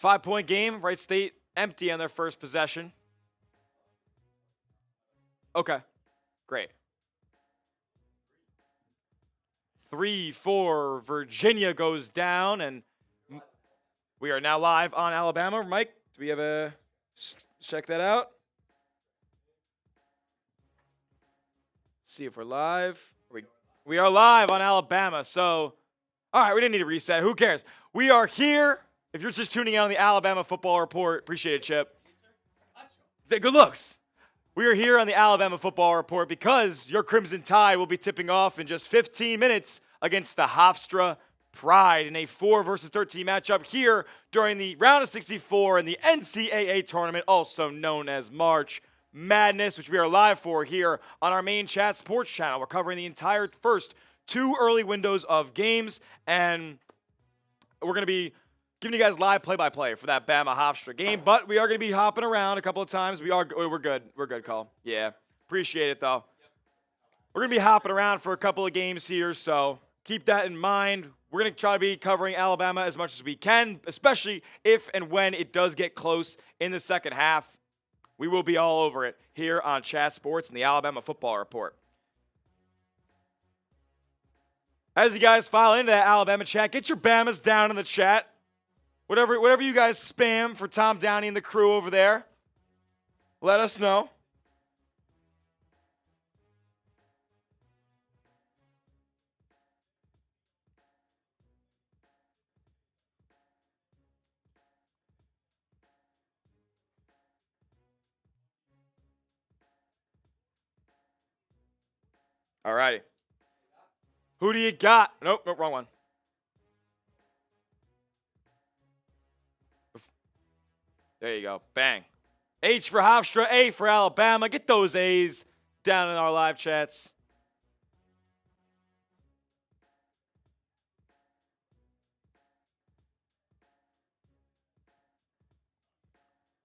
5-point game. Wright State empty on their first possession. Okay, great. 3-4, Virginia goes down, and we are now live on Alabama. Mike, do we have a check that out? See if we're live. We are live on Alabama. So, all right, we didn't need to reset. Who cares? We are here. If you're just tuning in on the Alabama Football Report, appreciate it, Chip. Good looks. We are here on the Alabama Football Report because your Crimson Tide will be tipping off in just 15 minutes against the Hofstra Pride in a 4 versus 13 matchup here during the round of 64 in the NCAA Tournament, also known as March Madness, which we are live for here on our main chat sports channel. We're covering the entire first 2 early windows of games, and we're going to be giving you guys live play-by-play for that Bama Hofstra game, but we are going to be hopping around a couple of times. We're good. We're good, Cole. Yeah, appreciate it, though. We're going to be hopping around for a couple of games here, so keep that in mind. We're going to try to be covering Alabama as much as we can, especially if and when it does get close in the second half. We will be all over it here on Chat Sports and the Alabama Football Report. As you guys file into that Alabama chat, get your Bamas down in the chat. Whatever you guys spam for Tom Downey and the crew over there, let us know. All righty. Who do you got? Nope, wrong one. There you go. Bang. H for Hofstra, A for Alabama. Get those A's down in our live chats.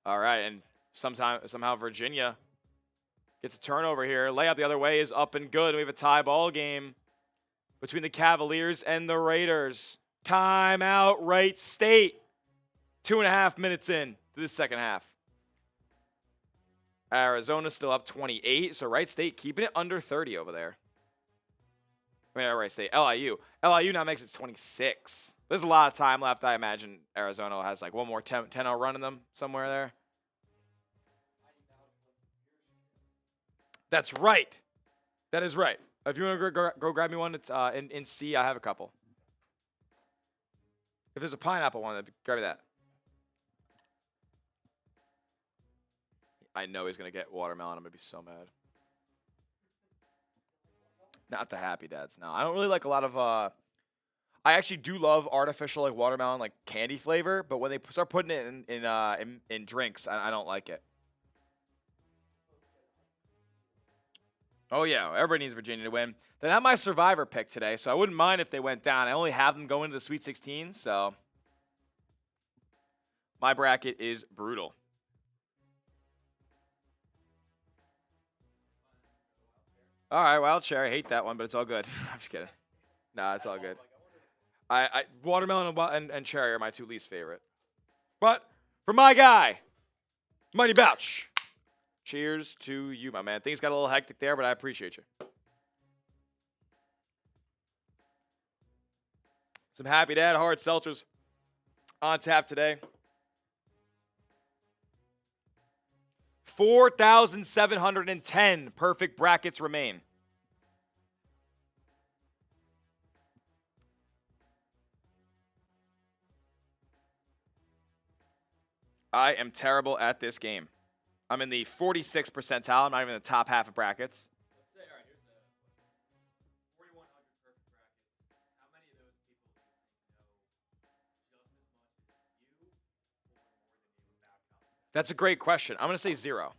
All right, and somehow Virginia gets a turnover here. Layout the other way is up and good. We have a tie ball game between the Cavaliers and the Raiders. Timeout, Wright State. 2.5 minutes in to the second half. Arizona's still up 28, so Wright State keeping it under 30 over there. I mean, Wright State, LIU. LIU now makes it 26. There's a lot of time left. I imagine Arizona has like one more 10-0 run in them somewhere there. That's right. That is right. If you want to go grab me one, it's in C. I have a couple. If there's a pineapple one, grab me that. I know he's going to get watermelon. I'm going to be so mad. Not the Happy Dads. No, I don't really like a lot of I actually do love artificial like watermelon like candy flavor, but when they start putting it in drinks, I don't like it. Oh yeah, everybody needs Virginia to win. They're not my survivor pick today, so I wouldn't mind if they went down. I only have them going to the Sweet 16, so my bracket is brutal. All right, wild cherry. I hate that one, but it's all good. I'm just kidding. Nah, it's all good. Watermelon and cherry are my 2 least favorite. But for my guy, Mighty Bouch, cheers to you, my man. Things got a little hectic there, but I appreciate you. Some Happy Dad hard seltzers on tap today. 4,710 perfect brackets remain. I am terrible at this game. I'm in the 46th percentile. I'm not even in the top half of brackets. Let's say, all right, here's the 4,100 perfect brackets. How many of those people do you think know just as much as you or more than you about college? That's a great question. I'm going to say 0. I'm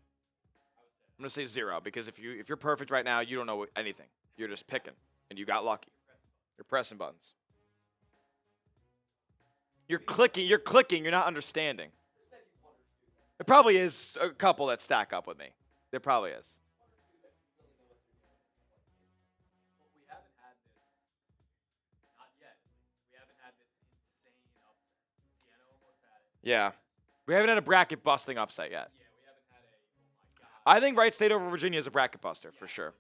going to say 0 because if you're perfect right now, you don't know anything. You're just picking, and you got lucky. You're pressing buttons. You're clicking. You're not understanding. There probably is a couple that stack up with me. There probably is. Well, we haven't had this, not yet. We haven't had this insane upset. Siena almost had it. Yeah. We haven't had a bracket busting upset yet. Yeah, we haven't had a. Oh my God. I think Wright State over Virginia is a bracket buster for sure.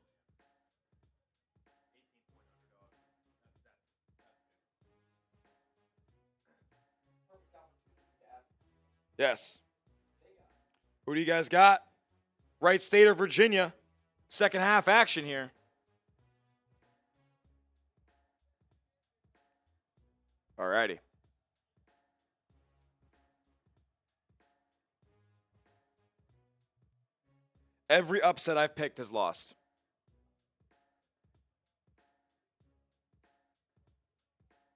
18-point underdog. That's Yes. Who do you guys got? Wright State or Virginia? Second half action here. Alrighty. Every upset I've picked has lost.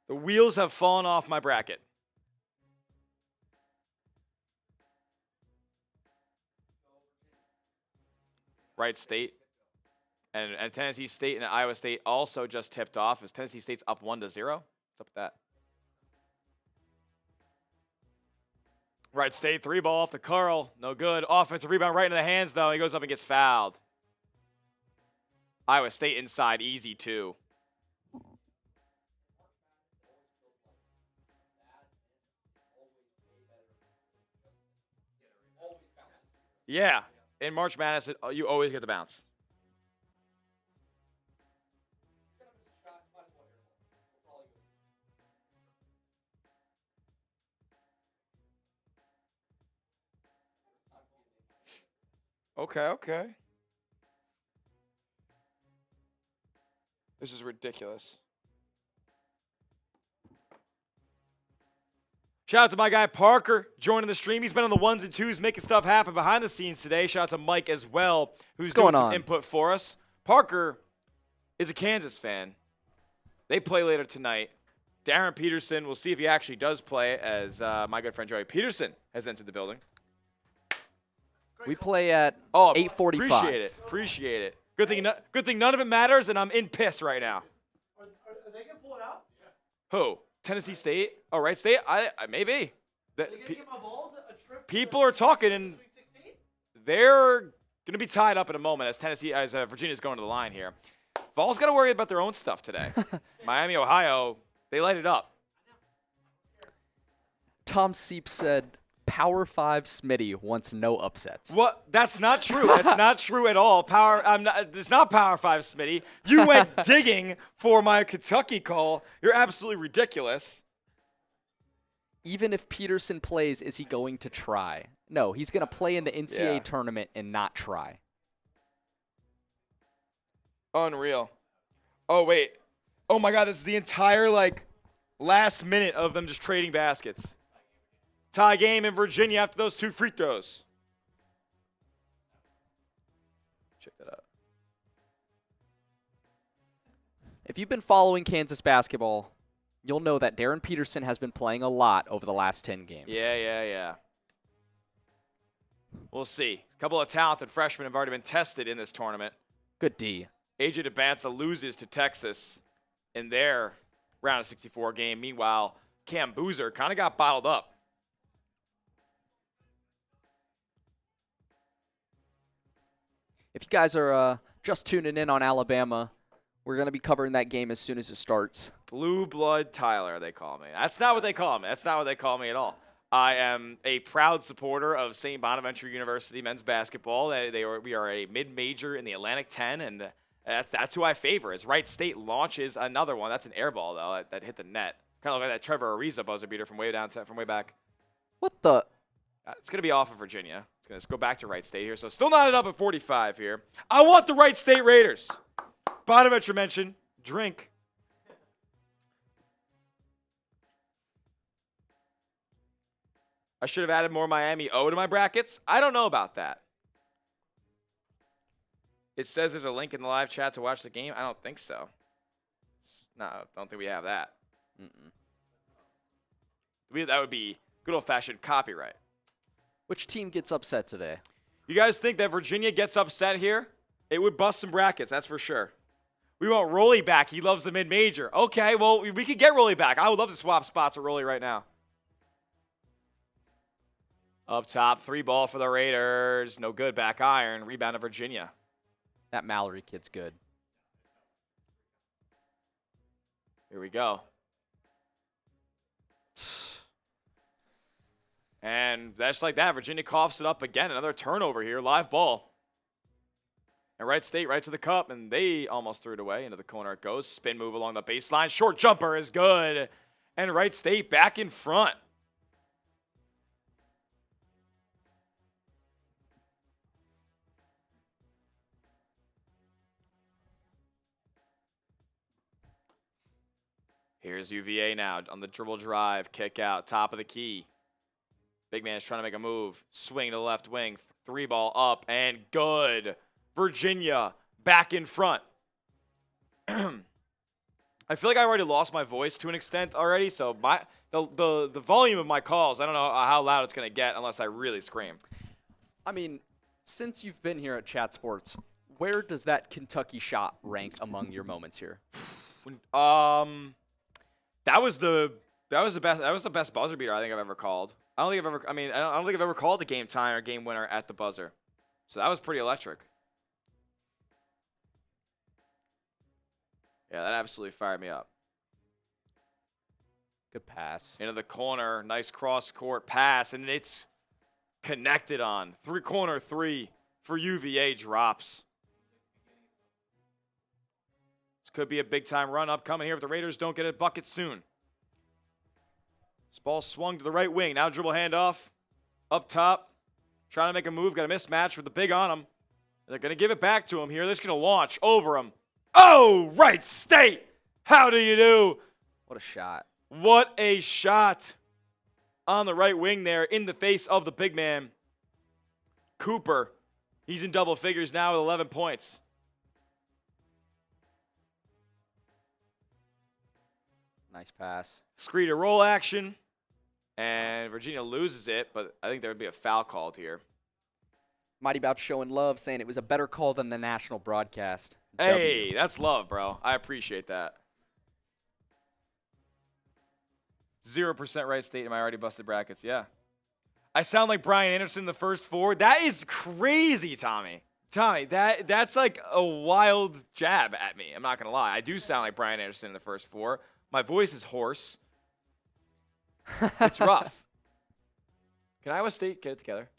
The wheels have fallen off my bracket. Wright State and Tennessee State and Iowa State also just tipped off. As Tennessee State's up 1-0. What's up with that? Wright State 3-ball off the curl. No good. Offensive rebound right into the hands, though. He goes up and gets fouled. Iowa State inside, easy, too. Yeah. In March Madness, you always get the bounce. Okay. This is ridiculous. Shout out to my guy Parker joining the stream. He's been on the ones and twos making stuff happen behind the scenes today. Shout out to Mike as well, who's doing some input for us. Parker is a Kansas fan. They play later tonight. Darren Peterson, we'll see if he actually does play, as my good friend Joey Peterson has entered the building. We play at 8:45. Appreciate it. Good thing none of it matters, and I'm in piss right now. Are they going to pull it out? Who? Tennessee State? Oh, Wright State? I maybe. Are they going to give my Vols a trip? People are talking, and Sweet 16? they're going to be tied up in a moment as Virginia's going to the line here. Vols got to worry about their own stuff today. Miami, Ohio, they light it up. Tom Seep said, Power 5 Smitty wants no upsets. What? That's not true. That's not true at all. It's not Power 5 Smitty. You went digging for my Kentucky call. You're absolutely ridiculous. Even if Peterson plays, is he going to try? No, he's going to play in the NCAA tournament and not try. Unreal. Oh, wait. Oh, my God. This is the entire, last minute of them just trading baskets. Tie game in Virginia after those two free throws. Check that out. If you've been following Kansas basketball, you'll know that Darren Peterson has been playing a lot over the last 10 games. Yeah. We'll see. A couple of talented freshmen have already been tested in this tournament. Good D. AJ DeBanza loses to Texas in their round of 64 game. Meanwhile, Cam Boozer kind of got bottled up. If you guys are just tuning in on Alabama, we're going to be covering that game as soon as it starts. Blue Blood Tyler, they call me. That's not what they call me. That's not what they call me at all. I am a proud supporter of St. Bonaventure University men's basketball. We are a mid-major in the Atlantic 10, and that's who I favor. As Wright State launches another one. That's an air ball, though, that hit the net. Kind of like that Trevor Ariza buzzer beater from way back. What the? It's going to be off of Virginia. It's going to go back to Wright State here. So still knotted up at 45 here. I want the Wright State Raiders. Bonaventure mentioned drink. I should have added more Miami O to my brackets. I don't know about that. It says there's a link in the live chat to watch the game. I don't think so. No, I don't think we have that. That would be good old-fashioned copyright. Which team gets upset today? You guys think that Virginia gets upset here? It would bust some brackets, that's for sure. We want Rolly back. He loves the mid-major. Okay, well, we could get Rolly back. I would love to swap spots with Rolly right now. Up top, 3-ball for the Raiders. No good, back iron. Rebound to Virginia. That Mallory kid's good. Here we go. And that's like that. Virginia coughs it up again. Another turnover here. Live ball. And Wright State right to the cup, and they almost threw it away. Into the corner it goes. Spin move along the baseline. Short jumper is good. And Wright State back in front. Here's UVA now on the dribble drive. Kick out. Top of the key. Big man is trying to make a move. Swing to the left wing. 3-ball up and good. Virginia back in front. I feel like I already lost my voice to an extent already, so the volume of my calls, I don't know how loud it's going to get unless I really scream. I mean, since you've been here at Chat Sports, where does that Kentucky shot rank among your moments here? That was the best buzzer beater I think I've ever called. I don't think I've ever called the game time or game winner at the buzzer. So that was pretty electric. Yeah, that absolutely fired me up. Good pass. Into the corner, nice cross-court pass, and it's connected on. Corner three for UVA drops. This could be a big-time run upcoming here if the Raiders don't get a bucket soon. This ball swung to the right wing. Now dribble handoff. Up top. Trying to make a move. Got a mismatch with the big on him. They're going to give it back to him here. They're just going to launch over him. Oh, Wright State! How do you do? What a shot. What a shot on the right wing there in the face of the big man. Cooper, he's in double figures now with 11 points. Nice pass. Screen to roll action, and Virginia loses it, but I think there would be a foul called here. Mighty Bout showing love, saying it was a better call than the national broadcast. Hey, W. that's love, bro. I appreciate that. 0% Wright State in my already busted brackets. Yeah. I sound like Brian Anderson in the first four. That is crazy, Tommy. Tommy, that's like a wild jab at me. I'm not going to lie. I do sound like Brian Anderson in the first four. My voice is hoarse. It's rough. Can Iowa State get it together?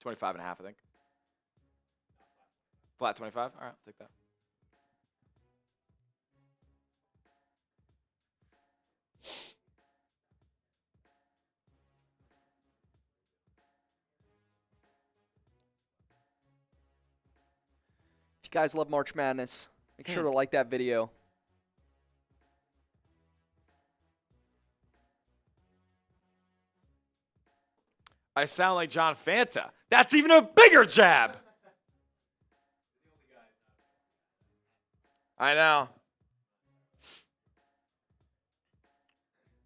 $25.5, I think. Flat 25? All right, I'll take that. If you guys love March Madness, make sure to like that video. I sound like John Fanta. That's even a bigger jab. I know.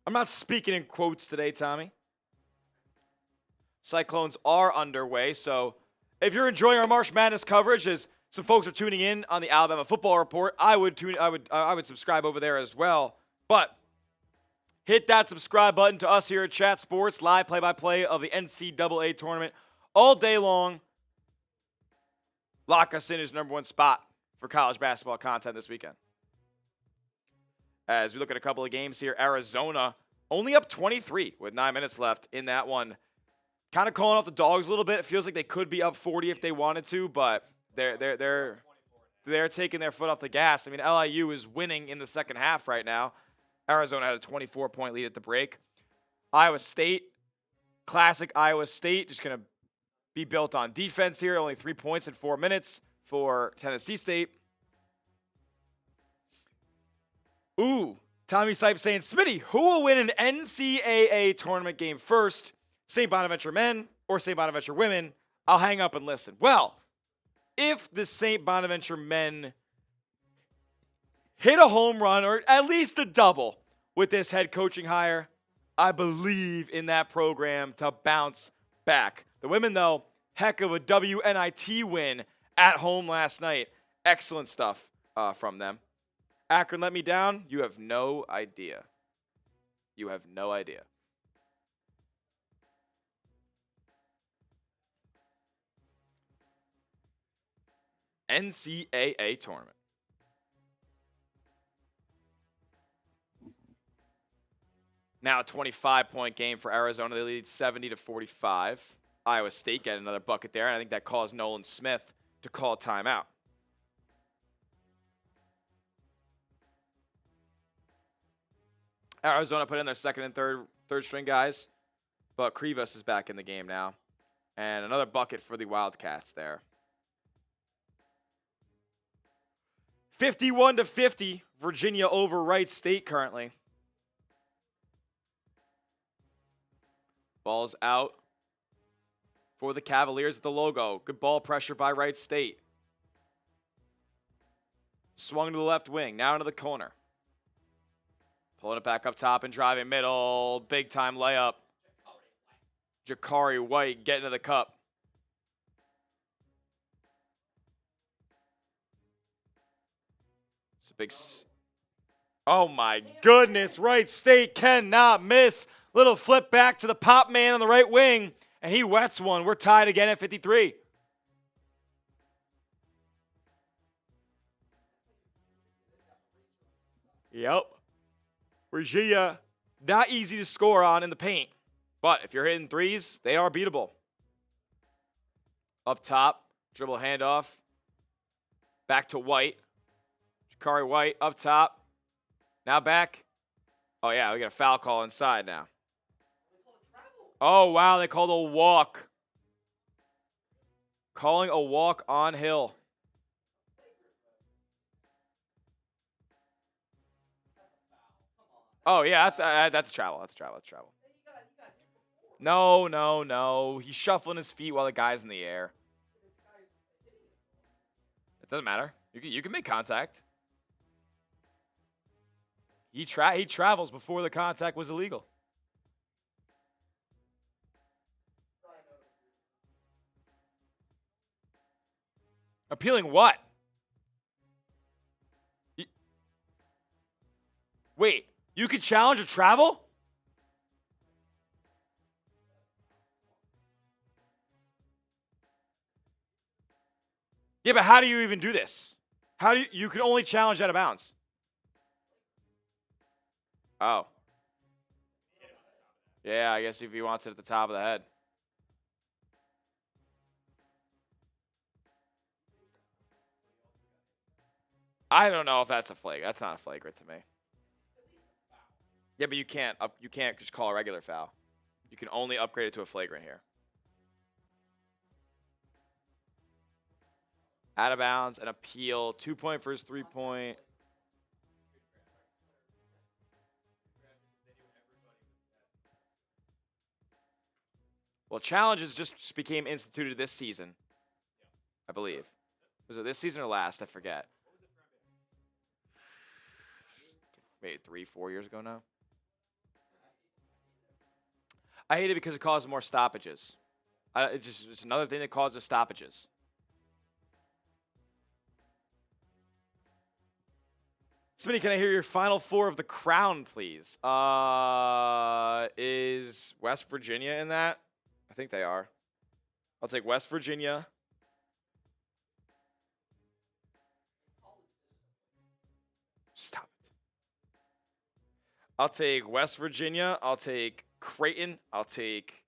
I'm not speaking in quotes today, Tommy. Cyclones are underway, so if you're enjoying our March Madness coverage, as some folks are tuning in on the Alabama Football Report, I would subscribe over there as well. But hit that subscribe button to us here at Chat Sports, live play-by-play of the NCAA Tournament all day long. Lock us in as number one spot for college basketball content this weekend. As we look at a couple of games here, Arizona only up 23 with 9 minutes left in that one. Kind of calling off the dogs a little bit. It feels like they could be up 40 if they wanted to, but they're taking their foot off the gas. I mean, LIU is winning in the second half right now. Arizona had a 24-point lead at the break. Iowa State, classic Iowa State, just going to be built on defense here. Only 3 points in 4 minutes for Tennessee State. Ooh, Tommy Sipes saying, Smitty, who will win an NCAA tournament game first? St. Bonaventure men or St. Bonaventure women? I'll hang up and listen. Well, if the St. Bonaventure men hit a home run or at least a double with this head coaching hire, I believe in that program to bounce back. The women, though, heck of a WNIT win at home last night. Excellent stuff from them. Akron let me down. You have no idea. You have no idea. NCAA tournament. Now a 25-point game for Arizona. They lead 70-45. Iowa State getting another bucket there, and I think that caused Nolan Smith to call timeout. Arizona put in their second and third string guys, but Krivas is back in the game now. And another bucket for the Wildcats there. 51-50, Virginia over Wright State currently. Ball's out for the Cavaliers at the logo. Good ball pressure by Wright State. Swung to the left wing, now into the corner. Pulling it back up top and driving middle. Big time layup. Jakari White getting to the cup. It's a big. Oh my goodness. Wright State cannot miss. Little flip back to the pop man on the right wing. And he wets one. We're tied again at 53. Yep. Virginia, not easy to score on in the paint. But if you're hitting threes, they are beatable. Up top, dribble handoff. Back to White. Jakari White up top. Now back. Oh, yeah, we got a foul call inside now. Oh, wow, they called a walk. Calling a walk on Hill. Oh, yeah, that's a travel. That's a travel. That's a travel. No. He's shuffling his feet while the guy's in the air. It doesn't matter. You can make contact. He travels before the contact was illegal. Appealing what? Wait, you could challenge a travel? Yeah, but how do you even do this? How do you can only challenge out of bounds? Oh. Yeah, I guess if he wants it at the top of the head. I don't know if that's a flag. That's not a flagrant to me. Yeah, but you can't just call a regular foul. You can only upgrade it to a flagrant here. Out of bounds, an appeal, 2-point versus 3-point. Well, challenges just became instituted this season, I believe. Was it this season or last? I forget. Maybe 3-4 years ago now. I hate it because it causes more stoppages. It's another thing that causes stoppages. Smitty, can I hear your final four of the crown, please? Is West Virginia in that? I think they are. I'll take West Virginia. Stop it. I'll take West Virginia. I'll take Creighton. I'll take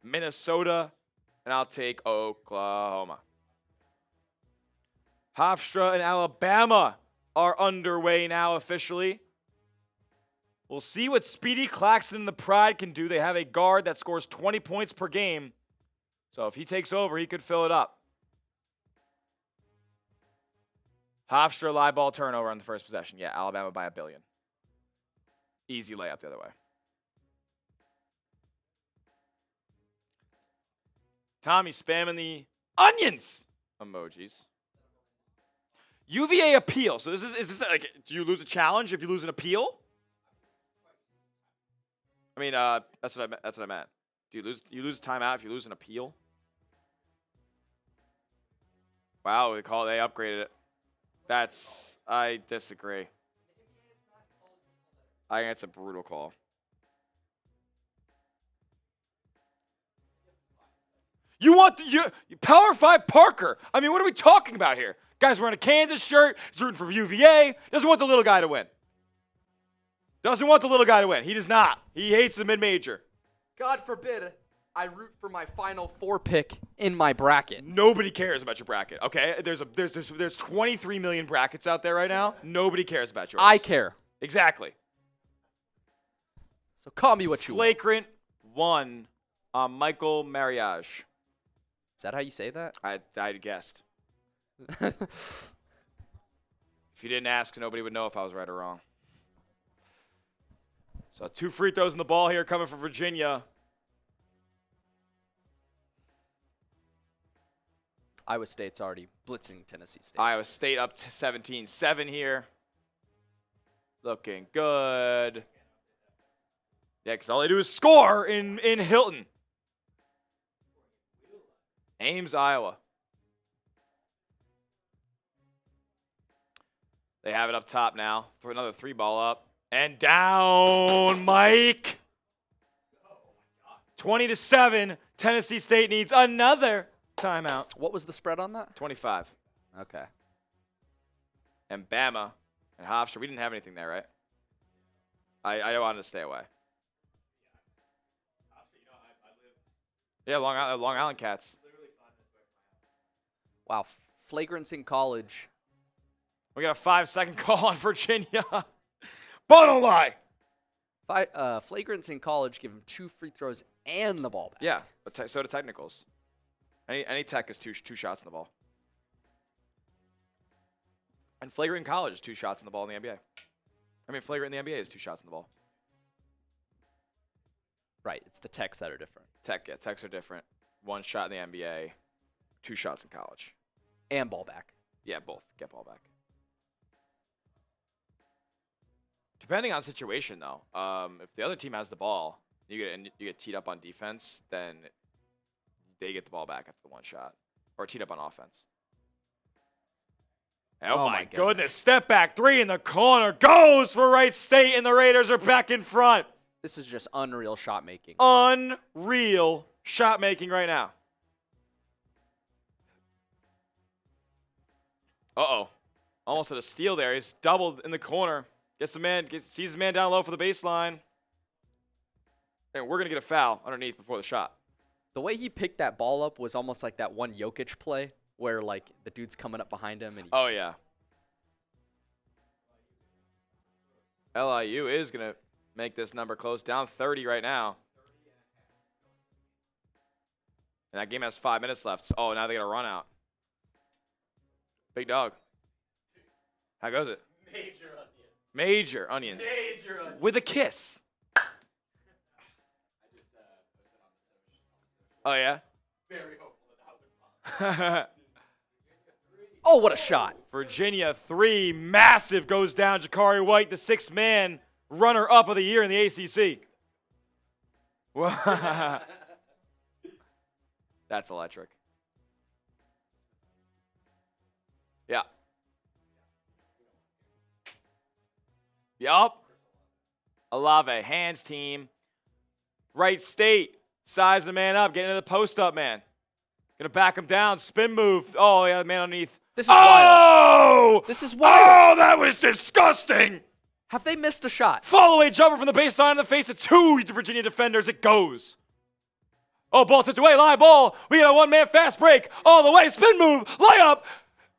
Minnesota. And I'll take Oklahoma. Hofstra and Alabama are underway now officially. We'll see what Speedy Claxton and the Pride can do. They have a guard that scores 20 points per game. So if he takes over, he could fill it up. Hofstra live ball turnover on the first possession. Yeah, Alabama by 1 billion. Easy layup the other way. Tommy spamming the onions emojis. UVA appeal. So is this like, do you lose a challenge if you lose an appeal? I mean, that's what I meant. Do you lose a timeout if you lose an appeal? Wow, they upgraded it. I disagree. I think it's a brutal call. You want Power 5 Parker. I mean, what are we talking about here? Guy's wearing a Kansas shirt. He's rooting for UVA. Doesn't want the little guy to win. Doesn't want the little guy to win. He does not. He hates the mid-major. God forbid I root for my Final Four pick in my bracket. Nobody cares about your bracket, okay? There's 23 million brackets out there right now. Nobody cares about yours. I care. Exactly. So call me what you want. Flagrant 1 on Michael Mariage. Is that how you say that? I guessed. If you didn't ask, nobody would know if I was right or wrong. So 2 free throws in the ball here coming from Virginia. Iowa State's already blitzing Tennessee State. Iowa State up to 17-7 here. Looking good. Yeah, because all they do is score in Hilton. Ames, Iowa. They have it up top now. Throw another 3-ball up. And down, Mike. 20-7. Tennessee State needs another timeout. What was the spread on that? 25. Okay. And Bama and Hofstra. We didn't have anything there, right? I wanted to stay away. Yeah, Long Island Cats. Wow. Flagrants in college. We got a 5-second call on Virginia. But don't lie. Flagrants in college give him 2 free throws and the ball back. Yeah, but so do technicals. Any tech is two shots in the ball. And flagrant in college is 2 shots in the ball in the NBA. I mean, flagrant in the NBA is 2 shots in the ball. Right. It's the techs that are different. Techs are different. 1 shot in the NBA, 2 shots in college. And ball back. Yeah, both. Get ball back. Depending on situation, though, if the other team has the ball, you get teed up on defense, then they get the ball back after the 1 shot, or teed up on offense. Oh my goodness! Step back 3 in the corner goes for Wright State, and the Raiders are back in front. This is just unreal shot making. Unreal shot making right now. Uh-oh. Almost at a steal there. He's doubled in the corner. Sees his man down low for the baseline. And we're going to get a foul underneath before the shot. The way he picked that ball up was almost like that one Jokic play where, like, the dude's coming up behind him. And oh, yeah. LIU is going to make this number close. Down 30 right now. And that game has 5 minutes left. Oh, now they got a run out. Big dog. How goes it? Major onions. Major onions. With a kiss. Oh, yeah? Very hopeful that that would oh, what a shot. Virginia 3, massive, goes down. Jakari White, the 6th man, runner-up of the year in the ACC. That's electric. Yeah. Yup. Olave, hands team. Wright State, size the man up, getting into the post-up, man. Gonna back him down, spin move. Oh, yeah, man underneath. This is wild. Oh! This is wild. Oh, that was disgusting. Have they missed a shot? Follow-away jumper from the baseline in the face of 2 Virginia defenders. It goes. Oh, ball tipped away, live ball. We got a 1-man fast break. All the way, spin move, layup,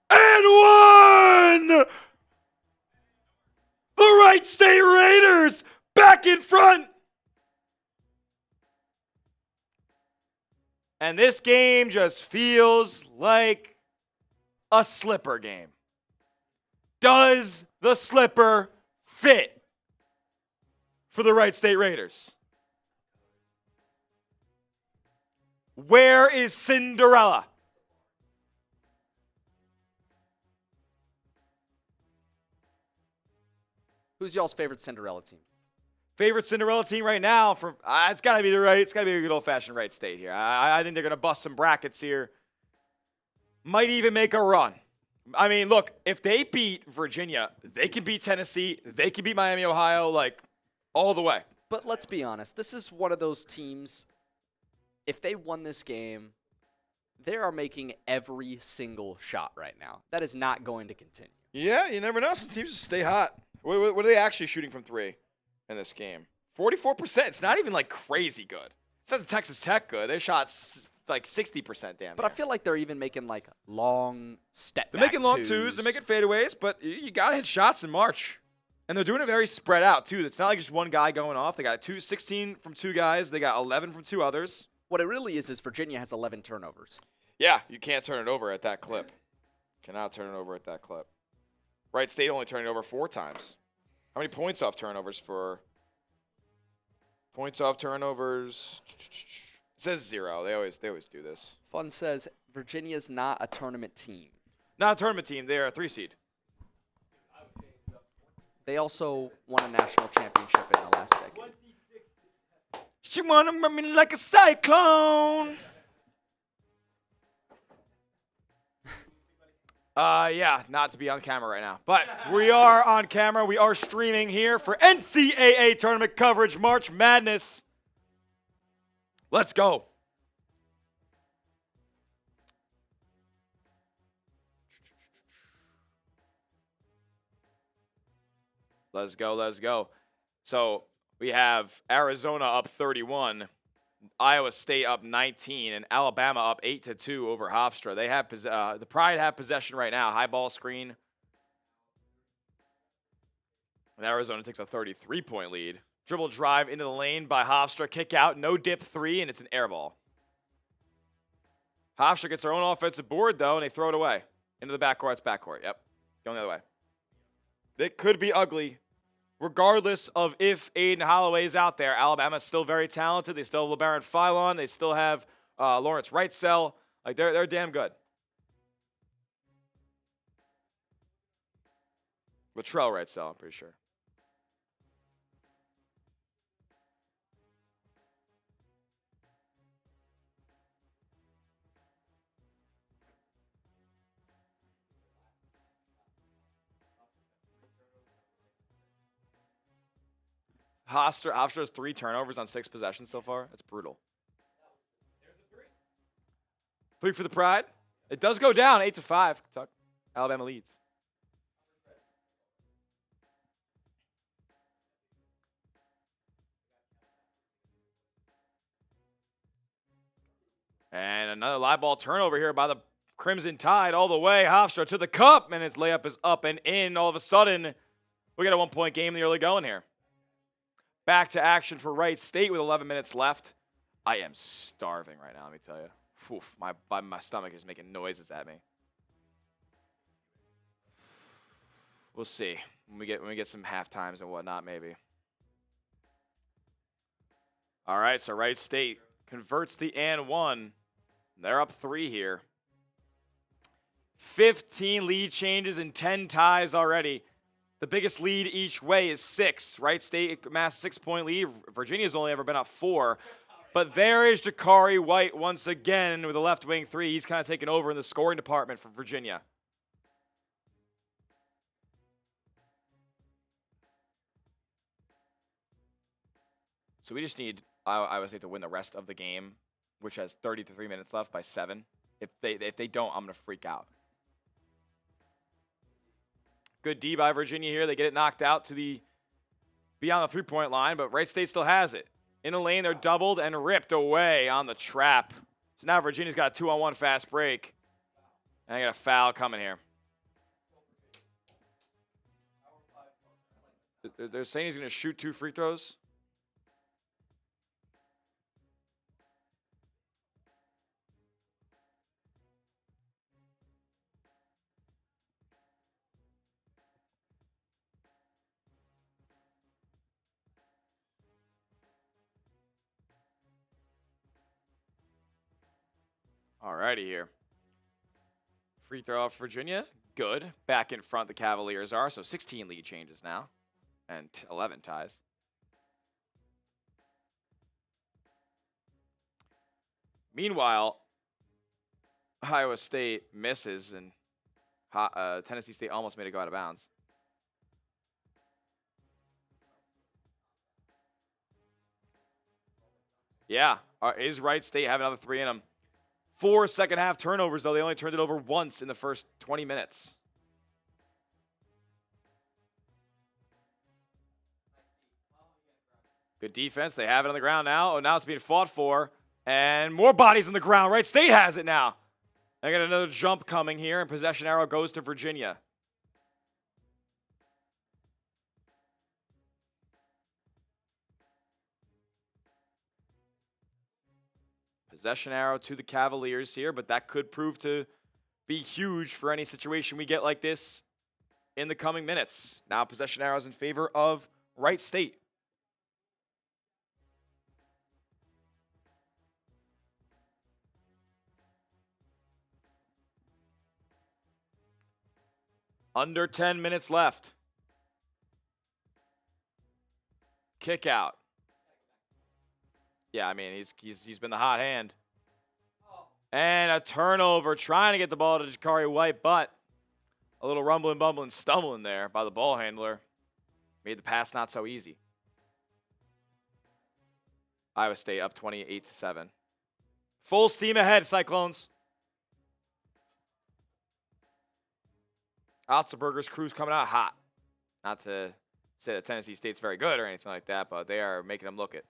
and 1! The Wright State Raiders back in front. And this game just feels like a slipper game. Does the slipper fit for the Wright State Raiders? Where is Cinderella? Who's y'all's favorite Cinderella team? Favorite Cinderella team right now? From it's got to be it's got to be a good old-fashioned Wright State here. I think they're going to bust some brackets here. Might even make a run. I mean, look, if they beat Virginia, they can beat Tennessee. They can beat Miami, Ohio, like all the way. But let's be honest. This is one of those teams, if they won this game, they are making every single shot right now. That is not going to continue. Yeah, you never know. Some teams just stay hot. What are they actually shooting from 3? in this game. 44%. It's not even like crazy good. It's not Texas Tech good. They shot like 60% damn. But I feel like they're even making like long step. They're making long twos. They're making fadeaways, but you gotta hit shots in March. And they're doing it very spread out too. It's not like just one guy going off. They got 16 from two guys. They got 11 from two others. What it really is Virginia has 11 turnovers. Yeah, you can't turn it over at that clip. Cannot turn it over at that clip. Wright State only turned it over 4 times. How many points off turnovers for? Points off turnovers. It says 0. They always do this. Fun says Virginia's not a tournament team. Not a tournament team. They are a 3 seed. They also won a national championship in the last decade. She wanna run me like a cyclone. Yeah, not to be on camera right now. But we are on camera. We are streaming here for NCAA tournament coverage, March Madness. Let's go. Let's go, let's go. So we have Arizona up 31, Iowa State up 19, and Alabama up 8-2 over Hofstra. They have the Pride have possession right now. High ball screen. And Arizona takes a 33-point lead. Dribble drive into the lane by Hofstra. Kick out, no dip 3, and it's an air ball. Hofstra gets their own offensive board, though, and they throw it away. Into the backcourt. It's backcourt. Yep. Going the other way. It could be ugly. Regardless of if Aiden Holloway is out there, Alabama's still very talented. They still have LeBaron Philon. They still have Lawrence Wrightsell. Like, they're damn good. Latrell Wrightsell, I'm pretty sure. Hofstra has 3 turnovers on 6 possessions so far. That's brutal. 3 for the Pride. It does go down 8-5. Kentucky. Alabama leads. And another live ball turnover here by the Crimson Tide all the way. Hofstra to the cup, and its layup is up and in. All of a sudden, we got a 1-point game in the early going here. Back to action for Wright State with 11 minutes left. I am starving right now, let me tell you. Oof, my stomach is making noises at me. We'll see when we get some half times and whatnot, maybe. All right, so Wright State converts the and 1. They're up 3 here. 15 lead changes and 10 ties already. The biggest lead each way is 6. Wright State amassed 6-point lead. Virginia's only ever been up 4. But there is Jakari White once again with a left wing 3. He's kind of taken over in the scoring department for Virginia. So we just need Iowa State to win the rest of the game, which has 33 minutes left by 7. If they don't, I'm going to freak out. Good D by Virginia here. They get it knocked out to the beyond the 3-point line, but Wright State still has it. In the lane, they're doubled and ripped away on the trap. So now Virginia's got a 2-on-1 fast break. And I got a foul coming here. They're saying he's going to shoot 2 free throws. Alrighty here. Free throw off Virginia. Good. Back in front the Cavaliers are. So 16 lead changes now. And 11 ties. Meanwhile, Iowa State misses and Tennessee State almost made it go out of bounds. Yeah. Is Wright State have another 3 in them? 4 second-half turnovers, though. They only turned it over once in the first 20 minutes. Good defense. They have it on the ground now. Oh, now it's being fought for. And more bodies on the ground. Wright State has it now. They got another jump coming here, and possession arrow goes to Virginia. Possession arrow to the Cavaliers here, but that could prove to be huge for any situation we get like this in the coming minutes. Now possession arrows in favor of Wright State. Under 10 minutes left. Kick out. Yeah, I mean, he's been the hot hand. And a turnover, trying to get the ball to Jakari White, but a little rumbling, bumbling, stumbling there by the ball handler. Made the pass not so easy. Iowa State up 28-7. Full steam ahead, Cyclones. Otzelberger's crew's coming out hot. Not to say that Tennessee State's very good or anything like that, but they are making them look it.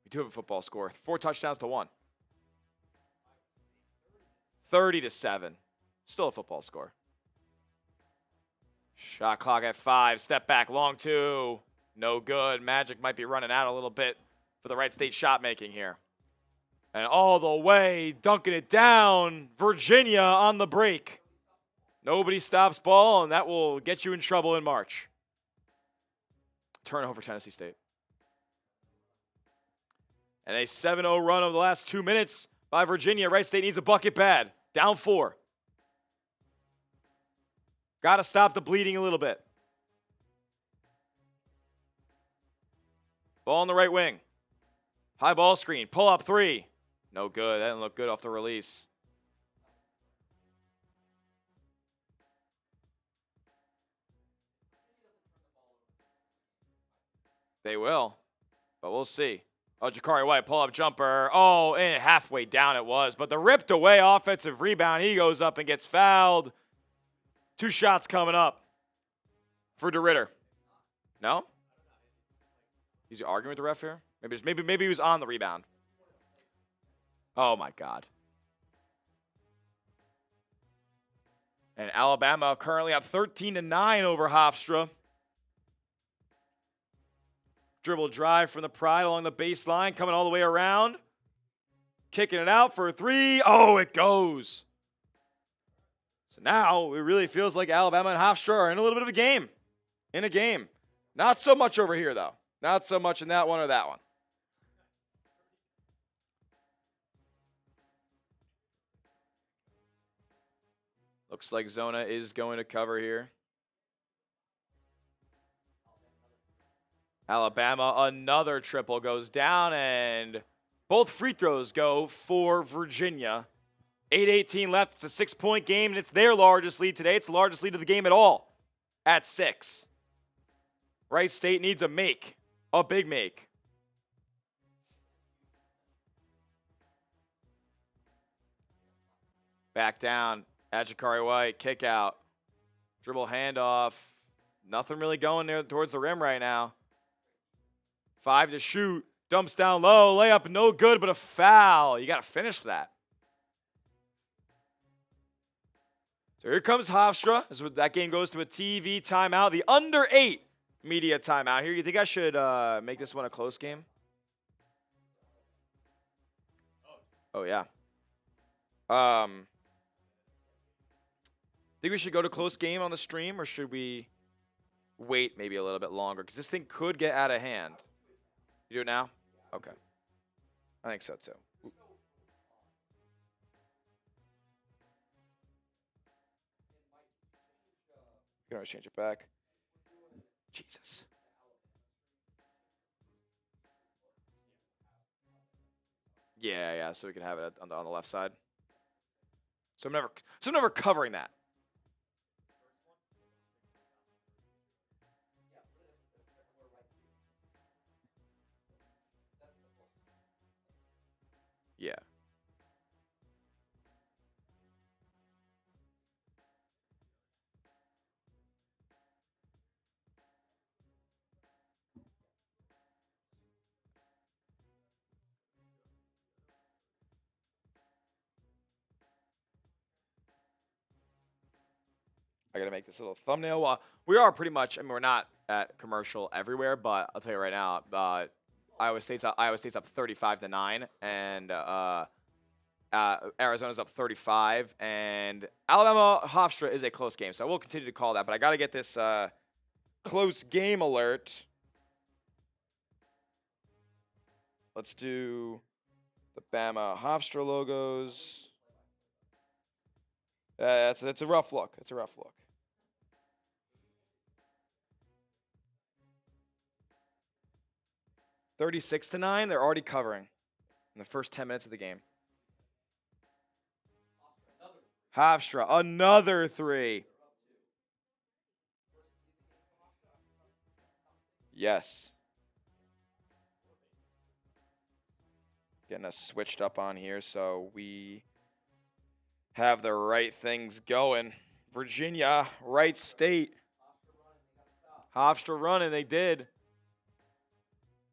We do have a football score. 4 touchdowns to 1. 30-7. Still a football score. Shot clock at 5. Step back, long 2. No good. Magic might be running out a little bit for the Wright State shot making here. And all the way, dunking it down, Virginia on the break. Nobody stops ball, and that will get you in trouble in March. Turnover, Tennessee State. And a 7-0 run over the last 2 minutes by Virginia. Wright State needs a bucket bad. Down 4. Got to stop the bleeding a little bit. Ball on the right wing. High ball screen. Pull up 3. No good. That didn't look good off the release. They will, but we'll see. Oh, Jakari White, pull-up jumper. Oh, and halfway down it was, but the ripped away offensive rebound. He goes up and gets fouled. 2 shots coming up for DeRitter. No? He's arguing with the ref here? Maybe he was on the rebound. Oh, my God. And Alabama currently up 13-9 over Hofstra. Dribble drive from the Pride along the baseline, coming all the way around. Kicking it out for a 3. Oh, it goes. So now it really feels like Alabama and Hofstra are in a little bit of a game. In a game. Not so much over here, though. Not so much in that one or that one. Looks like Zona is going to cover here. Alabama, another triple goes down, and both free throws go for Virginia. 8:18 left. It's a 6-point game, and it's their largest lead today. It's the largest lead of the game at all at 6. Wright State needs a make, a big make. Back down. Jakari White, kick out. Dribble handoff. Nothing really going there towards the rim right now. 5 to shoot. Dumps down low. Layup no good, but a foul. You got to finish that. So here comes Hofstra. That game goes to a TV timeout. The under 8 media timeout here. You think I should make this one a close game? Oh, yeah. Think we should go to close game on the stream, or should we wait maybe a little bit longer? Because this thing could get out of hand. You do it now? Okay. I think so, too. You can always change it back. Jesus. Yeah, so we can have it on the left side. So I'm never covering that. Yeah. I got to make this little thumbnail. Well, we are pretty much, I mean, we're not at commercial everywhere, but I'll tell you right now, Iowa State's up 35-9, and Arizona's up 35, and Alabama Hofstra is a close game, so I will continue to call that, but I got to get this close game alert. Let's do the Bama Hofstra logos. It's a rough look. It's a rough look. (36-9). They're already covering in the first 10 minutes of the game. Hofstra, another 3. Yes. Getting us switched up on here so we have the right things going. Virginia, Wright State. Hofstra running, they did.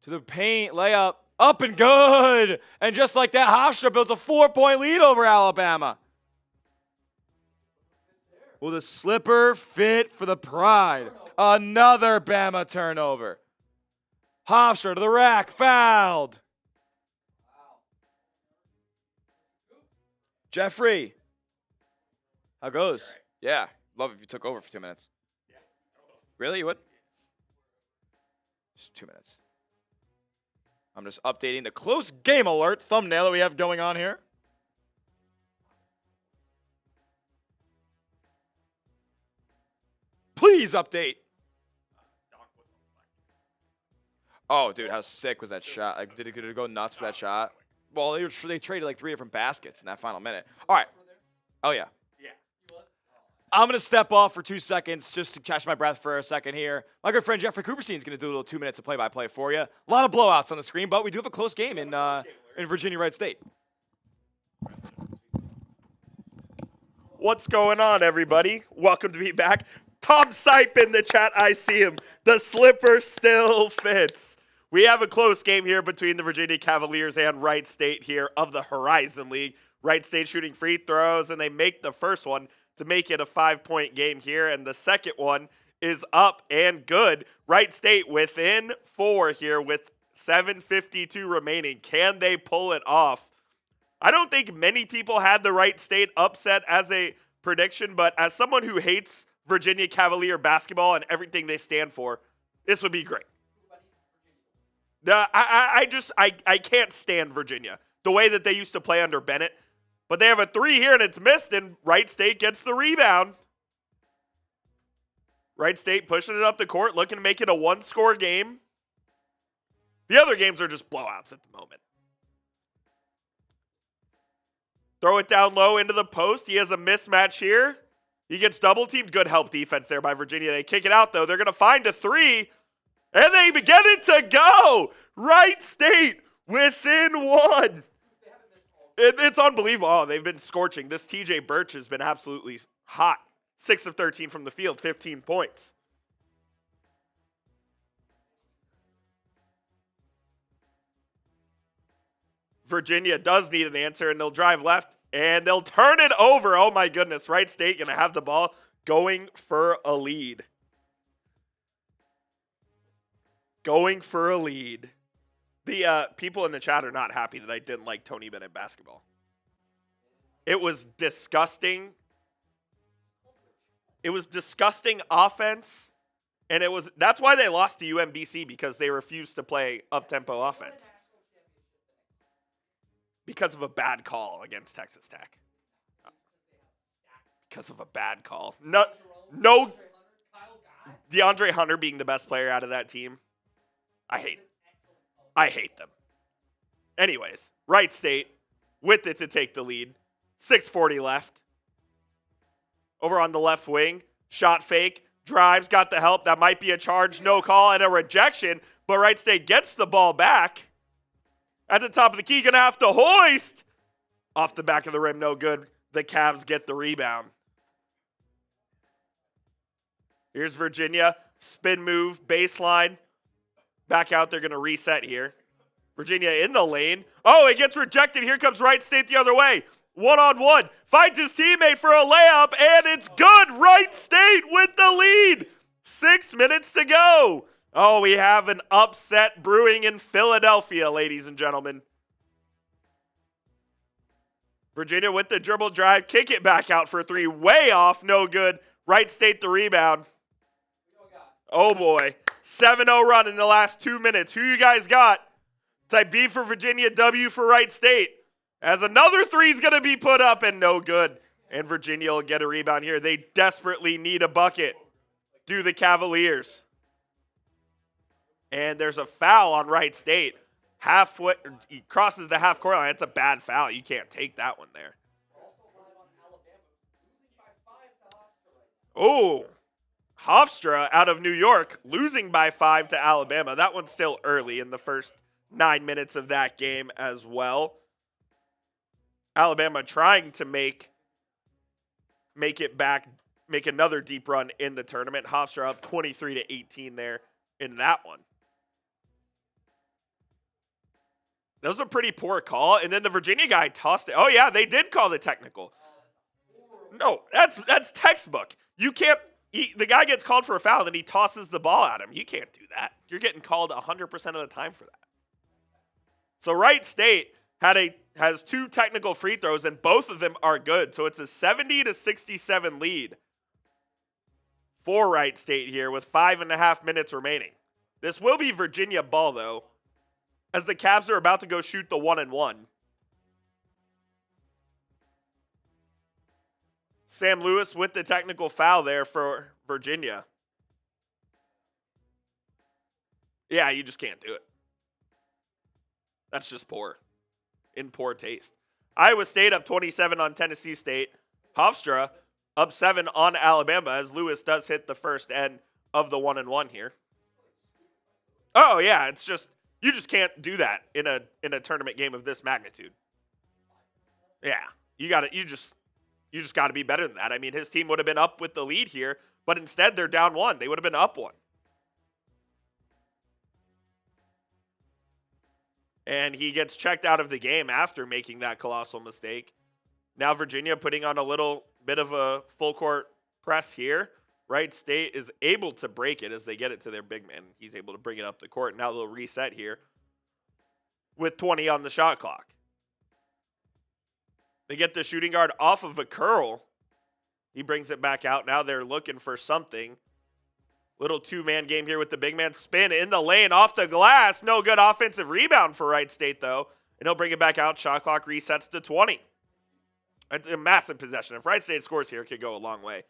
To the paint, layup, up and good. And just like that, Hofstra builds a 4-point lead over Alabama. Will the slipper fit for the pride? Another Bama turnover. Hofstra to the rack, fouled. Jeffrey. How goes? Yeah. Love if you took over for 2 minutes. Really? You would? Just 2 minutes. I'm just updating the close game alert thumbnail that we have going on here. Please update. Oh, dude, how sick was that shot? Like, did it go nuts for that shot? Well, they traded like 3 different baskets in that final minute. All right. Oh, yeah. I'm going to step off for 2 seconds just to catch my breath for a second here. My good friend Jeffrey Cooperstein is going to do a little 2 minutes of play-by-play for you. A lot of blowouts on the screen, but we do have a close game in Virginia Wright State. What's going on, everybody? Welcome to be back. Tom Sipe in the chat. I see him. The slipper still fits. We have a close game here between the Virginia Cavaliers and Wright State here of the Horizon League. Wright State shooting free throws, and they make the first one to make it a 5-point game here, and the second one is up and good. Wright State within 4 here with 7:52 remaining. Can they pull it off? I don't think many people had the Wright State upset as a prediction, but as someone who hates Virginia Cavalier basketball and everything they stand for, this would be great. I can't stand Virginia the way that they used to play under Bennett. But they have a 3 here, and it's missed, and Wright State gets the rebound. Wright State pushing it up the court, looking to make it a 1-score game. The other games are just blowouts at the moment. Throw it down low into the post. He has a mismatch here. He gets double-teamed. Good help defense there by Virginia. They kick it out, though. They're going to find a 3, and they get it to go. Wright State within 1. It's unbelievable. Oh, they've been scorching. This TJ Birch has been absolutely hot. 6 of 13 from the field, 15 points. Virginia does need an answer, and they'll drive left, and they'll turn it over. Oh, my goodness. Wright State going to have the ball going for a lead. Going for a lead. The people in the chat are not happy that I didn't like Tony Bennett basketball. It was disgusting. It was disgusting offense, and that's why they lost to UMBC, because they refused to play up-tempo offense. Because of a bad call against Texas Tech. Because of a bad call. No, DeAndre Hunter being the best player out of that team. I hate them. Anyways, Wright State with it to take the lead. 6:40 left. Over on the left wing, shot fake, drives, got the help. That might be a charge, no call, and a rejection. But Wright State gets the ball back. At the top of the key, gonna have to hoist. Off the back of the rim, no good. The Cavs get the rebound. Here's Virginia, spin move, baseline. Back out, they're gonna reset here. Virginia in the lane. Oh, it gets rejected. Here comes Wright State the other way. 1-on-1. Finds his teammate for a layup, and it's good. Wright State with the lead. 6 minutes to go. Oh, we have an upset brewing in Philadelphia, ladies and gentlemen. Virginia with the dribble drive. Kick it back out for three. Way off. No good. Wright State the rebound. Oh, boy. 7-0 run in the last 2 minutes. Who you guys got? Type B for Virginia, W for Wright State. As another three is going to be put up and no good. And Virginia will get a rebound here. They desperately need a bucket. Do the Cavaliers. And there's a foul on Wright State. Halfway, he crosses the half-court line. It's a bad foul. You can't take that one there. Oh, Hofstra out of New York losing by 5 to Alabama. That one's still early in the first 9 minutes of that game as well. Alabama trying to make it back, make another deep run in the tournament. Hofstra up 23-18 there in that one. That was a pretty poor call. And then the Virginia guy tossed it. Oh, yeah, they did call the technical. No, that's textbook. You can't, the guy gets called for a foul, then he tosses the ball at him. You can't do that. You're getting called 100% of the time for that. So Wright State has 2 technical free throws, and both of them are good. So it's a 70-67 lead for Wright State here with 5.5 minutes remaining. This will be Virginia ball, though, as the Cavs are about to go shoot the 1-and-1. Sam Lewis with the technical foul there for Virginia. Yeah, you just can't do it. That's just poor. In poor taste. Iowa State up 27 on Tennessee State. Hofstra up 7 on Alabama as Lewis does hit the first end of the 1-and-1 here. Oh, yeah, it's just, you just can't do that in a tournament game of this magnitude. Yeah, you just got to be better than that. I mean, his team would have been up with the lead here, but instead they're down 1. They would have been up 1. And he gets checked out of the game after making that colossal mistake. Now Virginia putting on a little bit of a full court press here. Wright State is able to break it as they get it to their big man. He's able to bring it up the court. Now they'll reset here with 20 on the shot clock. They get the shooting guard off of a curl. He brings it back out. Now they're looking for something. Little 2-man game here with the big man. Spin in the lane off the glass. No good offensive rebound for Wright State, though. And he'll bring it back out. Shot clock resets to 20. It's a massive possession. If Wright State scores here, it could go a long way.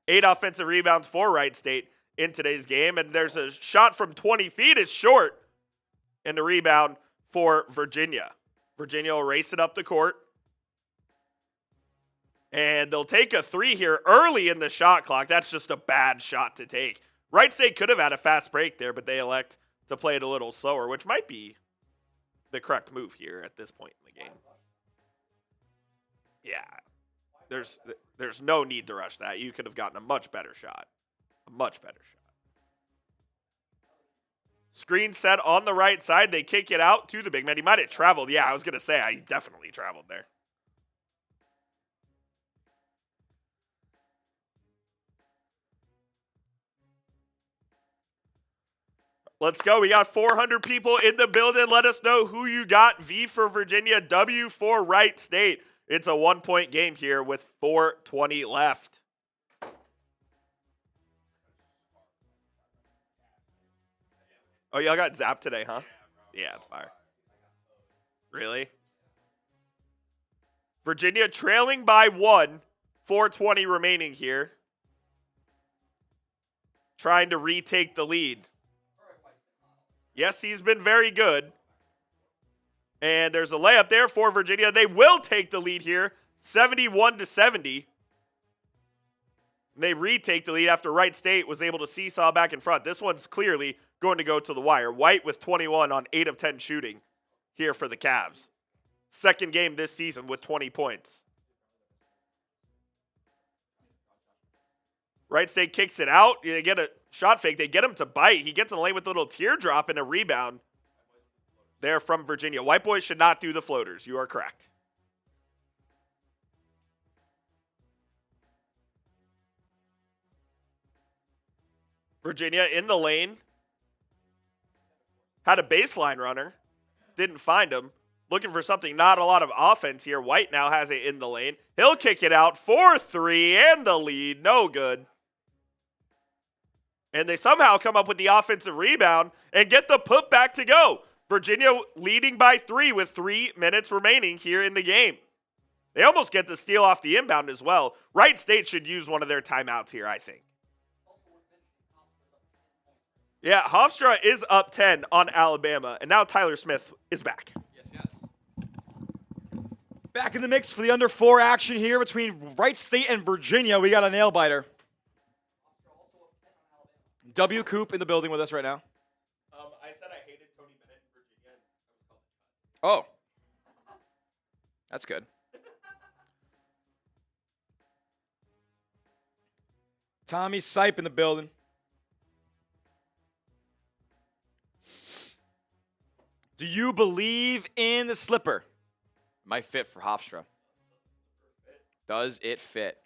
8 offensive rebounds for Wright State in today's game. And there's a shot from 20 feet. It's short. And the rebound for Virginia. Virginia will race it up the court. And they'll take a 3 here early in the shot clock. That's just a bad shot to take. Wright State could have had a fast break there, but they elect to play it a little slower, which might be the correct move here at this point in the game. Yeah, there's no need to rush that. You could have gotten a much better shot. A much better shot. Screen set on the right side. They kick it out to the big man. He might have traveled. Yeah, I was going to say, I definitely traveled there. Let's go. We got 400 people in the building. Let us know who you got. V for Virginia, W for Wright State. It's a 1-point game here with 4:20 left. Oh, y'all got zapped today, huh? Yeah, it's fire. Really? Virginia trailing by 1. 4:20 remaining here. Trying to retake the lead. Yes, he's been very good. And there's a layup there for Virginia. They will take the lead here, 71-70. They retake the lead after Wright State was able to seesaw back in front. This one's clearly going to go to the wire. White with 21 on 8 of 10 shooting here for the Cavs. Second game this season with 20 points. Wright State kicks it out. They get a shot fake. They get him to bite. He gets in the lane with a little teardrop and a rebound there from Virginia. White boys should not do the floaters. You are correct. Virginia in the lane. Had a baseline runner. Didn't find him. Looking for something. Not a lot of offense here. White now has it in the lane. He'll kick it out. 4-3 and the lead. No good. And they somehow come up with the offensive rebound and get the putback to go. Virginia leading by 3 with 3 minutes remaining here in the game. They almost get the steal off the inbound as well. Wright State should use one of their timeouts here, I think. Yeah, Hofstra is up 10 on Alabama, and now Tyler Smith is back. Yes. Back in the mix for the under 4 action here between Wright State and Virginia. We got a nail biter. W. Coop in the building with us right now. I said I hated Tony Bennett in Virginia. Oh. That's good. Tommy Sipe in the building. Do you believe in the slipper? Might fit for Hofstra. Does it fit?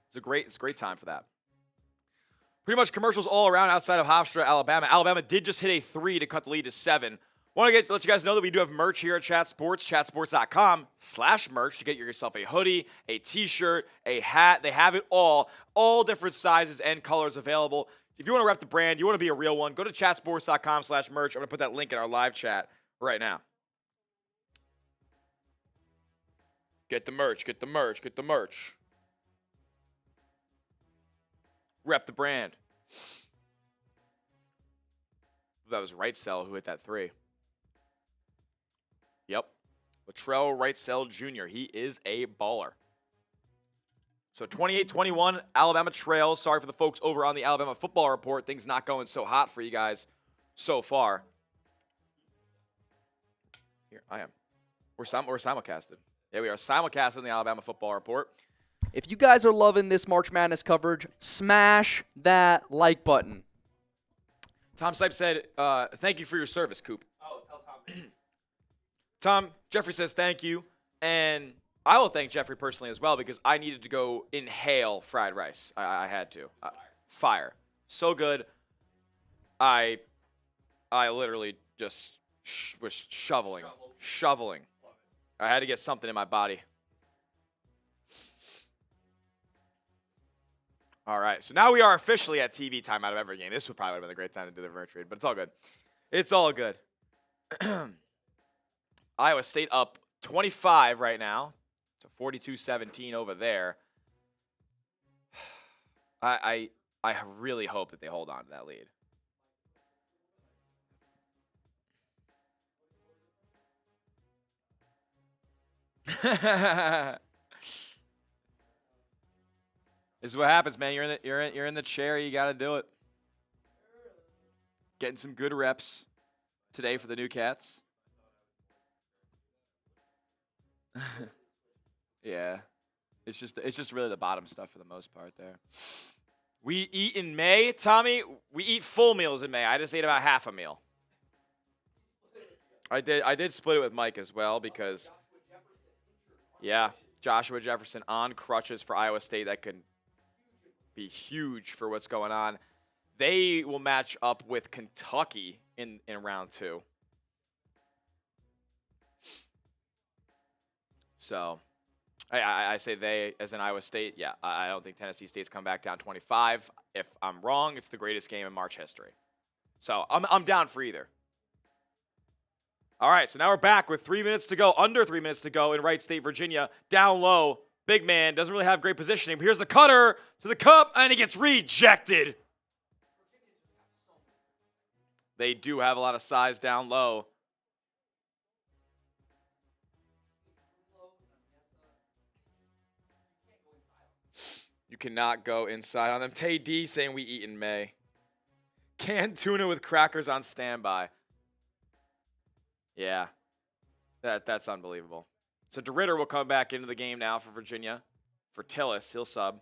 It's a great time for that. Pretty much commercials all around outside of Hofstra, Alabama. Alabama did just hit a 3 to cut the lead to 7. Want to let you guys know that we do have merch here at Chat Sports, chatsports.com/merch to get yourself a hoodie, a t-shirt, a hat. They have it all different sizes and colors available. If you want to rep the brand, you want to be a real one, go to chatsports.com/merch. I'm going to put that link in our live chat right now. Get the merch, get the merch, get the merch. Rep the brand. That was Wrightsell who hit that 3. Yep. Latrell Wrightsell Jr. He is a baller. So 28-21, Alabama trails. Sorry for the folks over on the Alabama Football Report. Things not going so hot for you guys so far. Here, I am. We're simulcasted. Yeah, we are simulcasting the Alabama Football Report. If you guys are loving this March Madness coverage, smash that like button. Tom Sipe said, thank you for your service, Coop. Oh, tell Tom. Tom, Jeffrey says thank you. And I will thank Jeffrey personally as well because I needed to go inhale fried rice. I had to. Fire. So good. I literally just was shoveling. I had to get something in my body. All right, so now we are officially at TV time out of every game. This would probably have been a great time to do the merch read, but it's all good. It's all good. Iowa State up 25 right now. So 42-17 over there. I really hope that they hold on to that lead. This is what happens, man. You're in the chair. You got to do it. Getting some good reps today for the new Cats. Yeah, it's just really the bottom stuff for the most part there. We eat in May, Tommy. We eat full meals in May. I just ate about half a meal. I did split it with Mike as well because, yeah, Joshua Jefferson on crutches for Iowa State. That could be huge for what's going on. They will match up with Kentucky in round 2. So I say they as in Iowa State. Yeah, I don't think Tennessee State's come back down 25. If I'm wrong, it's the greatest game in March history. So I'm down for either. All right, so now we're back with 3 minutes to go, under 3 minutes to go in Wright State, Virginia. Down low, big man, doesn't really have great positioning. But here's the cutter to the cup, and he gets rejected. They do have a lot of size down low. You cannot go inside on them. Tay D saying we eat in May. Canned tuna with crackers on standby. Yeah, that's unbelievable. So DeRitter will come back into the game now for Virginia. For Tillis, he'll sub.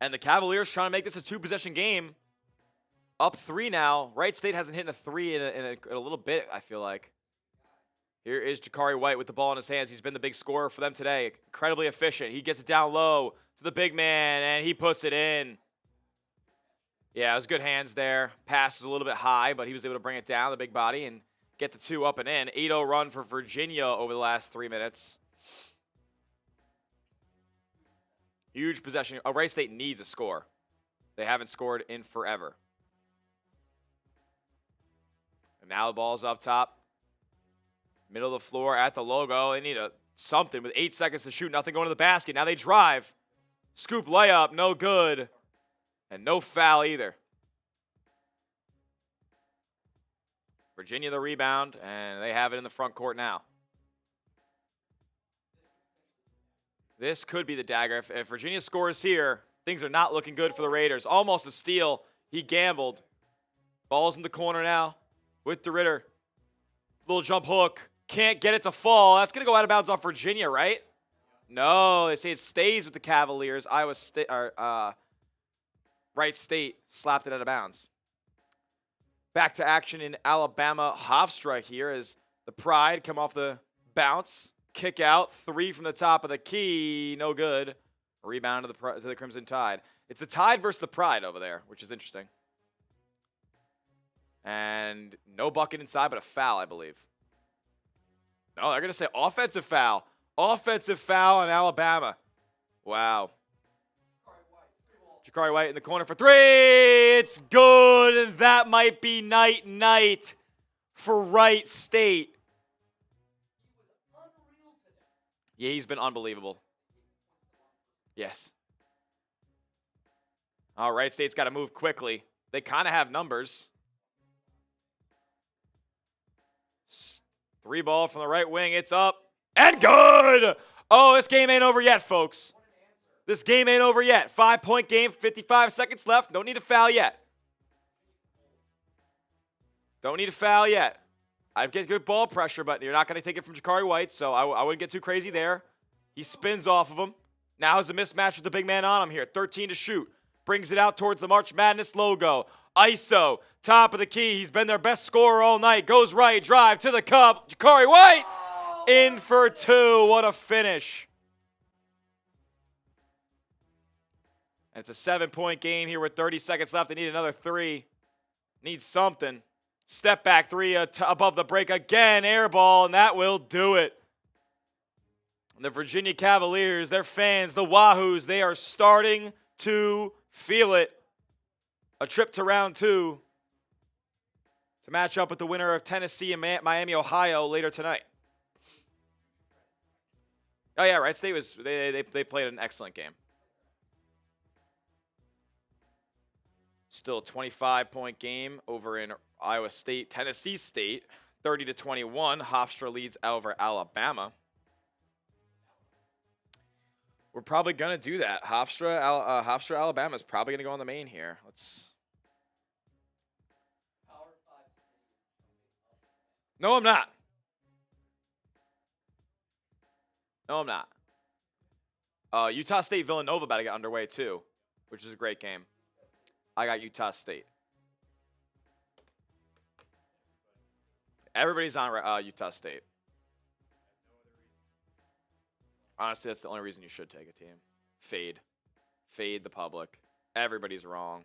And the Cavaliers trying to make this a 2-possession game Up 3 now. Wright State hasn't hit a 3 in a little bit, I feel like. Here is Jakari White with the ball in his hands. He's been the big scorer for them today. Incredibly efficient. He gets it down low to the big man, and he puts it in. Yeah, it was good hands there. Pass was a little bit high, but he was able to bring it down, the big body, and get the 2 up and in. 8-0 run for Virginia over the last 3 minutes. Huge possession. Wright State needs a score. They haven't scored in forever. And now the ball's up top. Middle of the floor at the logo. They need something with 8 seconds to shoot. Nothing going to the basket. Now they drive. Scoop layup. No good. And no foul either. Virginia the rebound, and they have it in the front court now. This could be the dagger. If Virginia scores here, things are not looking good for the Raiders. Almost a steal. He gambled. Ball's in the corner now with DeRitter. Little jump hook. Can't get it to fall. That's going to go out of bounds off Virginia, right? No, they say it stays with the Cavaliers. Wright State slapped it out of bounds. Back to action in Alabama. Hofstra here as the Pride come off the bounce. Kick out. 3 from the top of the key. No good. Rebound to the Crimson Tide. It's the Tide versus the Pride over there, which is interesting. And no bucket inside, but a foul, I believe. No, they're going to say offensive foul. Offensive foul on Alabama. Wow. Jakari White in the corner for 3. It's good, and that might be night for Wright State. Yeah, he's been unbelievable. Yes. All right, State's got to move quickly. They kind of have numbers. 3 ball from the right wing. It's up. And good! Oh, this game ain't over yet, folks. This game ain't over yet. 5-point game, 55 seconds left. Don't need a foul yet. Don't need a foul yet. I'd get good ball pressure, but you're not going to take it from Jakari White, so I wouldn't get too crazy there. He spins off of him. Now is a mismatch with the big man on him here. 13 to shoot. Brings it out towards the March Madness logo. ISO, top of the key. He's been their best scorer all night. Goes right, drive to the cup. Jakari White in for 2. What a finish. And it's a 7-point game here with 30 seconds left. They need another 3. Need something. Step back 3 above the break again. Air ball, and that will do it. And the Virginia Cavaliers, their fans, the Wahoos, they are starting to feel it. A trip to round 2 to match up with the winner of Tennessee and Miami, Ohio later tonight. Oh, yeah, Wright State was they played an excellent game. Still a 25-point game over in Iowa State, Tennessee State, 30-21. Hofstra leads over Alabama. We're probably going to do that. Hofstra, Alabama is probably going to go on the main here. Let's. No, I'm not. No, I'm not. Utah State Villanova about to get underway too, which is a great game. I got Utah State. Everybody's on Utah State. Honestly, that's the only reason you should take a team. Fade. Fade the public. Everybody's wrong.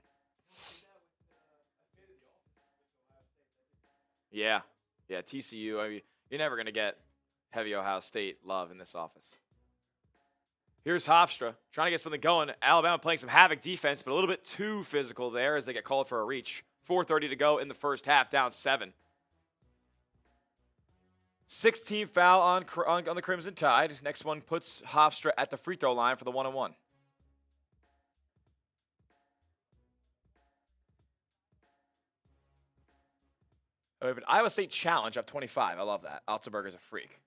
Yeah. Yeah, TCU. I mean, you're never going to get heavy Ohio State love in this office. Here's Hofstra trying to get something going. Alabama playing some havoc defense, but a little bit too physical there as they get called for a reach. 4:30 to go in the first half, down 7. 16 foul on the Crimson Tide. Next one puts Hofstra at the free throw line for the 1-on-1. We have an Iowa State challenge up 25. I love that. Altenberger's a freak.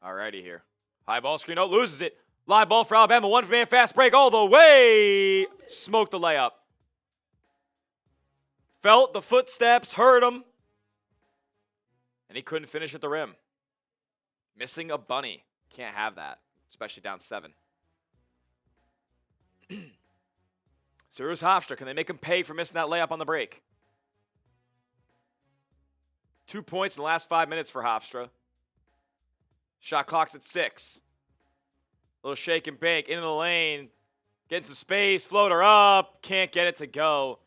Alrighty here. High ball screen. Oh, loses it. Live ball for Alabama. One-man fast break all the way. Smoked the layup. Felt the footsteps, heard him. And he couldn't finish at the rim. Missing a bunny. Can't have that. especially down 7. So here's Hofstra. Can they make him pay for missing that layup on the break? 2 points in the last 5 minutes for Hofstra. Shot clock's at 6. Little shake and bake into the lane. Getting some space. Floater up. Can't get it to go.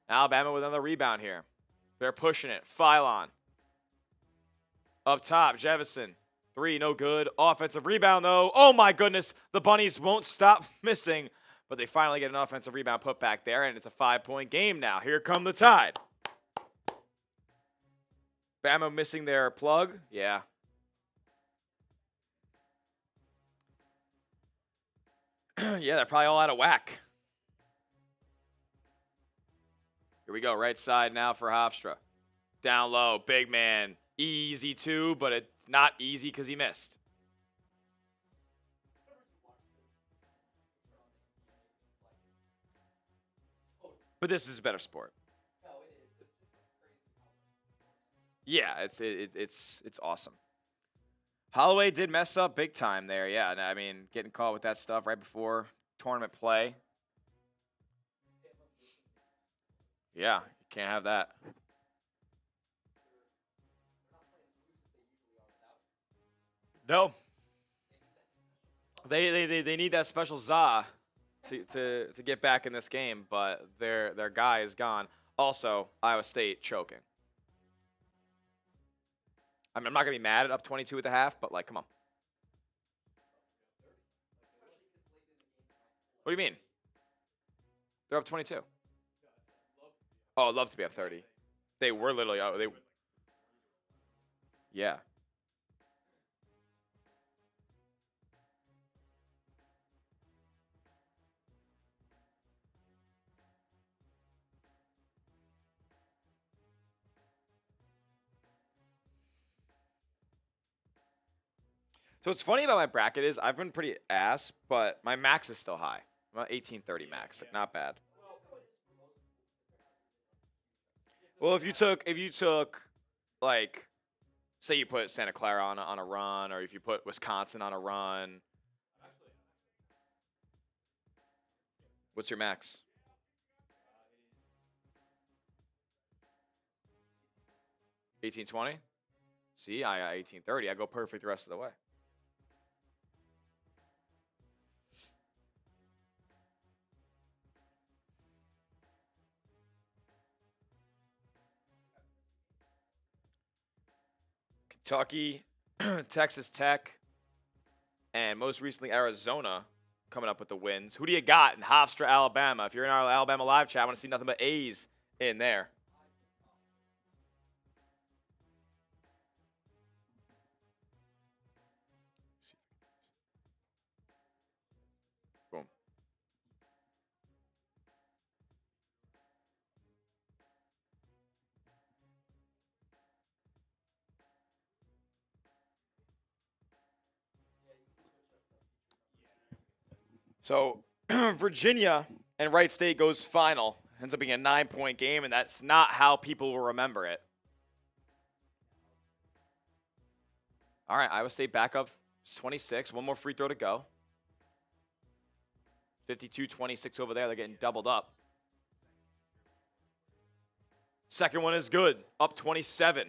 Alabama with another rebound here. They're pushing it. Phylon. Up top, Jefferson. 3, no good. Offensive rebound, though. Oh, my goodness. The Bunnies won't stop missing. But they finally get an offensive rebound put back there, and it's a 5-point game now. Here come the Tide. Bama missing their plug. Yeah. Yeah, they're probably all out of whack. Here we go. Right side now for Hofstra. Down low. Big man. Easy too, but it's not easy because he missed. But this is a better sport. Yeah, it's awesome. Holloway did mess up big time there. Yeah, I mean, getting caught with that stuff right before tournament play. Yeah, you can't have that. No. They need that special za to get back in this game, but their guy is gone. Also, Iowa State choking. I mean, I'm not gonna be mad at up 22 at the half, but like, come on. What do you mean? They're up 22. Oh, I'd love to be up 30. They were literally yeah. So what's funny about my bracket is I've been pretty ass, but my max is still high. I'm at 1830 max, like not bad. Well, if you took like, say you put Santa Clara on a run, or if you put Wisconsin on a run. What's your max? 1820. See, I got 1830. I go perfect the rest of the way. Kentucky, Texas Tech, and most recently Arizona coming up with the wins. Who do you got in Hofstra, Alabama? If you're in our Alabama live chat, I want to see nothing but A's in there. Boom. So Virginia and Wright State goes final. Ends up being a 9-point game, and that's not how people will remember it. All right, Iowa State back up 26. One more free throw to go. 52-26 over there. They're getting doubled up. Second one is good. Up 27.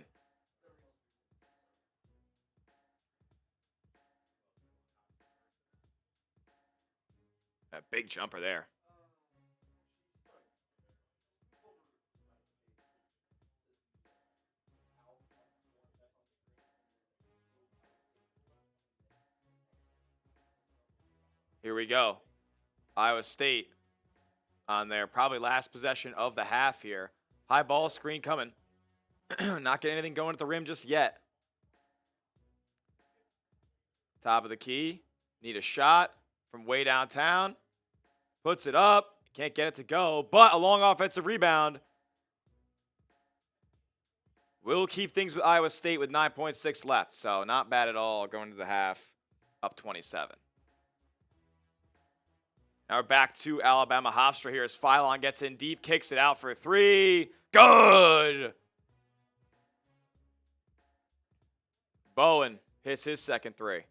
A big jumper there. Here we go. Iowa State on their probably last possession of the half here. High ball screen coming. Not getting anything going at the rim just yet. Top of the key. Need a shot from way downtown. Puts it up. Can't get it to go, but a long offensive rebound will keep things with Iowa State with 9.6 left. So not bad at all going to the half, up 27. Now we're back to Alabama. Hofstra here as Phylon gets in deep, kicks it out for 3. Good! Bowen hits his second 3.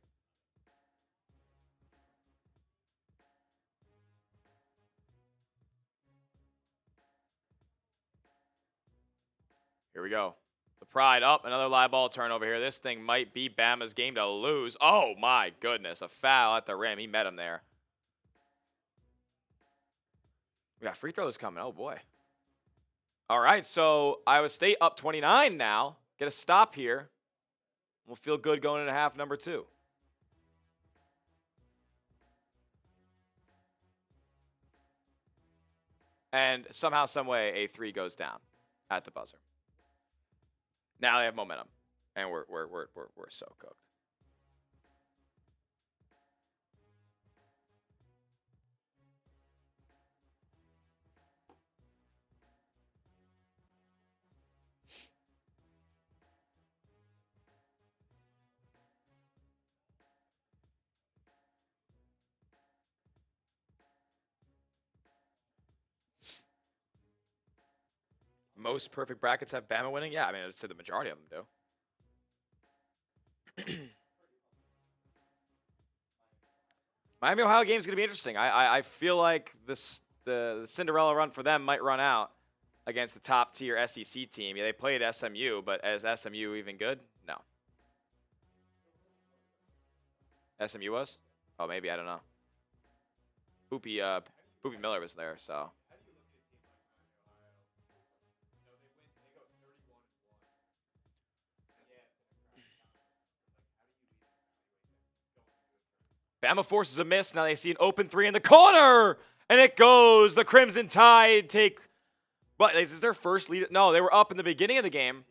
Here we go. The Pride up. Another live ball turnover here. This thing might be Bama's game to lose. Oh, my goodness. A foul at the rim. He met him there. We got free throws coming. Oh, boy. All right, so Iowa State up 29 now. Get a stop here. We'll feel good going into half number 2. And somehow, some way, a 3 goes down at the buzzer. Now they have momentum, and we're so cooked. Most perfect brackets have Bama winning? Yeah, I mean, I'd say the majority of them do. Miami Ohio game is going to be interesting. I feel like the Cinderella run for them might run out against the top tier SEC team. Yeah, they played SMU, but is SMU even good? No. SMU was? Oh, maybe, I don't know. Poopy Miller was there, so. Bama forces a miss. Now they see an open 3 in the corner. And it goes. The Crimson Tide take. What? Is this their first lead? No, they were up in the beginning of the game.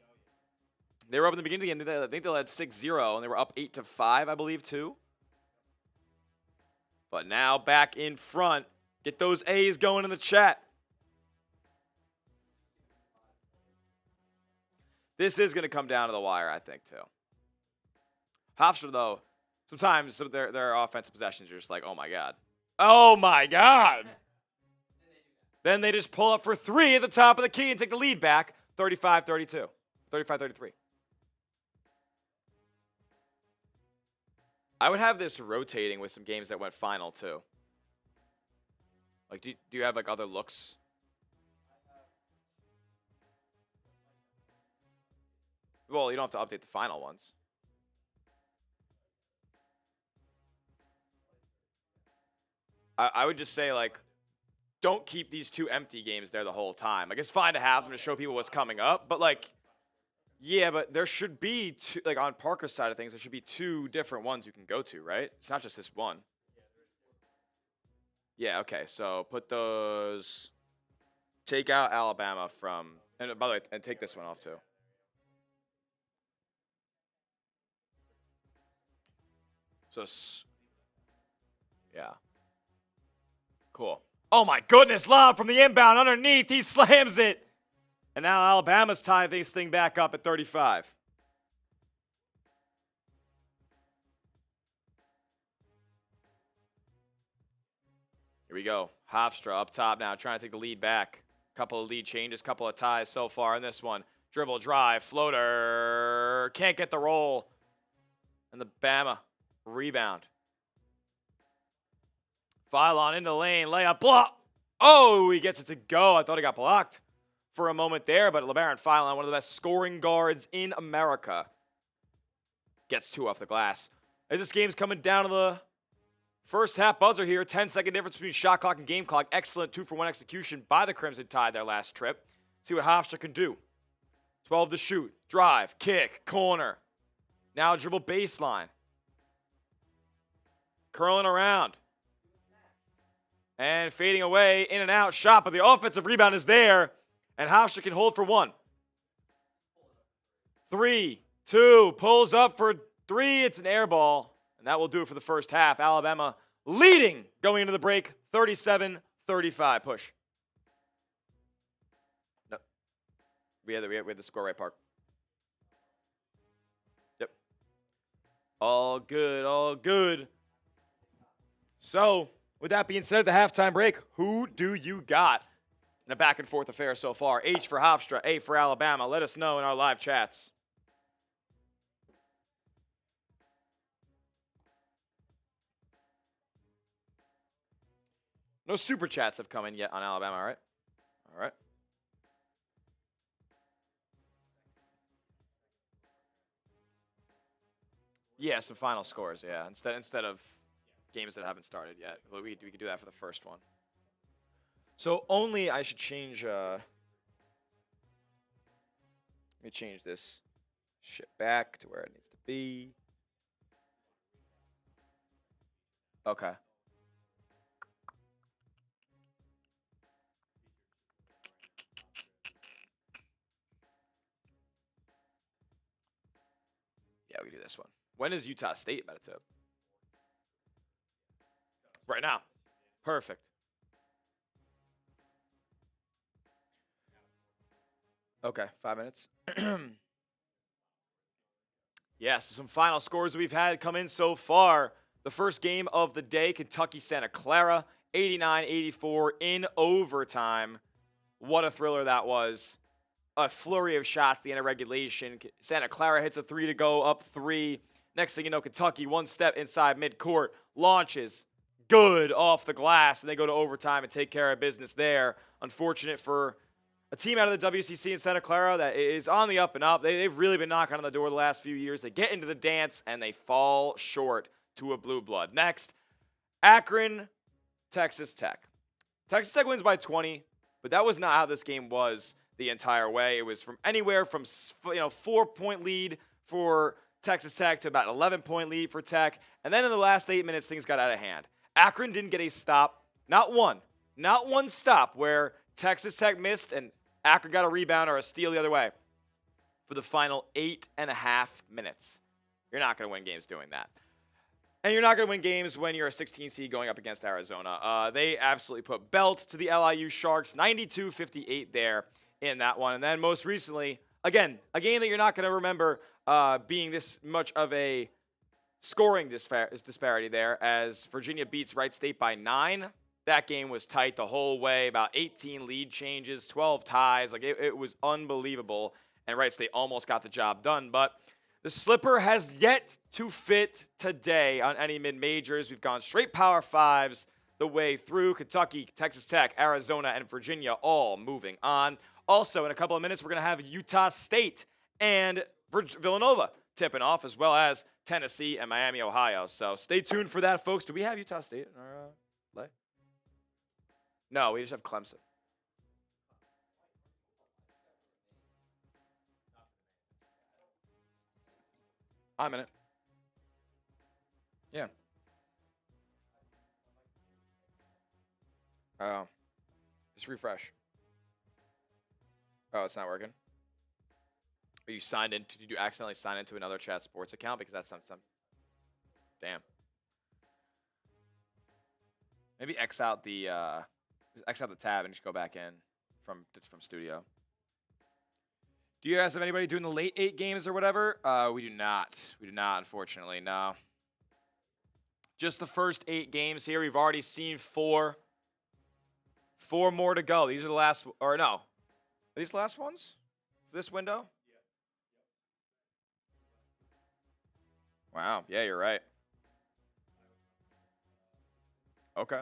They were up in the beginning of the game. I think they led 6-0, and they were up 8-5, I believe, too. But now back in front. Get those A's going in the chat. This is going to come down to the wire, I think, too. Hofstra, though. Sometimes their offensive possessions are just like, oh, my God. Oh, my God. Then they just pull up for 3 at the top of the key and take the lead back, 35-32, 35-33. I would have this rotating with some games that went final, too. Like, do you have, like, other looks? Well, you don't have to update the final ones. I would just say, like, don't keep these 2 empty games there the whole time. Like, it's fine to have them to show people what's coming up, but, like, yeah, but there should be 2, like, on Parker's side of things, there should be 2 different ones you can go to, right? It's not just this one. Yeah, okay, so put those, take out Alabama from, and by the way, and take this one off, too. So, yeah. Cool. Oh, my goodness. Lob from the inbound underneath. He slams it. And now Alabama's tying this thing back up at 35. Here we go. Hofstra up top now, trying to take the lead back. Couple of lead changes, couple of ties so far in this one. Dribble, drive, floater. Can't get the roll. And the Bama rebound. Phylon in the lane, layup, block. Oh, he gets it to go. I thought he got blocked for a moment there, but LeBaron Phylon, one of the best scoring guards in America, gets 2 off the glass. As this game's coming down to the first half buzzer here, 10-second difference between shot clock and game clock. Excellent 2-for-1 execution by the Crimson Tide their last trip. See what Hofstra can do. 12 to shoot, drive, kick, corner. Now dribble baseline. Curling around. And fading away, in and out, shot, but the offensive rebound is there. And Hofstra can hold for 1. 3, 2, pulls up for 3. It's an air ball. And that will do it for the first half. Alabama leading going into the break, 37-35. Push. No. We had the score right, Park. Yep. All good, all good. So, with that being said, at the halftime break, who do you got in a back-and-forth affair so far? H for Hofstra, A for Alabama. Let us know in our live chats. No super chats have come in yet on Alabama, all right? All right. Yeah, some final scores. Yeah, instead of games that haven't started yet. We could do that for the first one. So only I should change. Let me change this shit back to where it needs to be. Okay. Yeah, we can do this one. When is Utah State about to tip? Right now. Perfect. Okay, 5 minutes. Yeah, so some final scores we've had come in so far. The first game of the day, Kentucky-Santa Clara, 89-84 in overtime. What a thriller that was. A flurry of shots at the end of regulation. Santa Clara hits a 3 to go, up 3. Next thing you know, Kentucky, one step inside midcourt, launches good off the glass, and they go to overtime and take care of business there. Unfortunate for a team out of the WCC in Santa Clara that is on the up and up. They've really been knocking on the door the last few years. They get into the dance, and they fall short to a blue blood. Next, Akron, Texas Tech. Texas Tech wins by 20, but that was not how this game was the entire way. It was from anywhere from 4-point lead for Texas Tech to about 11-point lead for Tech. And then in the last 8 minutes, things got out of hand. Akron didn't get a stop. Not one stop where Texas Tech missed and Akron got a rebound or a steal the other way for the final 8.5 minutes. You're not going to win games doing that. And you're not going to win games when you're a 16 seed going up against Arizona. They absolutely put belt to the LIU Sharks, 92-58 there in that one. And then most recently, again, a game that you're not going to remember being this much of a scoring disparity there, as Virginia beats Wright State by 9. That game was tight the whole way, about 18 lead changes, 12 ties. Like it was unbelievable, and Wright State almost got the job done. But the slipper has yet to fit today on any mid-majors. We've gone straight Power Fives the way through. Kentucky, Texas Tech, Arizona, and Virginia all moving on. Also, in a couple of minutes, we're going to have Utah State and Villanova tipping off, as well as Tennessee and Miami, Ohio. So stay tuned for that, folks. Do we have Utah State in our play? No, we just have Clemson. I'm in it. Yeah. Oh. Just refresh. Oh, it's not working. Are you signed in? Did you accidentally sign into another Chat Sports account? Because that's some. Damn. Maybe X out the tab and just go back in from studio. Do you guys have anybody doing the late 8 games or whatever? We do not. We do not, unfortunately. No. Just the first 8 games here. We've already seen 4. 4 more to go. These are the last, or no. Are these the last ones for this window? Wow. Yeah, you're right. Okay.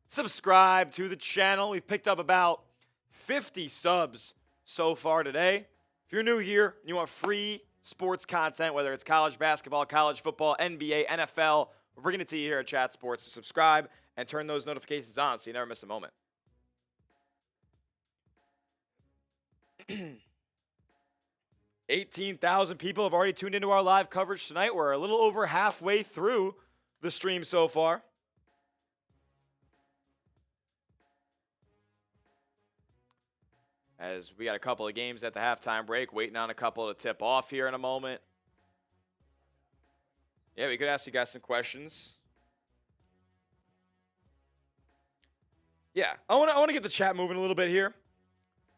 Subscribe to the channel. We've picked up about 50 subs so far today. If you're new here and you want free sports content, whether it's college basketball, college football, NBA, NFL, we're bringing it to you here at Chat Sports. So subscribe and turn those notifications on so you never miss a moment. 18,000 people have already tuned into our live coverage tonight. We're a little over halfway through the stream so far. As we got a couple of games at the halftime break, waiting on a couple to tip off here in a moment. Yeah, we could ask you guys some questions. Yeah, I want to get the chat moving a little bit here.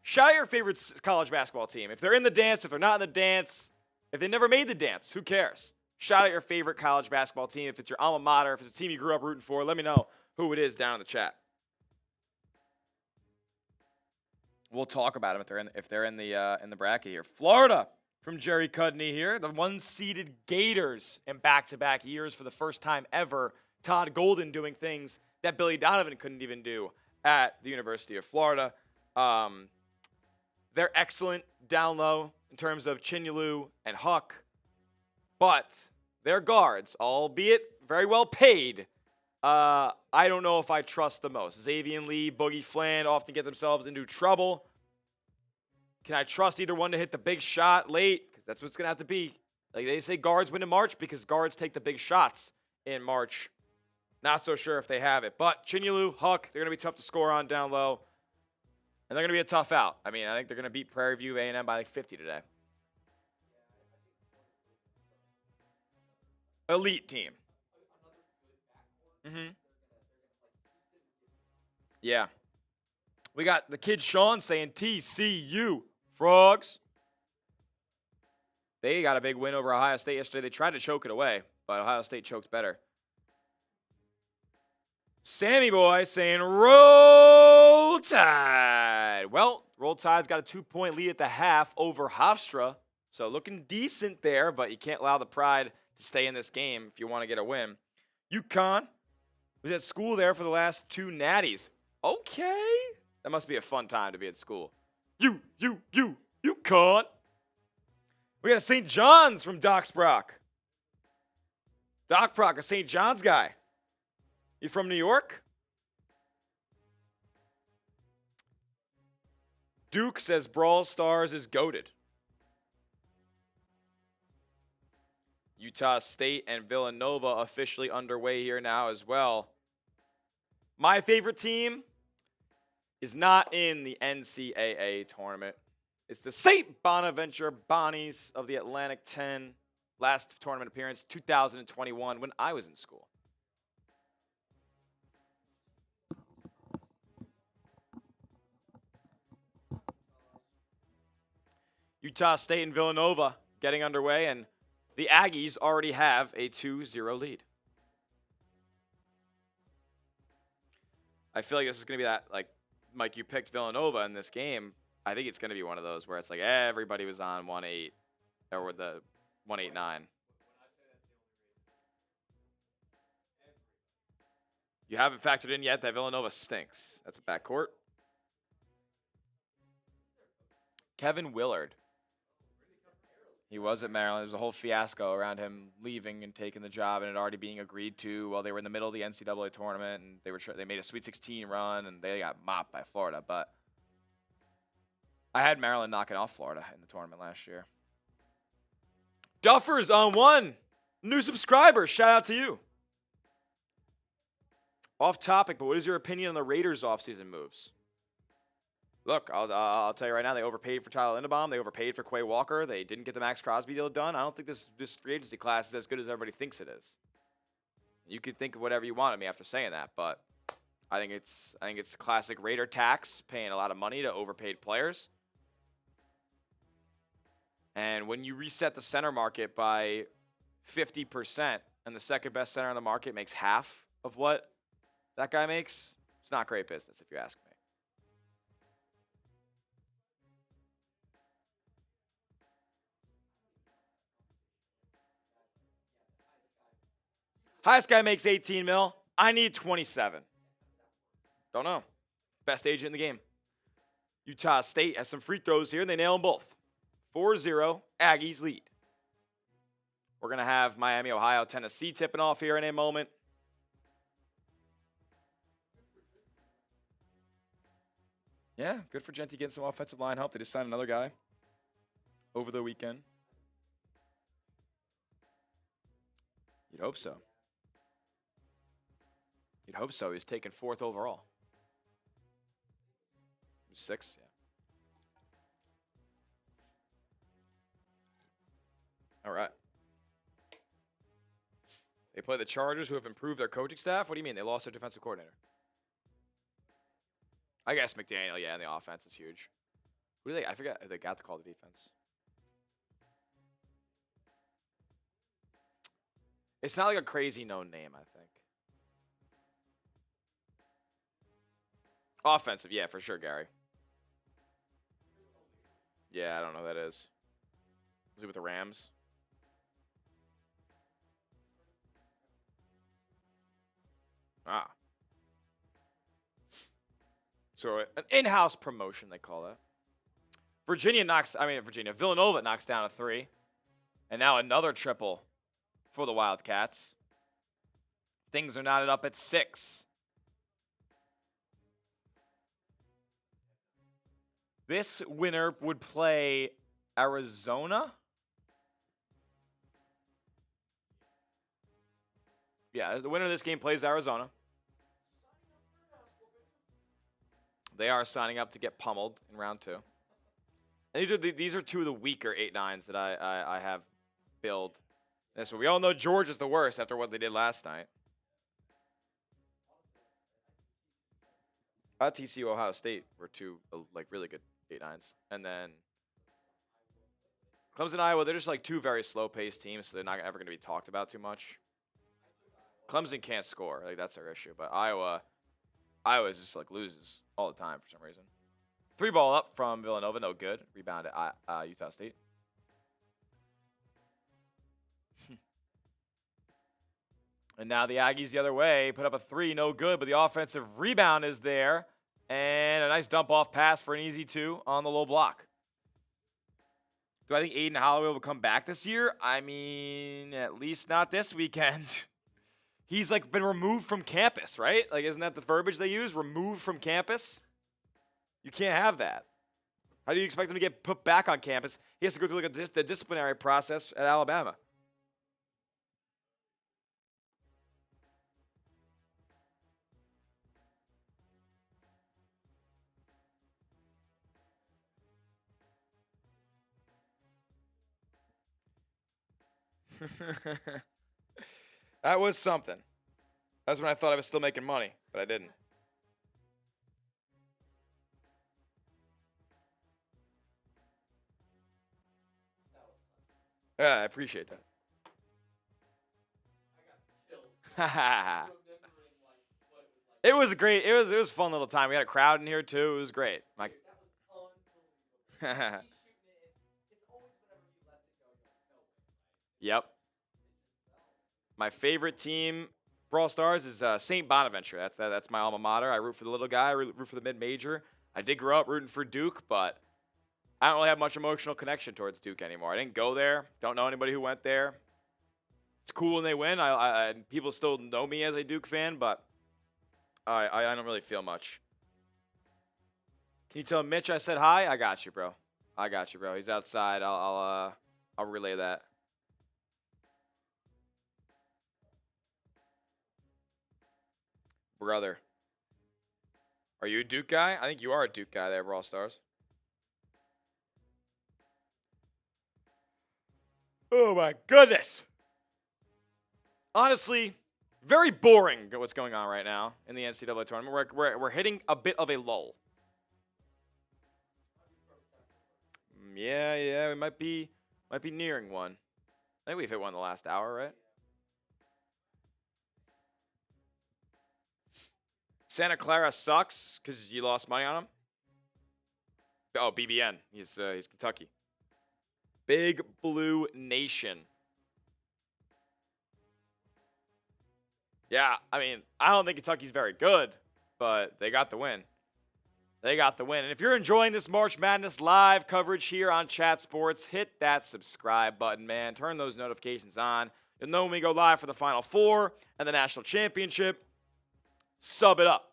Shout out your favorite college basketball team. If they're in the dance, if they're not in the dance, if they never made the dance, who cares? Shout out your favorite college basketball team. If it's your alma mater, if it's a team you grew up rooting for, let me know who it is down in the chat. We'll talk about them if they're in the bracket here. Florida from Jerry Cudney here. The 1-seeded Gators in back-to-back years for the first time ever. Todd Golden doing things that Billy Donovan couldn't even do at the University of Florida. They're excellent down low in terms of Chinyalu and Huck, but their guards, albeit very well paid, I don't know if I trust the most. Xavier Lee, Boogie Fland often get themselves into trouble. Can I trust either one to hit the big shot late? Because that's what it's going to have to be. Like they say, guards win in March because guards take the big shots in March. Not so sure if they have it. But Chinyalu, Huck, they're going to be tough to score on down low. And they're going to be a tough out. I mean, I think they're going to beat Prairie View A&M by like 50 today. Elite team. Yeah. We got the kid Sean saying TCU Frogs. They got a big win over Ohio State yesterday. They tried to choke it away, but Ohio State choked better. Sammy Boy saying Roll Tide. Well, Roll Tide's got a 2-point lead at the half over Hofstra. So looking decent there, but you can't allow the pride to stay in this game if you want to get a win. UConn was at school there for the last 2 natties. Okay. That must be a fun time to be at school. UConn. We got a St. John's from Doc Sprock. Doc Prock, a St. John's guy. You from New York? Duke says Brawl Stars is goated. Utah State and Villanova officially underway here now as well. My favorite team is not in the NCAA tournament. It's the St. Bonaventure Bonnies of the Atlantic 10. Last tournament appearance, 2021, when I was in school. Utah State and Villanova getting underway, and the Aggies already have a 2-0 lead. I feel like this is going to be that, like, Mike, you picked Villanova in this game. I think it's going to be one of those where it's like everybody was on 1-8 or the 1-8-9. You haven't factored in yet that Villanova stinks. That's a backcourt. Kevin Willard. He was at Maryland. There was a whole fiasco around him leaving and taking the job and it already being agreed to while they were in the middle of the NCAA tournament, and they made a Sweet 16 run and they got mopped by Florida. But I had Maryland knocking off Florida in the tournament last year. Duffers on 1. New subscriber. Shout out to you. Off topic, but what is your opinion on the Raiders' offseason moves? Look, I'll tell you right now, they overpaid for Tyler Linderbaum. They overpaid for Quay Walker. They didn't get the Max Crosby deal done. I don't think this free agency class is as good as everybody thinks it is. You could think of whatever you want of me after saying that, but I think it's classic Raider tax, paying a lot of money to overpaid players. And when you reset the center market by 50% and the second best center on the market makes half of what that guy makes, it's not great business if you ask me. Highest guy makes 18 mil. I need 27. Don't know. Best agent in the game. Utah State has some free throws here, and they nail them both. 4-0, Aggies lead. We're going to have Miami, Ohio, Tennessee tipping off here in a moment. Yeah, good for Genty getting some offensive line help. They just signed another guy over the weekend. You'd hope so. You'd hope so. He was taken 4th overall. He was 6th, yeah. All right. They play the Chargers, who have improved their coaching staff. What do you mean? They lost their defensive coordinator. I guess McDaniel, yeah, and the offense is huge. Who do they? I forget if they got to call the defense. It's not like a crazy known name, I think. Offensive, yeah, for sure, Gary. Yeah, I don't know who that is. Was he with the Rams? Ah. So an in-house promotion, they call that. Villanova knocks down a 3. And now another triple for the Wildcats. Things are knotted up at 6. This winner would play Arizona. Yeah, the winner of this game plays Arizona. They are signing up to get pummeled in round 2. And these are two of the weaker 8-9s that I have billed. And so we all know Georgia's the worst after what they did last night. TCU, Ohio State were two like really good 8-9s, and then Clemson, Iowa. They're just like two very slow-paced teams, so they're not ever going to be talked about too much. Clemson can't score, like that's their issue, but Iowa is just like loses all the time for some reason. 3 ball up from Villanova, no good. Rebound at Utah State. And now the Aggies the other way put up a 3, no good, but the offensive rebound is there. And a nice dump-off pass for an easy 2 on the low block. Do I think Aiden Holloway will come back this year? I mean, at least not this weekend. He's like been removed from campus, right? Like, isn't that the verbiage they use? Removed from campus? You can't have that. How do you expect him to get put back on campus? He has to go through like a disciplinary process at Alabama. That was something. That's when I thought I was still making money, but I didn't. Yeah, I appreciate that. It was great. It was a fun little time. We had a crowd in here too. It was great. Like, yep. My favorite team, Brawl Stars, is St. Bonaventure. That's my alma mater. I root for the little guy. I root for the mid-major. I did grow up rooting for Duke, but I don't really have much emotional connection towards Duke anymore. I didn't go there. Don't know anybody who went there. It's cool when they win. People still know me as a Duke fan, but I don't really feel much. Can you tell Mitch I said hi? I got you, bro. I got you, bro. He's outside. I'll relay that. Brother. Are you a Duke guy? I think you are a Duke guy there, Brawl Stars. Oh my goodness. Honestly, very boring what's going on right now in the NCAA tournament. We're hitting a bit of a lull. Yeah, we might be nearing one. I think we've hit one in the last hour, right? Santa Clara sucks because you lost money on him. Oh, BBN. He's Kentucky. Big Blue Nation. Yeah, I mean, I don't think Kentucky's very good, but they got the win. They got the win. And if you're enjoying this March Madness live coverage here on Chat Sports, hit that subscribe button, man. Turn those notifications on. You'll know when we go live for the Final Four and the National Championship. Sub it up.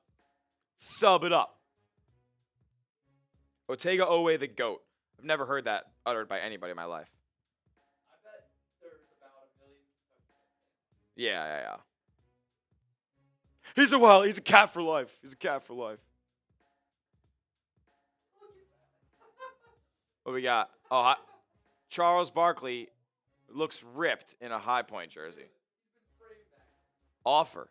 Sub it up. Otega Owe the GOAT. I've never heard that uttered by anybody in my life. I bet there's about 1 million. Yeah. He's a cat for life. He's a cat for life. What we got? Oh, Charles Barkley looks ripped in a High Point jersey. Offer.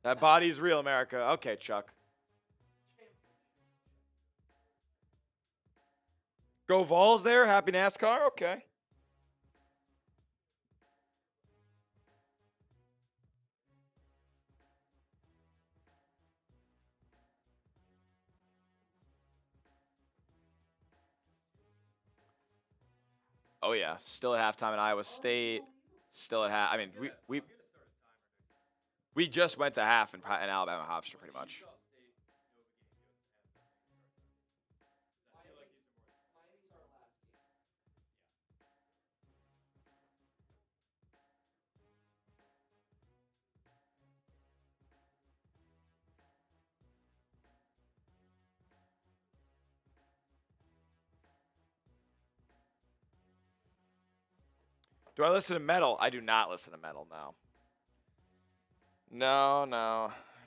That body's real, America. Okay, Chuck. Go Vols there. Happy NASCAR. Okay. Oh yeah, still at halftime in Iowa State. Still at half. I mean, we We just went to half in Alabama Hofstra pretty much. Utah State Nova game goes to half. I feel like these are more. Miami's our last game. Do I listen to metal? I do not listen to metal now. No.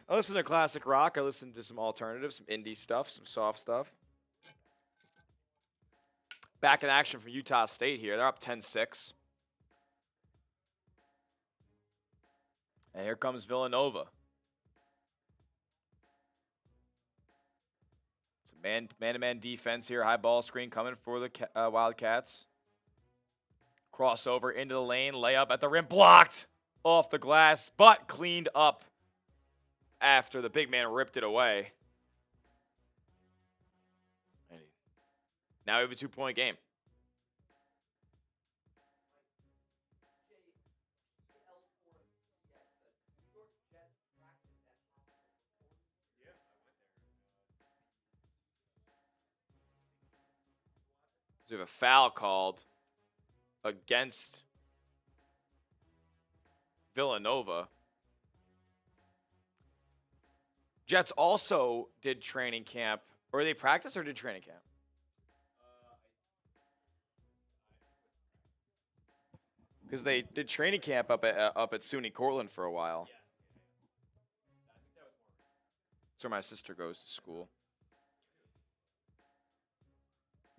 I listen to classic rock. I listen to some alternative, some indie stuff, some soft stuff. Back in action for Utah State here. They're up 10-6. And here comes Villanova. Some man-to-man defense here. High ball screen coming for the Wildcats. Crossover into the lane. Layup at the rim. Blocked off the glass, but cleaned up after the big man ripped it away. Now we have a 2-point game. So we have a foul called against Villanova. Jets also did training camp. Or they practice or did training camp? Because they did training camp up at SUNY Cortland for a while. That's where my sister goes to school.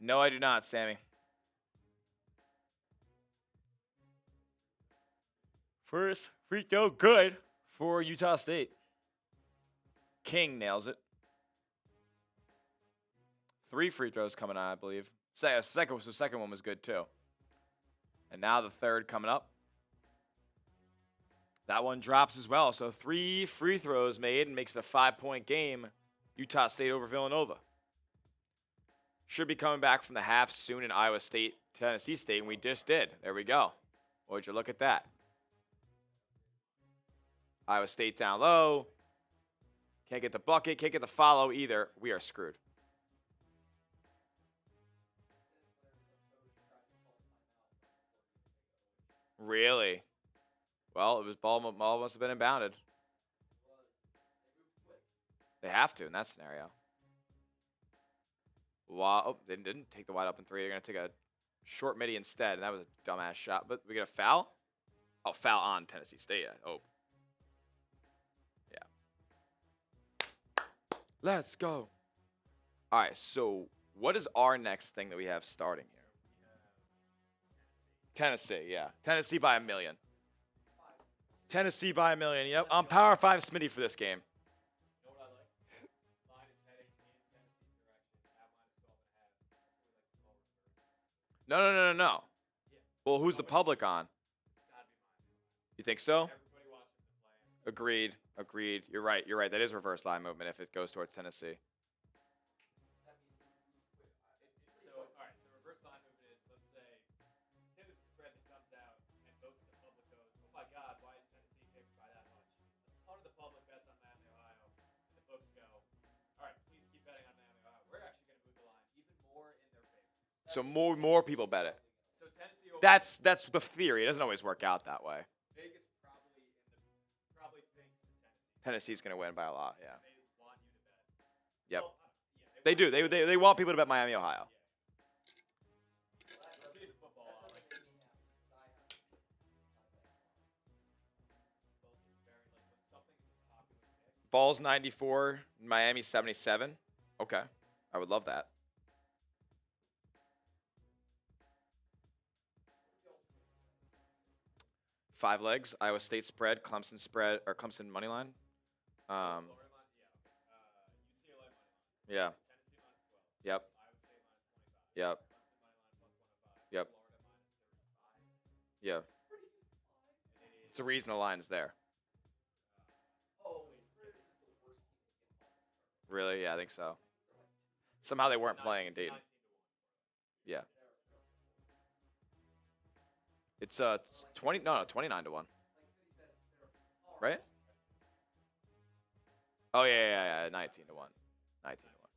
No, I do not, Sammy. First free throw, good for Utah State. King nails it. 3 free throws coming on, I believe. Second one was good too. And now the third coming up. That one drops as well. So 3 free throws made and makes it a 5-point game. Utah State over Villanova. Should be coming back from the half soon in Iowa State, Tennessee State, and we just did. There we go. Would you look at that? Iowa State down low. Can't get the bucket, can't get the follow either. We are screwed. Really? Well, it was ball must have been inbounded. They have to in that scenario. Wow, oh, they didn't take the wide open 3. They're going to take a short midi instead, and that was a dumbass shot. But we get a foul? Oh, foul on Tennessee State. Oh. Yeah. Let's go. All right, so what is our next thing that we have starting here? Tennessee, yeah. Tennessee by 1 million. Tennessee by 1 million, yep. I'm Power 5 Smitty for this game. You know what I like? Line is heading in Tennessee's direction. At -12.5. No. Yeah. Well, who's the public on? Gotta be mine. You think so? Everybody watching the play. Agreed. You're right. That is reverse line movement if it goes towards Tennessee. So, all right. So reverse line movement is, let's say, there's a spread that comes out, and most of the public goes, "Oh my God, why is Tennessee favored by that much?" A ton of the public bets on Miami, Ohio, and the books go, "All right, please keep betting on Miami, Ohio. We're actually going to move the line even more in their favor." So more people bet it. So Tennessee over That's the theory. It doesn't always work out that way. Vegas probably thinks that Tennessee's going to win by a lot, yeah. they want you to bet. Yep. Well, yeah, They do. They want people to bet Miami, Ohio. We'll see the football. I like it. Balls 94, Miami 77. Okay. I would love that. Five legs, Iowa State spread, Clemson spread, or Clemson money line. UCLA money line. Yeah. Tennessee -12. Yep. Iowa State -25. Yep. Clemson money line +105. Yep. Florida -35. Yeah. It's a reason the line is there. Really? Yeah, I think so. Somehow they weren't playing in Dayton. 19 to 1. Yeah. It's 29 to 1. Right? Oh, yeah. 19 to 1. 19 to 1.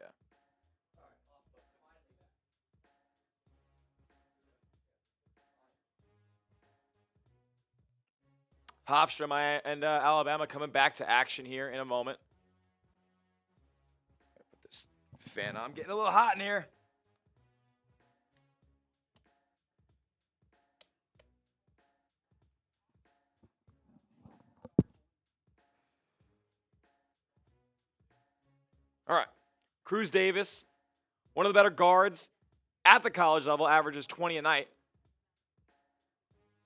Yeah. Hofstra and Alabama coming back to action here in a moment. Put this fan on. I'm getting a little hot in here. All right. Cruz Davis, one of the better guards at the college level, averages 20 a night.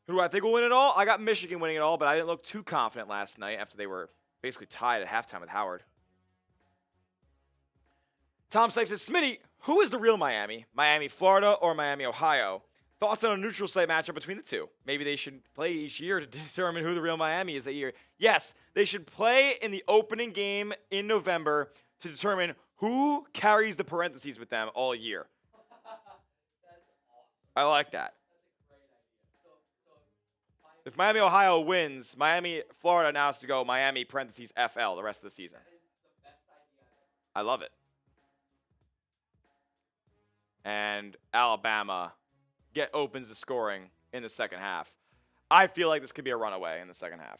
Who do I think will win it all? I got Michigan winning it all, but I didn't look too confident last night after they were basically tied at halftime with Howard. Tom Sipes says, Smitty, who is the real Miami? Miami, Florida, or Miami, Ohio? Thoughts on a neutral site matchup between the two? Maybe they should play each year to determine who the real Miami is that year. Yes, they should play in the opening game in November to determine who carries the parentheses with them all year. I like that. If Miami, Ohio wins, Miami, Florida now has to go Miami, parentheses, FL the rest of the season. I love it. And Alabama opens the scoring in the second half. I feel like this could be a runaway in the second half.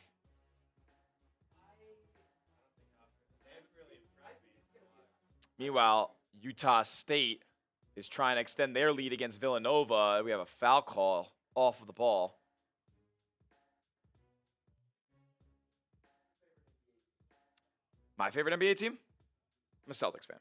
Meanwhile, Utah State is trying to extend their lead against Villanova. We have a foul call off of the ball. My favorite NBA team? I'm a Celtics fan.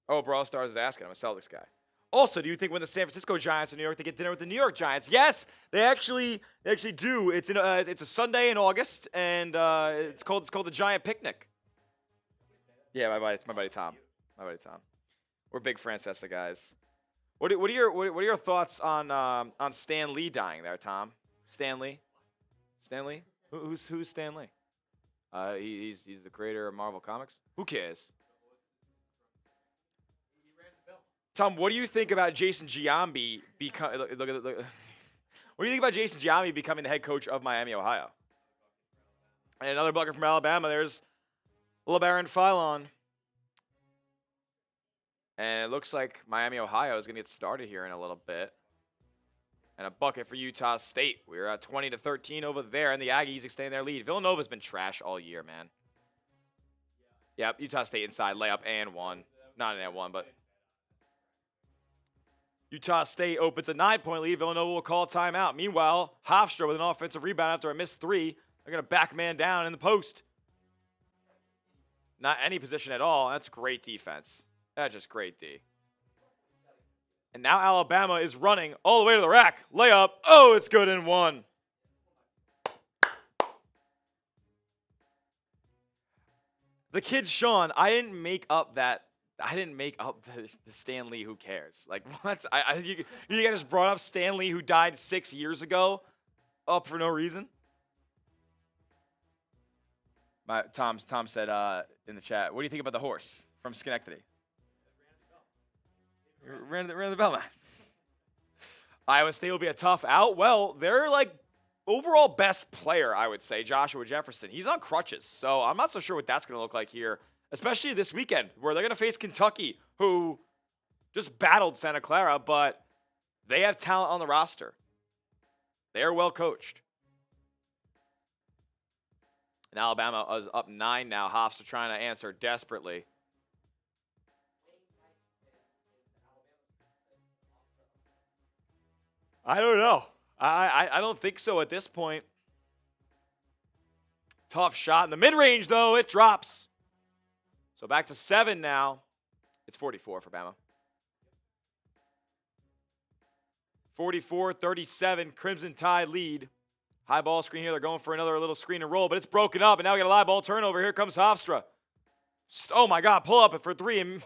Oh, Brawl Stars is asking. I'm a Celtics guy. Also, do you think when the San Francisco Giants are in New York, they get dinner with the New York Giants? Yes, they actually do. It's a Sunday in August, and it's called the Giant Picnic. Yeah, it's my buddy Tom. We're big Francesa guys. What are your thoughts on Stan Lee dying there, Tom? Stan Lee? Who's Stan Lee? He's the creator of Marvel Comics. Who cares? Tom, what do you think about Jason Giambi becoming? Look. What do you think about Jason Giambi becoming the head coach of Miami, Ohio? And another bucket from Alabama. There's LeBaron Philon. And it looks like Miami, Ohio is going to get started here in a little bit. And a bucket for Utah State. We're at 20-13 over there, and the Aggies extend their lead. Villanova's been trash all year, man. Yep, Utah State inside, layup and one. Not an and one, but Utah State opens a 9-point lead. Villanova will call timeout. Meanwhile, Hofstra with an offensive rebound after a missed three. They're going to back man down in the post. Not any position at all. That's great defense. That's just great D. And now Alabama is running all the way to the rack. Layup. Oh, it's good and one. The kid Sean, I didn't make up the Stan Lee who cares. Like, what? You guys just brought up Stan Lee who died 6 years ago up for no reason. Tom said in the chat, what do you think about the horse from Schenectady? Ran the bell, man. Iowa State will be a tough out. Well, they're like overall best player, I would say, Joshua Jefferson. He's on crutches, so I'm not so sure what that's going to look like here, especially this weekend where they're going to face Kentucky, who just battled Santa Clara, but they have talent on the roster. They are well coached. And Alabama is up 9 now. Hofstra trying to answer desperately. I don't know. I don't think so at this point. Tough shot in the mid-range, though. It drops. So back to 7 now. It's 44 for Bama. 44-37, Crimson Tide lead. High ball screen here. They're going for another little screen and roll, but it's broken up, and now we got a live ball turnover. Here comes Hofstra. Oh, my God. Pull up for 3 and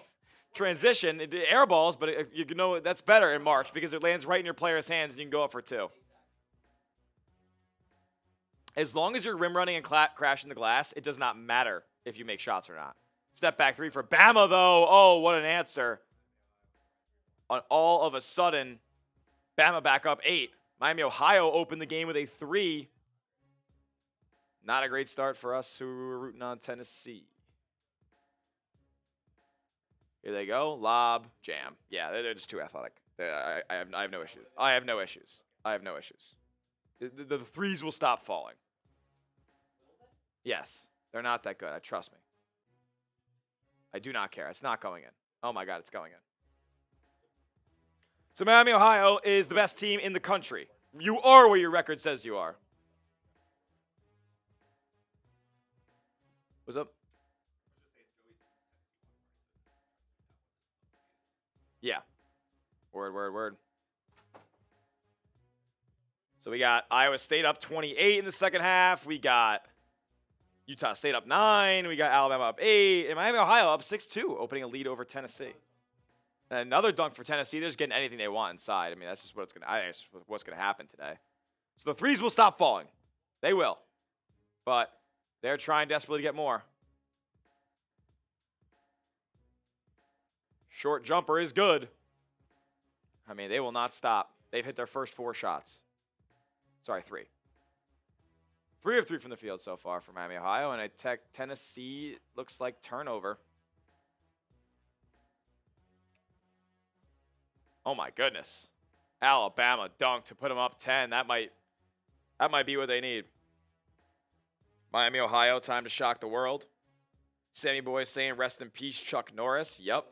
transition. Air balls, but you know that's better in March because it lands right in your player's hands, and you can go up for 2. As long as you're rim running and crashing the glass, it does not matter if you make shots or not. Step back 3 for Bama, though. Oh, what an answer. All of a sudden, Bama back up 8. Miami, Ohio opened the game with a 3. Not a great start for us who were rooting on Tennessee. Here they go. Lob, jam. Yeah, they're just too athletic. I have no issues. I have no issues. The threes will stop falling. Yes. They're not that good. Trust me. I do not care. It's not going in. Oh, my God, it's going in. So Miami, Ohio is the best team in the country. You are where your record says you are. What's up? Yeah. Word. So we got Iowa State up 28 in the second half. We got Utah State up 9. We got Alabama up 8. And Miami, Ohio up 6-2, opening a lead over Tennessee. And another dunk for Tennessee. They're just getting anything they want inside. I mean, that's just what's going to happen today. So the threes will stop falling. They will. But they're trying desperately to get more. Short jumper is good. I mean, they will not stop. They've hit their first 4 shots. Sorry, 3. 3 of 3 from the field so far for Miami, Ohio. And Tennessee looks like turnover. Oh, my goodness. Alabama dunk to put them up 10. That might be what they need. Miami, Ohio, time to shock the world. Sammy Boy saying rest in peace, Chuck Norris. Yep.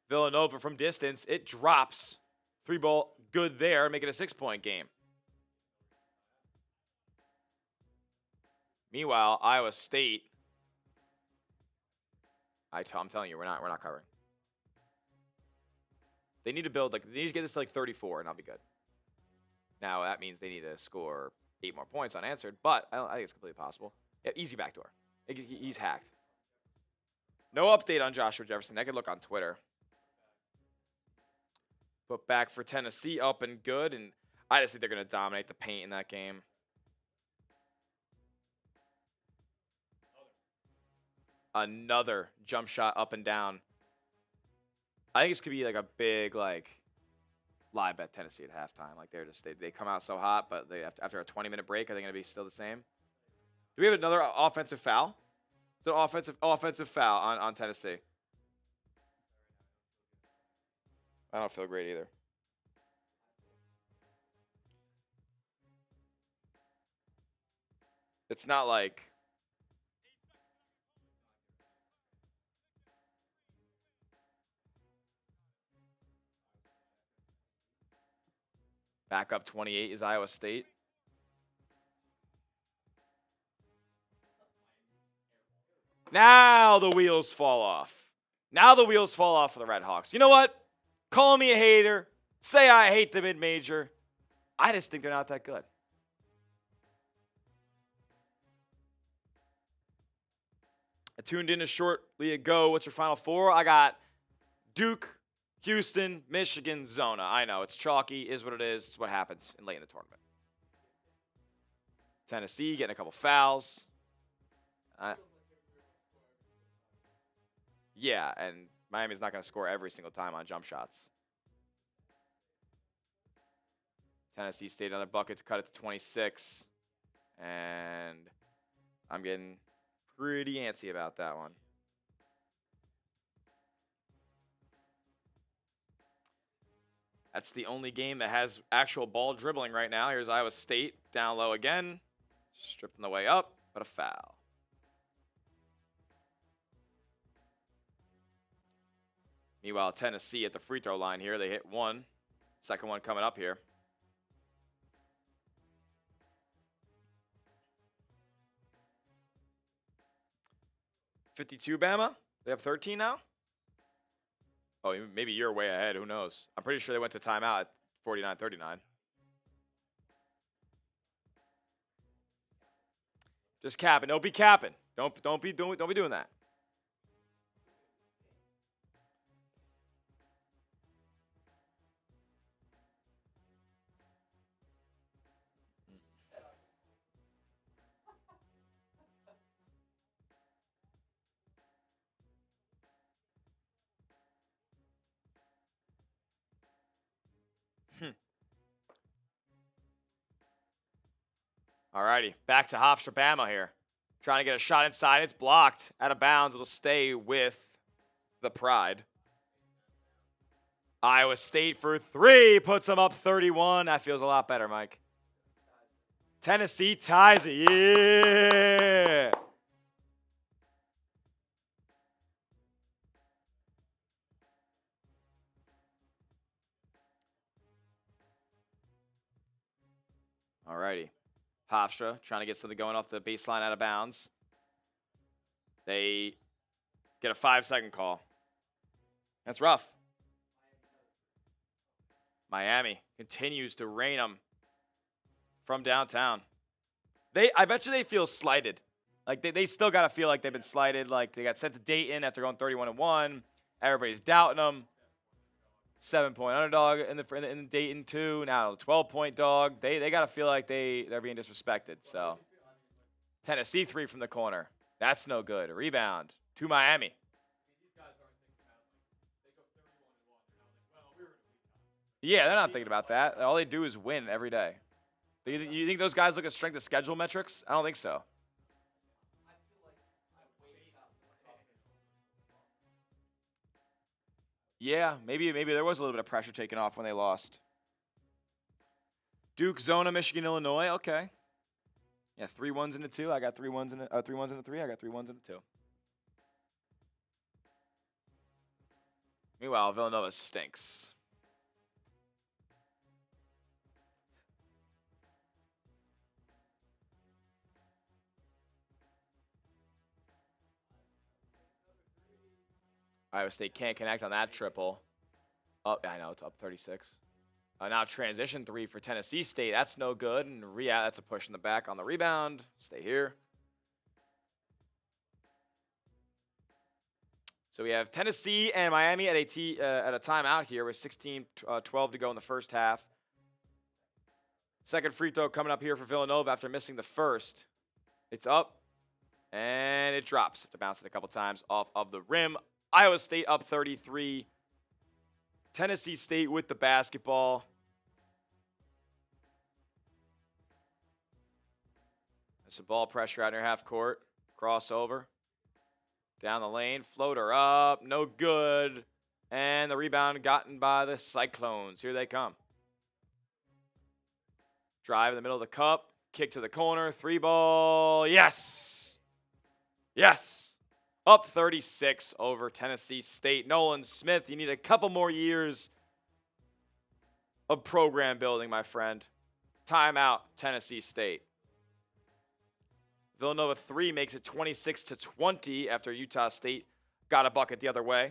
Villanova from distance. It drops. 3-ball good there. Make it a 6-point game. Meanwhile, Iowa State. I'm telling you, we're not covering. They need to build they need to get this to 34, and I'll be good. Now that means they need to score 8 more points unanswered, but I think it's completely possible. Yeah, easy backdoor. He's hacked. No update on Joshua Jefferson. I could look on Twitter. Put back for Tennessee, up and good, and I just think they're going to dominate the paint in that game. Another jump shot up and down. I think this could be a big live bet Tennessee at halftime. They come out so hot, but after a 20-minute break, are they going to be still the same? Do we have another offensive foul? It's an offensive foul on Tennessee. I don't feel great either. It's not like back up 28 is Iowa State. Now the wheels fall off. Now the wheels fall off for the Red Hawks. You know what? Call me a hater. Say I hate the mid-major. I just think they're not that good. I tuned in shortly ago. What's your Final Four? I got Duke, Houston, Michigan, Zona. I know, it's chalky, is what it is. It's what happens late in the tournament. Tennessee getting a couple fouls. Yeah, and Miami's not going to score every single time on jump shots. Tennessee stayed on the bucket to cut it to 26. And I'm getting pretty antsy about that one. That's the only game that has actual ball dribbling right now. Here's Iowa State down low again. Stripping the way up, but a foul. Meanwhile, Tennessee at the free throw line here. They hit one. Second one coming up here. $52 Bama. They have 13 now? Oh, maybe you're way ahead. Who knows? I'm pretty sure they went to timeout at 49-39. Just capping. Don't be capping. Don't be doing that. Alrighty, back to Hofstra Bama here. Trying to get a shot inside. It's blocked. Out of bounds. It'll stay with the Pride. Iowa State for 3. Puts them up 31. That feels a lot better, Mike. Tennessee ties it. Yeah. Alrighty. Hofstra trying to get something going off the baseline out of bounds. They get a 5-second call. That's rough. Miami continues to rain them from downtown. I bet you they feel slighted. Like they still got to feel like they've been slighted. Like they got sent to Dayton after going 31-1. Everybody's doubting them. 7-point underdog in the Dayton 2. Now a 12-point dog. They got to feel like they're being disrespected. So Tennessee 3 from the corner. That's no good. A rebound to Miami. Yeah, they're not thinking about that. All they do is win every day. You think those guys look at strength of schedule metrics? I don't think so. Yeah, maybe there was a little bit of pressure taken off when they lost. Duke, Zona, Michigan, Illinois. Okay. Yeah, 3 1s and a 2. I got 3 1s and a 3 1s and a 3. I got 3 1s and a 2. Meanwhile, Villanova stinks. Iowa State can't connect on that triple. Oh, I know, it's up 36. Now transition 3 for Tennessee State. That's no good. And that's a push in the back on the rebound. Stay here. So we have Tennessee and Miami at a timeout here with 16-12 to go in the first half. Second free throw coming up here for Villanova after missing the first. It's up, and it drops after bouncing a couple times off of the rim. Iowa State up 33. Tennessee State with the basketball. There's some ball pressure out near half court. Crossover. Down the lane. Floater up. No good. And the rebound gotten by the Cyclones. Here they come. Drive in the middle of the cup. Kick to the corner. 3 ball. Yes. Yes. Up 36 over Tennessee State. Nolan Smith, you need a couple more years of program building, my friend. Timeout, Tennessee State. Villanova 3 makes it 26-20 after Utah State got a bucket the other way.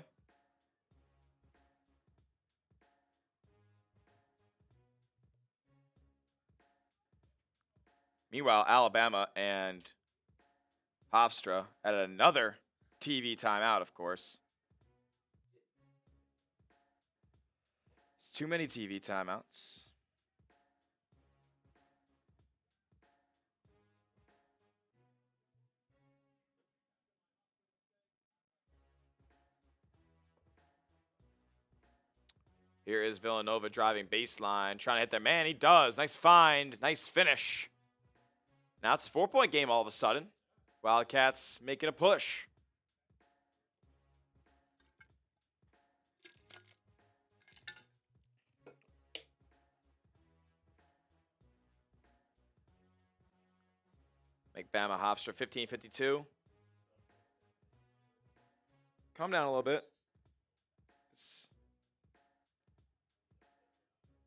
Meanwhile, Alabama and Hofstra at another TV timeout, of course. It's too many TV timeouts. Here is Villanova driving baseline, trying to hit their man. He does. Nice find. Nice finish. Now it's a 4-point game all of a sudden. Wildcats making a push. Make Bama Hofstra 15-52. Calm down a little bit.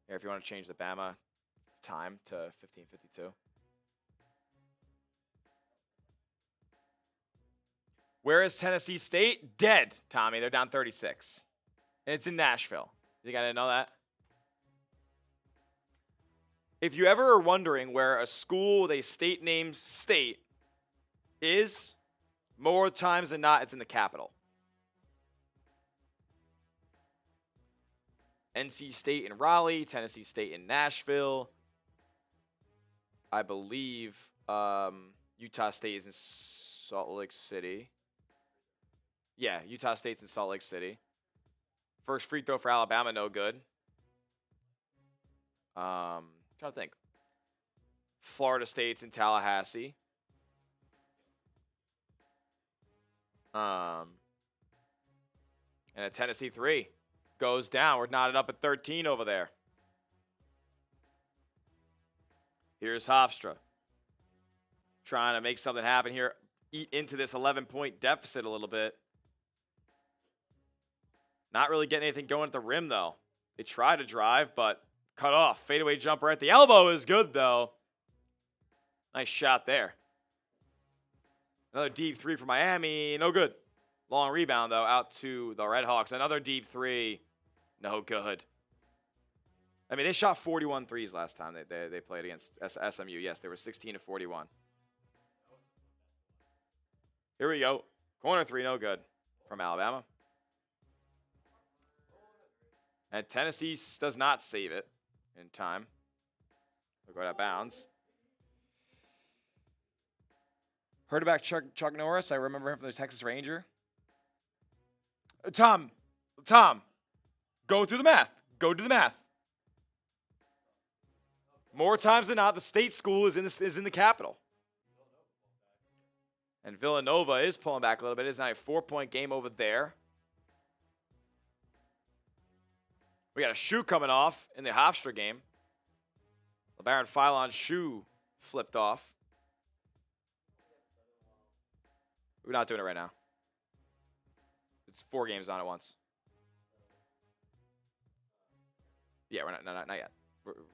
Here, if you want to change the Bama time to 15:52. Where is Tennessee State? Dead, Tommy. They're down 36. And it's in Nashville. You think I didn't know that? If you ever are wondering where a school with a state named state is, more times than not, it's in the capital. NC State in Raleigh, Tennessee State in Nashville. I believe Utah State is in Salt Lake City. Yeah, Utah State's in Salt Lake City. First free throw for Alabama, no good. Trying to think. Florida State's in Tallahassee. And a Tennessee 3 goes down. We're knotted up at 13 over there. Here's Hofstra trying to make something happen here. Eat into this 11-point deficit a little bit. Not really getting anything going at the rim, though. They try to drive, but cut off. Fadeaway jumper at the elbow is good, though. Nice shot there. Another deep 3 for Miami. No good. Long rebound, though, out to the Red Hawks. Another deep 3. No good. I mean, they shot 41 threes last time they played against SMU. Yes, they were 16 to 41. Here we go. Corner 3, no good from Alabama. And Tennessee does not save it in time. They'll go out of bounds. Heard about Chuck Norris. I remember him from the Texas Ranger. Tom, go through the math. Go do the math. More times than not, the state school is in the capital. And Villanova is pulling back a little bit. It's now a 4-point game over there. We got a shoe coming off in the Hofstra game. LeBaron Philon's shoe flipped off. We're not doing it right now. It's 4 games on at once. Yeah, we're not yet.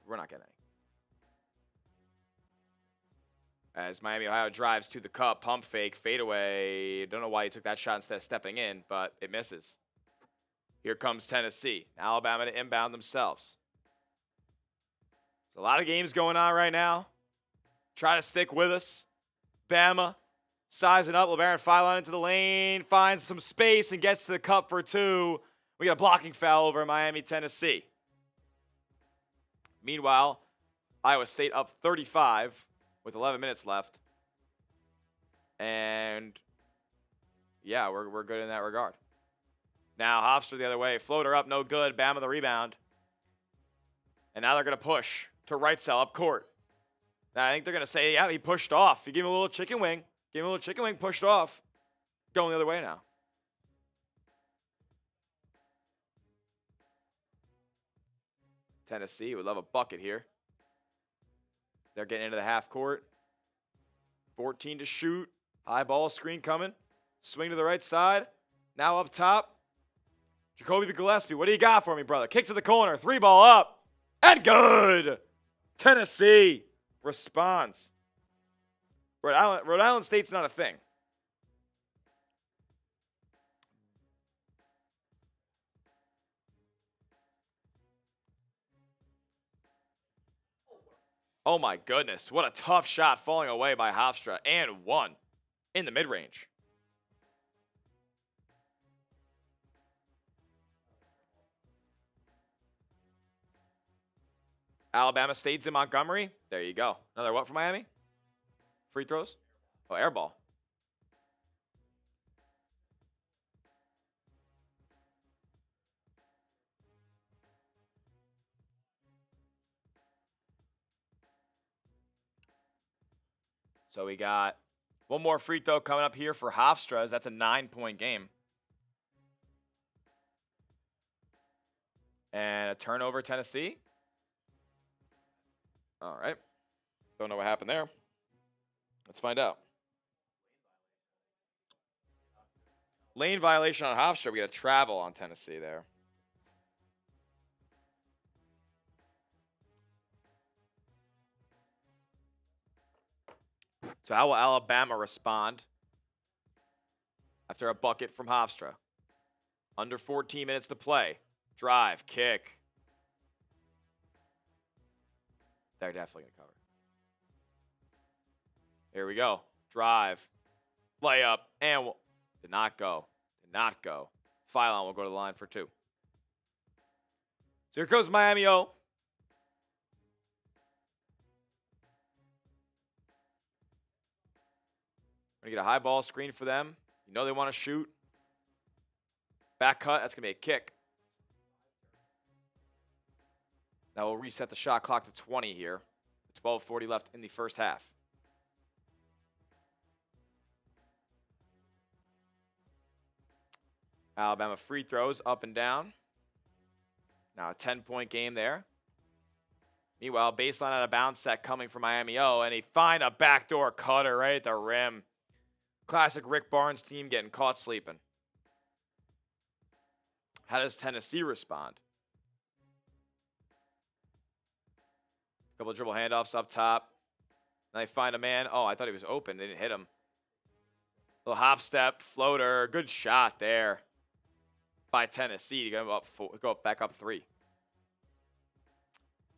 We're not getting any. As Miami, Ohio drives to the cup, pump fake, fadeaway. Don't know why he took that shot instead of stepping in, but it misses. Here comes Tennessee. Alabama to inbound themselves. There's a lot of games going on right now. Try to stick with us. Bama sizing up. LeBaron Philon into the lane. Finds some space and gets to the cup for 2. We got a blocking foul over Miami, Tennessee. Meanwhile, Iowa State up 35 with 11 minutes left. And, yeah, we're good in that regard. Now Hofstra the other way. Floater up, no good. Bama the rebound. And now they're going to push to right cell up court. Now I think they're going to say, yeah, he pushed off. You give him a little chicken wing. Give him a little chicken wing, pushed off. Going the other way now. Tennessee would love a bucket here. They're getting into the half court. 14 to shoot. High ball screen coming. Swing to the right side. Now up top. Jacoby Gillespie, what do you got for me, brother? Kick to the corner. 3 ball up. And good. Tennessee responds. Rhode Island State's not a thing. Oh my goodness, what a tough shot falling away by Hofstra, and 1 in the mid-range. Alabama State's in Montgomery. There you go. Another what for Miami? Free throws? Oh, air ball. So we got one more free throw coming up here for Hofstra's. That's a 9-point game. And a turnover, Tennessee. All right. Don't know what happened there. Let's find out. Lane violation on Hofstra. We got a travel on Tennessee there. So how will Alabama respond after a bucket from Hofstra? Under 14 minutes to play. Drive, kick. They're definitely going to cover. Here we go. Drive. Layup. And did not go. Did not go. Philon will go to the line for 2. So here goes Miami O. Going to get a high ball screen for them. You know they want to shoot. Back cut. That's going to be a kick. That will reset the shot clock to 20 here. 12:40 left in the first half. Alabama free throws up and down. Now a 10-point game there. Meanwhile, baseline out of bounds set coming from Miami O, and he find a backdoor cutter right at the rim. Classic Rick Barnes team getting caught sleeping. How does Tennessee respond? Couple of dribble handoffs up top. And they find a man. Oh, I thought he was open. They didn't hit him. Little hop step, floater. Good shot there by Tennessee to go back up 3.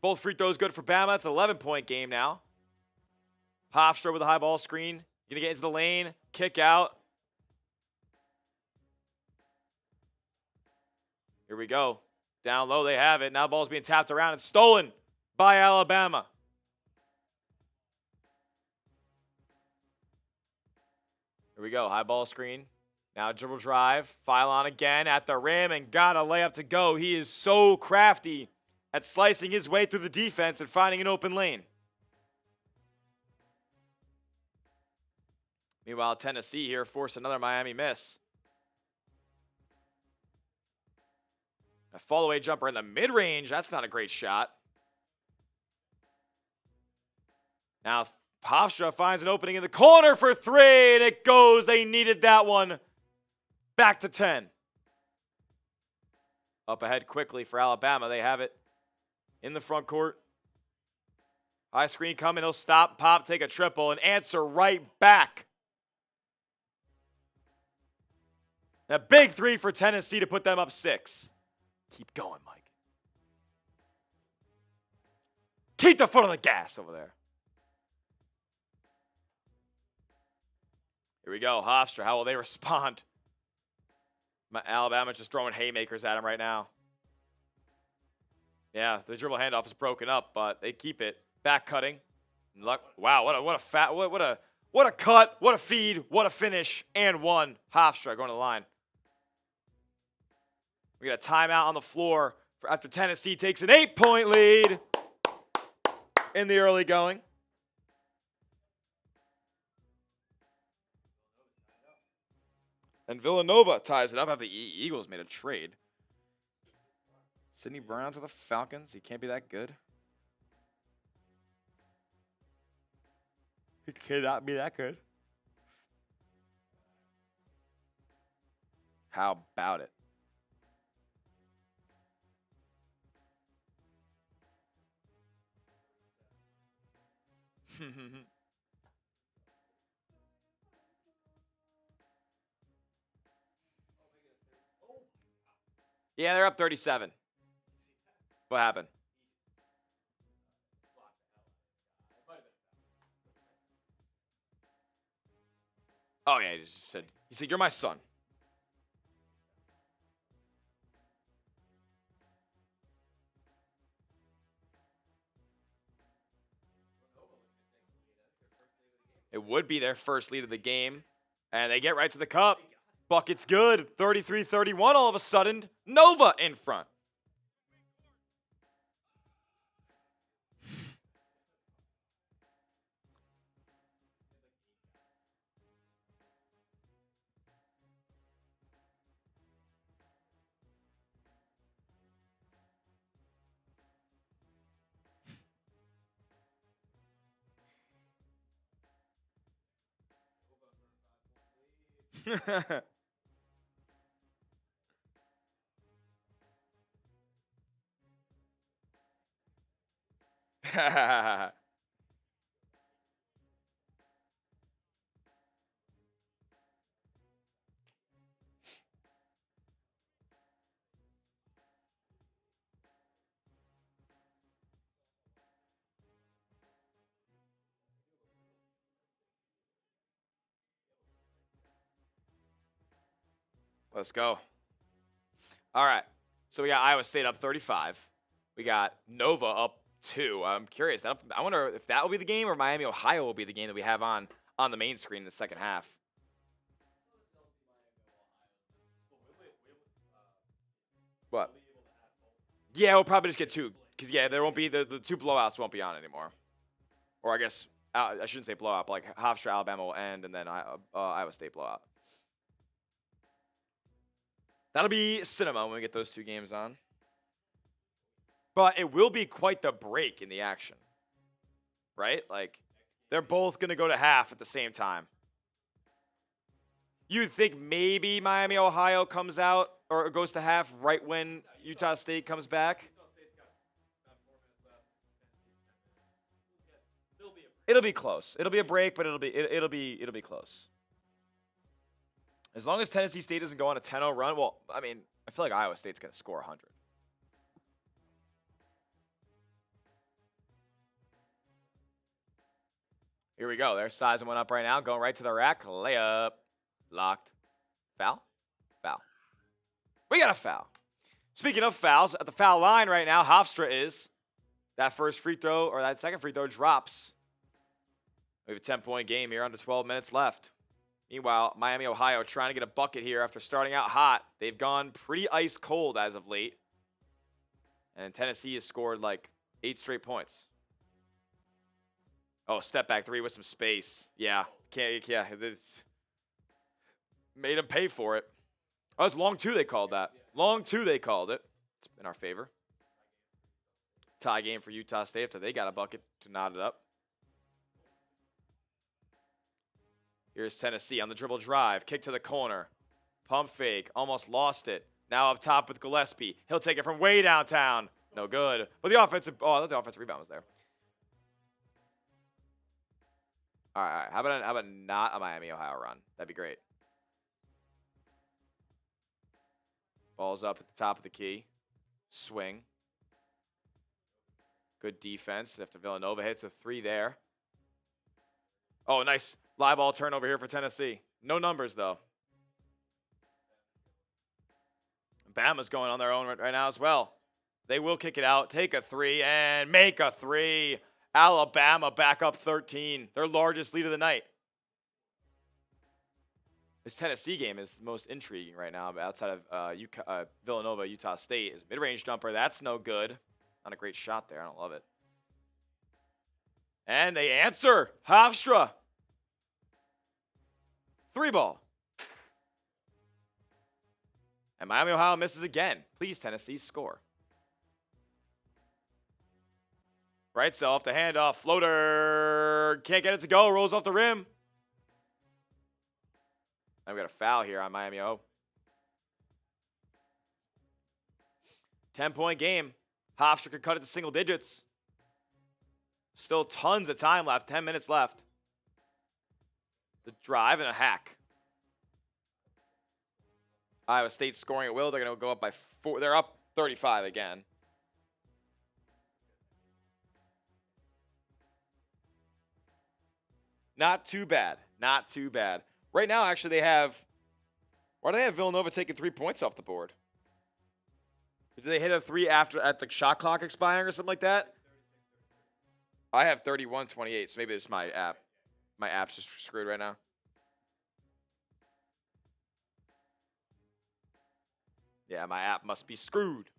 Both free throws good for Bama. It's an 11-point game now. Hofstra with a high ball screen. Gonna get into the lane. Kick out. Here we go. Down low, they have it. Now the ball's being tapped around and stolen by Alabama. Here we go. High ball screen. Now dribble drive. File on again at the rim and got a layup to go. He is so crafty at slicing his way through the defense and finding an open lane. Meanwhile, Tennessee here forced another Miami miss. A fall-away jumper in the mid-range. That's not a great shot. Now Hofstra finds an opening in the corner for 3, and it goes. They needed that one. Back to 10. Up ahead quickly for Alabama. They have it in the front court. High screen coming. He'll stop, pop, take a triple, and answer right back. A big 3 for Tennessee to put them up 6. Keep going, Mike. Keep the foot on the gas over there. Here we go. Hofstra, how will they respond? Alabama's just throwing haymakers at him right now. Yeah, the dribble handoff is broken up, but they keep it. Back cutting. Wow, what a cut, what a feed, what a finish, and one. Hofstra going to the line. We got a timeout on the floor after Tennessee takes an 8-point lead in the early going. And Villanova ties it up after the Eagles made a trade. Sidney Brown to the Falcons. He can't be that good. He cannot be that good. How about it? Yeah, they're up 37. What happened? Oh yeah, he said, "You're my son." It would be their first lead of the game, and they get right to the cup. Bucket's good. 33-31 all of a sudden. Nova in front. Let's go. All right. So we got Iowa State up 35. We got Nova up 2. I'm curious. I wonder if that will be the game or Miami, Ohio will be the game that we have on the main screen in the second half. What? Yeah, we'll probably just get 2. Because, yeah, there won't be the 2 blowouts won't be on anymore. Or I guess I shouldn't say blowout, but like Hofstra Alabama will end, and then Iowa State blowout. That'll be cinema when we get those 2 games on. But it will be quite the break in the action. Right? Like, they're both going to go to half at the same time. You'd think maybe Miami, Ohio comes out or goes to half right when Utah State comes back. Utah State's got about 4 minutes left. Tennessee's 10 minutes. There'll be a break. It'll be close. It'll be a break, but it'll be close. As long as Tennessee State doesn't go on a 10-0 run, well, I mean, I feel like Iowa State's going to score 100. Here we go. They're sizing one up right now. Going right to the rack. Layup. Locked. Foul? Foul. We got a foul. Speaking of fouls, at the foul line right now, Hofstra is. That first free throw, or that second free throw, drops. We have a 10-point game here, under 12 minutes left. Meanwhile, Miami, Ohio trying to get a bucket here after starting out hot. They've gone pretty ice cold as of late. And Tennessee has scored like 8 straight points. Oh, step back 3 with some space. Yeah, this made him pay for it. Oh, it's long 2 they called that. Long 2 they called it. It's in our favor. Tie game for Utah State after they got a bucket to knot it up. Here's Tennessee on the dribble drive. Kick to the corner. Pump fake. Almost lost it. Now up top with Gillespie. He'll take it from way downtown. No good. But the offensive, I thought the offensive rebound was there. All right. How about not a Miami, Ohio run? That'd be great. Ball's up at the top of the key. Swing. Good defense after Villanova hits a 3 there. Oh, nice live ball turnover here for Tennessee. No numbers, though. Bama's going on their own right now as well. They will kick it out, take a 3, and make a 3. Alabama back up 13, their largest lead of the night. This Tennessee game is most intriguing right now outside of Villanova, Utah State. Is mid-range jumper. That's no good. Not a great shot there. I don't love it. And they answer. Hofstra. 3 ball. And Miami, Ohio misses again. Please, Tennessee, score. Right self, the handoff, floater. Can't get it to go. Rolls off the rim. And we got a foul here on Miami O. 10-point game. Hofstra could cut it to single digits. Still tons of time left. 10 minutes left. The drive and a hack. Iowa State scoring at will. They're going to go up by 4. They're up 35 again. Not too bad. Not too bad. Right now, actually, they have... Why do they have Villanova taking 3 points off the board? Did they hit a 3 after at the shot clock expiring or something like that? I have 31-28, so maybe it's my app. My app's just screwed right now. Yeah, my app must be screwed.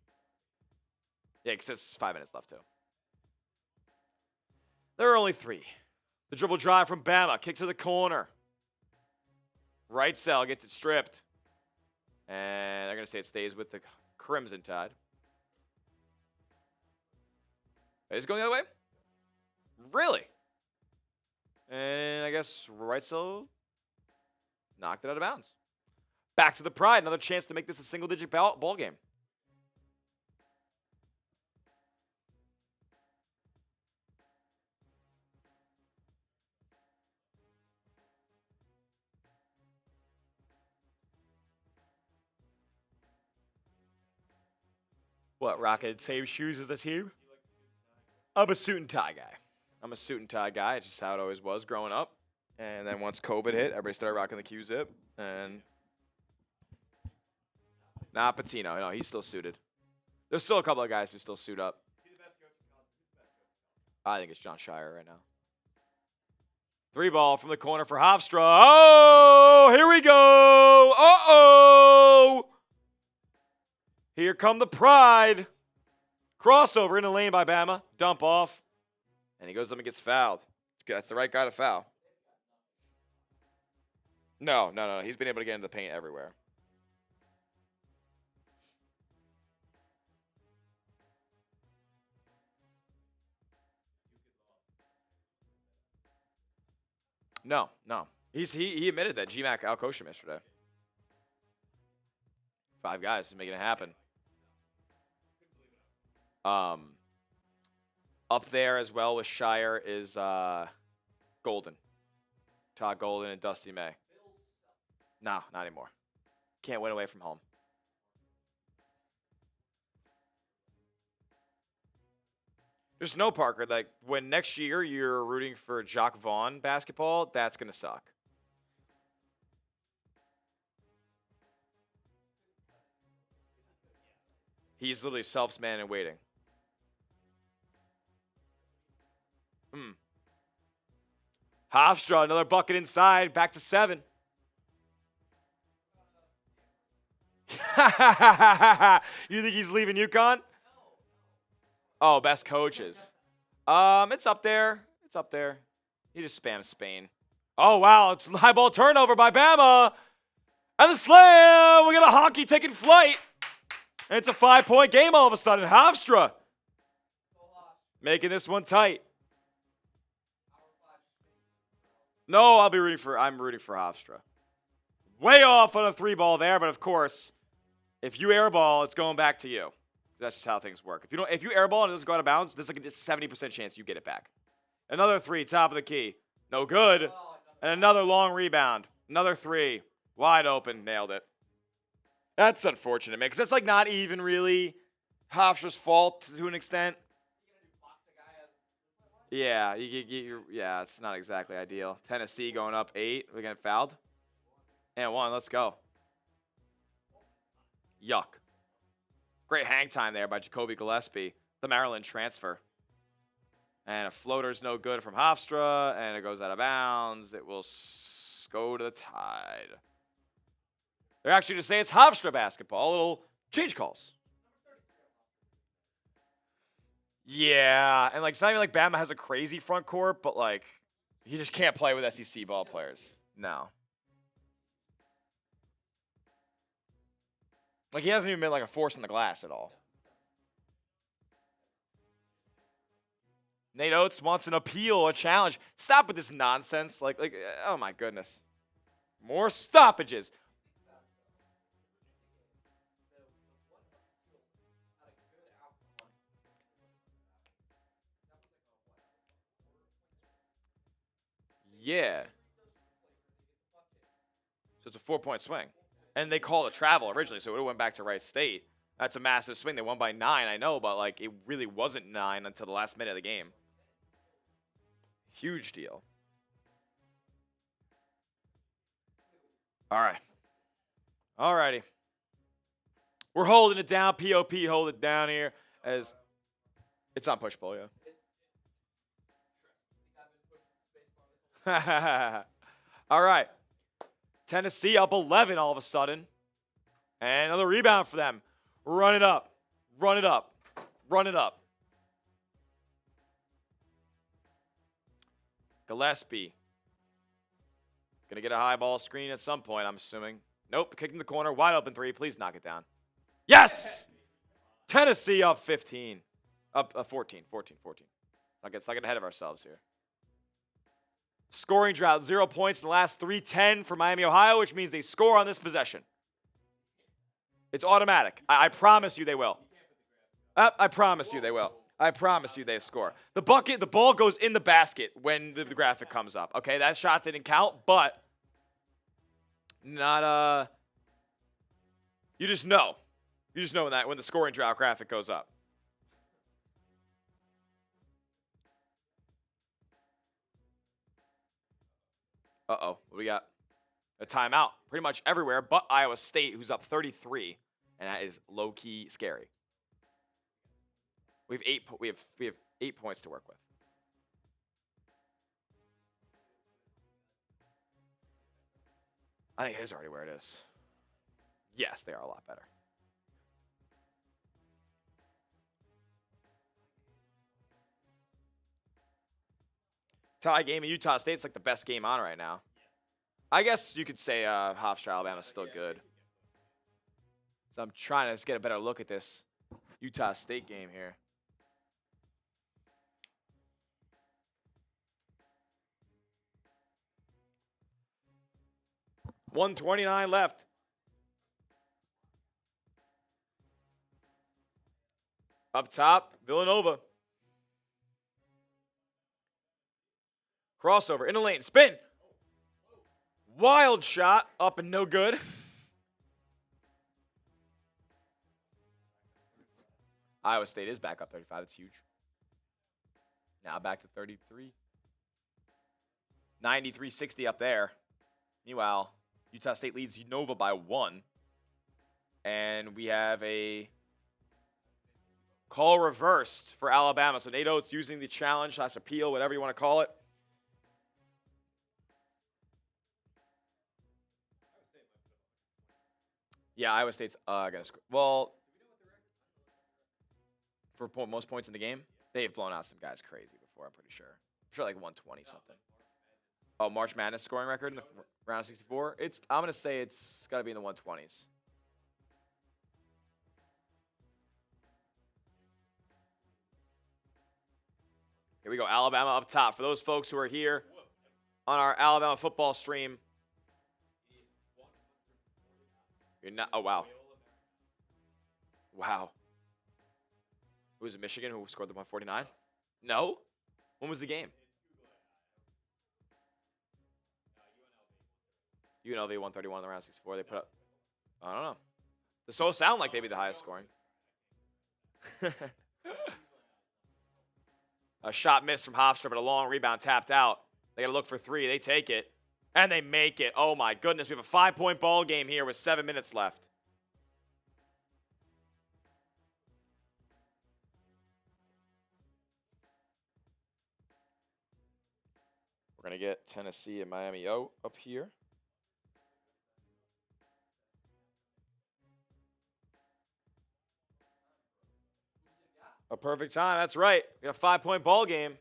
Yeah, because it's 5 minutes left, too. There are only 3. The dribble drive from Bama. Kick to the corner. Right cell gets it stripped. And they're going to say it stays with the Crimson Tide. Is it going the other way? Really? And I guess right cell knocked it out of bounds. Back to the Pride. Another chance to make this a single-digit ball game. What, Rocket? Same shoes as the team? I'm a suit and tie guy. I'm a suit and tie guy. It's just how it always was growing up. And then once COVID hit, everybody started rocking the Q-zip. And nah, Patino. No, he's still suited. There's still a couple of guys who still suit up. I think it's John Shire right now. 3 ball from the corner for Hofstra. Oh, here we go. Uh-oh. Here come the Pride. Crossover in the lane by Bama. Dump off. And he goes up and gets fouled. That's the right guy to foul. No. He's been able to get into the paint everywhere. No. He admitted that GMAC outcoached him yesterday. 5 guys making it happen. Up there as well with Shire is Golden. Todd Golden and Dusty May. No, not anymore. Can't win away from home. Just know, Parker, like when next year you're rooting for Jock Vaughn basketball, that's going to suck. He's literally Self's man in waiting. Hofstra, another bucket inside, back to 7. You think he's leaving UConn? Oh, best coaches. It's up there. It's up there. He just spams Spain. Oh, wow. It's high ball turnover by Bama. And the slam. We got a hockey taking flight. And it's a 5-point game all of a sudden. Hofstra making this one tight. No, I'm rooting for Hofstra. Way off on a 3-ball there, but of course, if you airball, it's going back to you. That's just how things work. If you airball and it doesn't go out of bounds, there's like a 70% chance you get it back. Another 3, top of the key. No good. And another long rebound. Another 3. Wide open. Nailed it. That's unfortunate, man, because that's like not even really Hofstra's fault to an extent. Yeah, yeah, it's not exactly ideal. Tennessee going up 8. We're getting fouled. And 1. Let's go. Yuck. Great hang time there by Jacoby Gillespie, the Maryland transfer. And a floater's no good from Hofstra, and it goes out of bounds. It will go to the Tide. They're actually going to say it's Hofstra basketball. A little change calls. Yeah, and like it's not even like Bama has a crazy front court, but like he just can't play with SEC ball players. No. Like he hasn't even been like a force in the glass at all. Nate Oats wants an appeal, a challenge. Stop with this nonsense. Like, oh my goodness. More stoppages. Yeah. So it's a 4-point swing. And they called a travel originally, so it would have went back to Wright State. That's a massive swing. They won by 9, I know, but like it really wasn't 9 until the last minute of the game. Huge deal. All right. All righty. We're holding it down. POP, hold it down here. As it's on push pull, yeah. All right. Tennessee up 11 all of a sudden. And another rebound for them. Run it up. Run it up. Run it up. Gillespie. Going to get a high ball screen at some point, I'm assuming. Nope. Kick in the corner. Wide open 3. Please knock it down. Yes! Tennessee up 15. Up 14. Let's not get ahead of ourselves here. Scoring drought, 0 points in the last 3:10 for Miami, Ohio, which means they score on this possession. It's automatic. I promise you they will. I promise you they will. I promise you they score. The ball goes in the basket when the graphic comes up. Okay, that shot didn't count, but not you just know. You just know when the scoring drought graphic goes up. Uh-oh, what do we got? A timeout pretty much everywhere but Iowa State, who's up 33, and that is low-key scary. We have 8 points to work with. I think it is already where it is. Yes, they are a lot better. tie game in Utah State's like the best game on right now. I guess you could say Hofstra Alabama's still good. So I'm trying to just get a better look at this Utah State game here. $129 left. Up top, Villanova. Crossover, in the lane, spin. Wild shot, up and no good. Iowa State is back up 35. That's huge. Now back to 33. 93-60 up there. Meanwhile, Utah State leads Nova by 1. And we have a call reversed for Alabama. So Nate Oats using the challenge / appeal, whatever you want to call it. Yeah, Iowa State's going to score. Well, for most points in the game, they've blown out some guys crazy before, I'm pretty sure. I'm sure like 120 something. Oh, March Madness scoring record in the round of 64? I'm going to say it's got to be in the 120s. Here we go, Alabama up top. For those folks who are here on our Alabama football stream. You're not, oh, wow. Wow. Who was it, Michigan, who scored the 149? No? When was the game? UNLV 131 in the round 64. They put up, I don't know. The Soul sound like they'd be the highest scoring. A shot missed from Hofstra, but a long rebound tapped out. They got to look for 3. They take it, and they make it. Oh, my goodness. We have a 5-point ball game here with 7 minutes left. We're going to get Tennessee and Miami O up here. A perfect time. That's right. We got a 5-point ball game.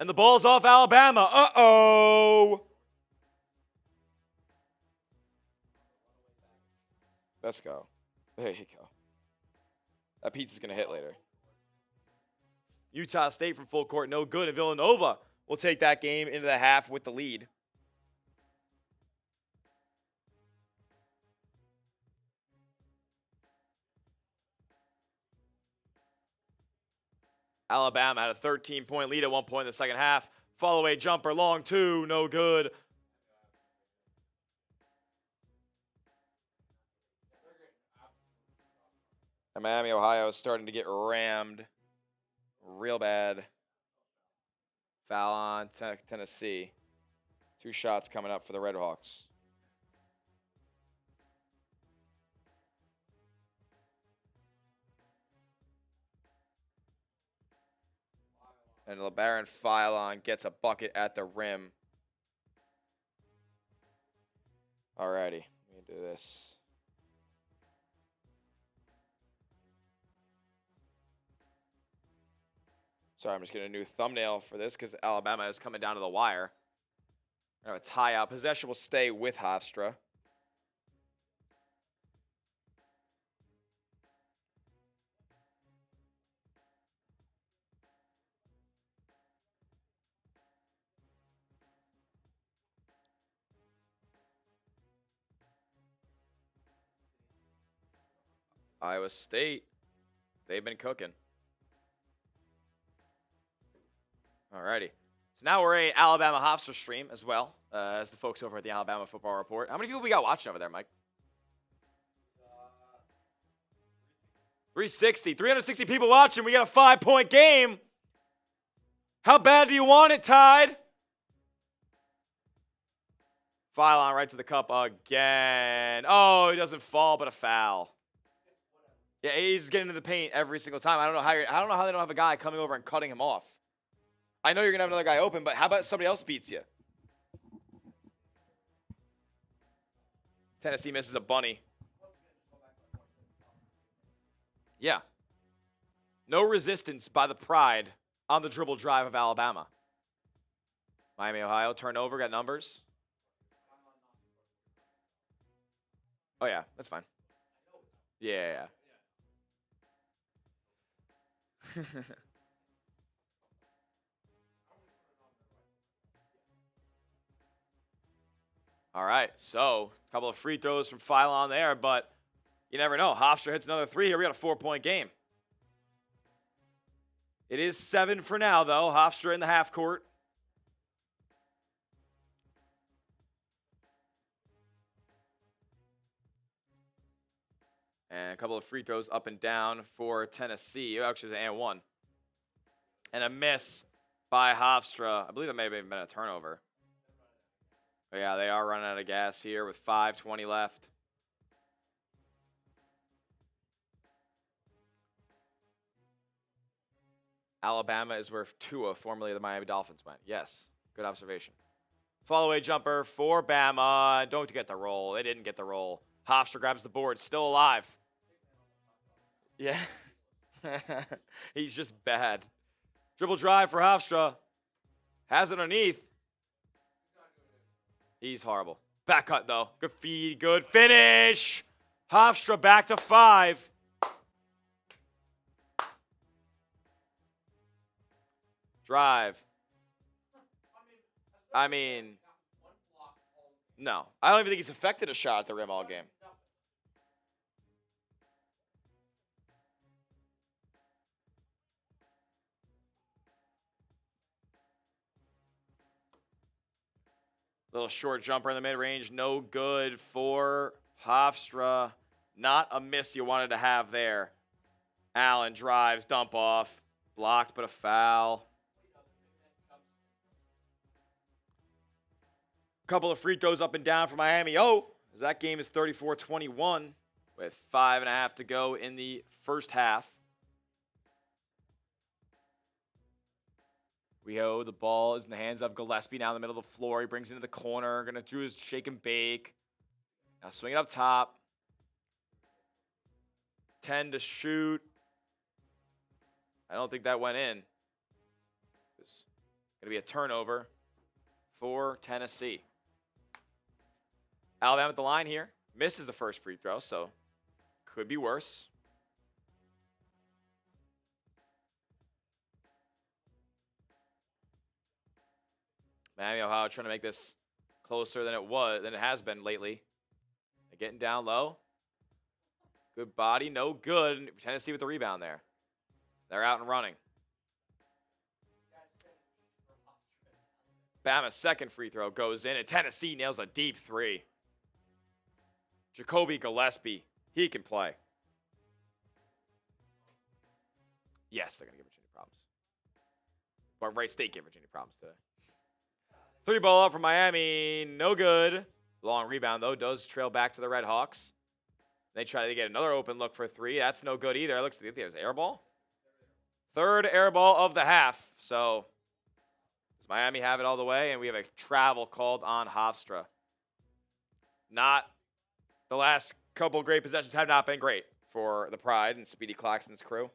And the ball's off Alabama. Uh-oh. Let's go. There you go. That pizza's going to hit later. Utah State from full court, no good. And Villanova will take that game into the half with the lead. Alabama had a 13-point lead at one point in the second half. Follow-away jumper, long 2, no good. And Miami, Ohio is starting to get rammed real bad. Foul on Tennessee. 2 shots coming up for the Red Hawks. And LeBaron Philon gets a bucket at the rim. Alrighty, let me do this. Sorry, I'm just getting a new thumbnail for this because Alabama is coming down to the wire. I have a tie out. Possession will stay with Hofstra. Iowa State, they've been cooking. Alrighty. So now we're a Alabama Hofstra stream as well as the folks over at the Alabama Football Report. How many people we got watching over there, Mike? 360 people watching. We got a 5-point game. How bad do you want it, Tide? Philon right to the cup again. Oh, he doesn't fall, but a foul. Yeah, he's getting into the paint every single time. I don't know how they don't have a guy coming over and cutting him off. I know you're gonna have another guy open, but how about somebody else beats you? Tennessee misses a bunny. Yeah. No resistance by the pride on the dribble drive of Alabama. Miami, Ohio, turnover, got numbers. Oh, yeah, that's fine. Yeah. All right, so a couple of free throws from Phylon there, but you never know. Hofstra hits another 3 here. We got a 4-point game. It is 7 for now, though. Hofstra in the half court. And a couple of free throws up and down for Tennessee. Actually, it's an and 1. And a miss by Hofstra. I believe that may have been a turnover. But yeah, they are running out of gas here with 5:20 left. Alabama is where Tua, formerly the Miami Dolphins, went. Yes, good observation. Fall-away jumper for Bama. Don't get the roll. They didn't get the roll. Hofstra grabs the board. Still alive. Yeah. He's just bad. Dribble drive for Hofstra. Has it underneath. He's horrible. Back cut, though. Good feed. Good finish. Hofstra back to 5. Drive. I mean, no. I don't even think he's affected a shot at the rim all game. Little short jumper in the mid-range. No good for Hofstra. Not a miss you wanted to have there. Allen drives, dump off. Blocked, but a foul. Couple of free throws up and down for Miami. Oh, that game is 34-21 with 5.5 to go in the first half. The ball is in the hands of Gillespie now in the middle of the floor. He brings it into the corner. Going to do his shake and bake. Now swing it up top. 10 to shoot. I don't think that went in. It's going to be a turnover for Tennessee. Alabama at the line here. Misses the first free throw, so could be worse. Miami, Ohio trying to make this closer than it has been lately. They're getting down low. Good body, no good. Tennessee with the rebound there. They're out and running. Bama's second free throw goes in, and Tennessee nails a deep 3. Jacoby Gillespie, he can play. Yes, they're going to give Virginia problems. But Wright State gave Virginia problems today. 3 ball up from Miami, no good. Long rebound, though, does trail back to the Red Hawks. They try to get another open look for 3. That's no good either. It looks like it was air ball. Third air ball of the half. So does Miami have it all the way? And we have a travel called on Hofstra. Not the last couple great possessions have not been great for the Pride and Speedy Claxton's crew.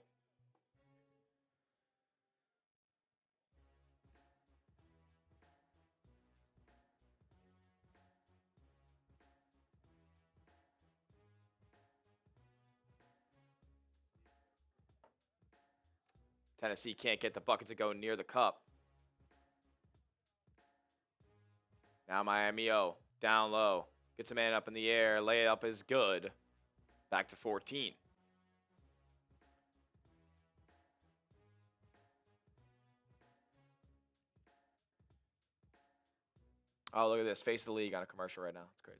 Tennessee can't get the bucket to go near the cup. Now Miami down low. Gets a man up in the air. Layup is good. Back to 14. Oh, look at this. Face of the league on a commercial right now. It's crazy.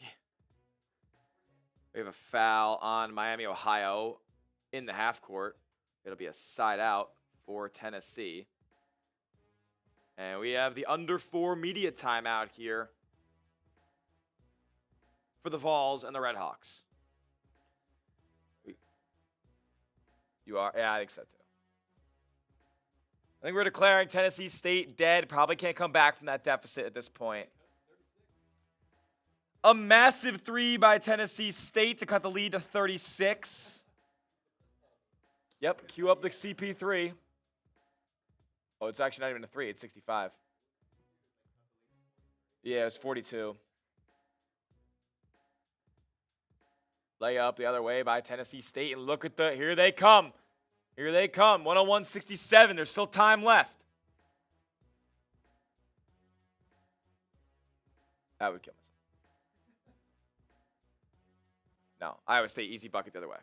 Yeah. We have a foul on Miami, Ohio in the half court. It'll be a side out for Tennessee. And we have the under 4 media timeout here for the Vols and the Red Hawks. You are? Yeah, I think so too. I think we're declaring Tennessee State dead. Probably can't come back from that deficit at this point. A massive 3 by Tennessee State to cut the lead to 36. Yep, cue up the CP3. Oh, it's actually not even a 3. It's 65. Yeah, it's 42. Layup the other way by Tennessee State. And look at the, here they come. Here they come. 101-67. There's still time left. That would kill myself. No, Iowa State, easy bucket the other way.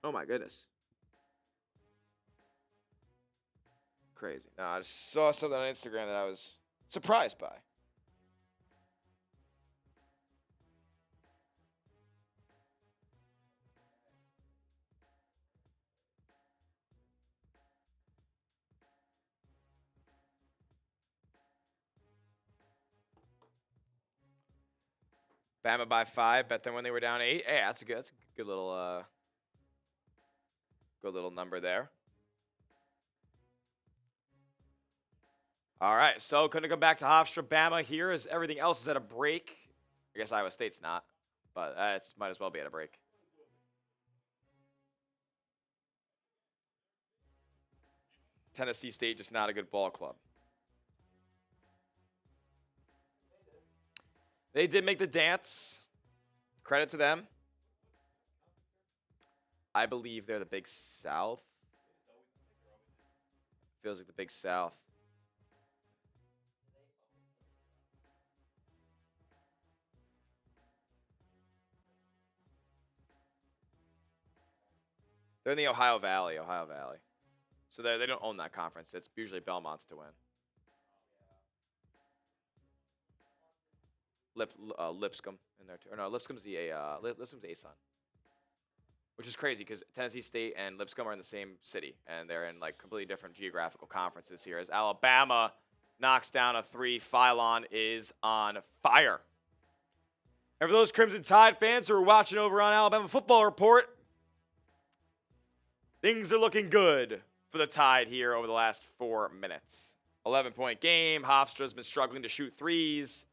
Oh my goodness. Crazy. No, I just saw something on Instagram that I was surprised by. Bama by 5. Bet them when they were down 8. Hey, that's a good little number there. All right, so going to go back to Hofstra Bama here as everything else is at a break. I guess Iowa State's not, but it might as well be at a break. Tennessee State just not a good ball club. They did make the dance. Credit to them. I believe they're the Big South. Feels like the Big South. They're in the Ohio Valley. So they don't own that conference. It's usually Belmont's to win. Lipscomb in there too. Or no, Lipscomb's the ASUN. Which is crazy because Tennessee State and Lipscomb are in the same city, and they're in like completely different geographical conferences here. As Alabama knocks down a 3, Phylon is on fire. And for those Crimson Tide fans who are watching over on Alabama Football Report, things are looking good for the Tide here over the last 4 minutes. 11-point game. Hofstra's been struggling to shoot threes.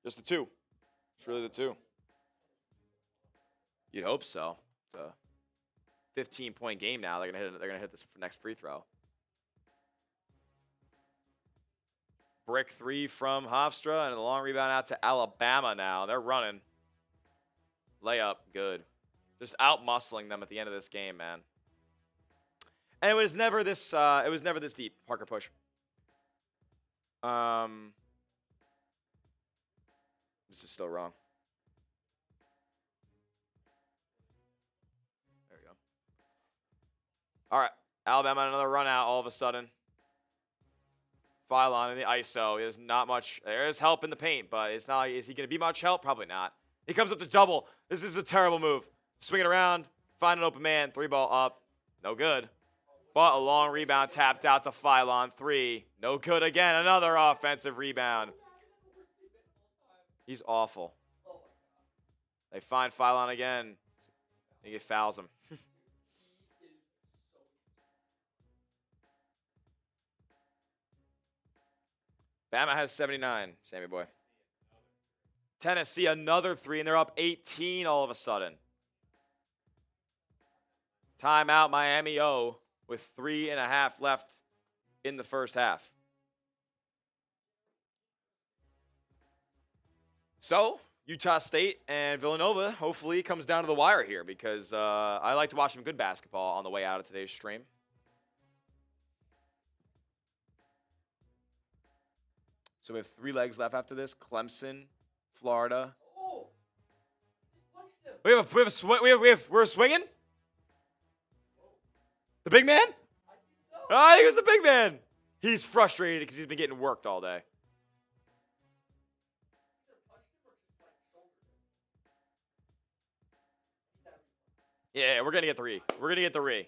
Just the 2. It's really the 2. You'd hope so. It's a 15-point game now. They're gonna hit this next free throw. Brick 3 from Hofstra and a long rebound out to Alabama now. They're running. Layup, good. Just out muscling them at the end of this game, man. And it was never this deep. Parker push. This is still wrong. There we go. All right. Alabama another run out all of a sudden. Phylon in the ISO. There's not much. There's help in the paint, but it's not. Is he going to be much help? Probably not. He comes up to double. This is a terrible move. Swing it around. Find an open man. 3-ball up. No good. But a long rebound tapped out to Phylon. 3. No good again. Another offensive rebound. He's awful. They find Phylon again. He fouls him. Bama has 79, Sammy boy. Tennessee, another 3, and they're up 18 all of a sudden. Timeout, Miami O, with 3.5 left in the first half. So, Utah State and Villanova hopefully comes down to the wire here because I like to watch some good basketball on the way out of today's stream. So we have 3 legs left after this. Clemson, Florida. Oh, We're swinging. The big man? I think so. I think it's the big man. He's frustrated because he's been getting worked all day. Yeah, we're gonna get 3. We're gonna get 3.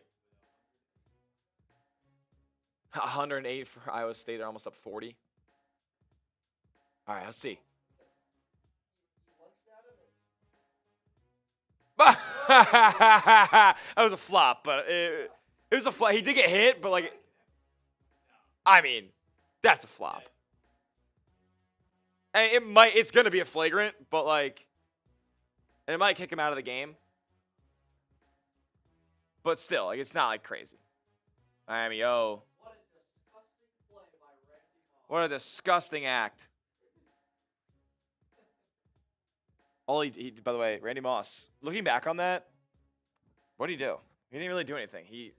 108 for Iowa State. They're almost up 40. All right, let's see. That was a flop, but it was a flop. He did get hit, but like, I mean, that's a flop. And it's gonna be a flagrant, but like, and it might kick him out of the game. But still, like, it's not like crazy. Miami O. What a disgusting play by Randy Moss. What a disgusting act. By the way, Randy Moss, looking back on that, what did he do? He didn't really do anything. He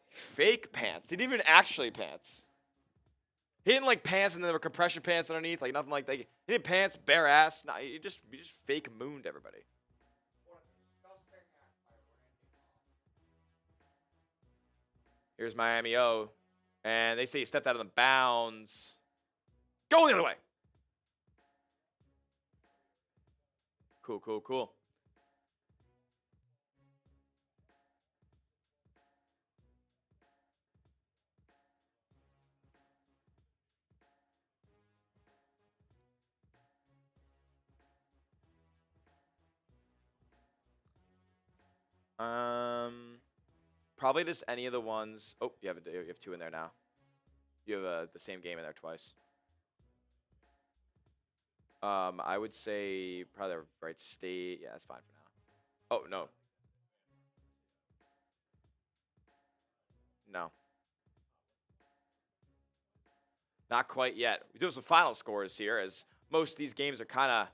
fake pants. He didn't even actually pants. He didn't like pants and then there were compression pants underneath, like nothing like that. He didn't pants, bare ass. No, he just fake mooned everybody. What a disgusting act by Randy Moss. Here's Miami O. And they say he stepped out of the bounds. Go the other way. Cool, cool, cool. Probably just any of the ones. Oh, you have two in there now. You have the same game in there twice. I would say probably the right state. Yeah, that's fine for now. Oh no. No. Not quite yet. We do have some final scores here, as most of these games are kind of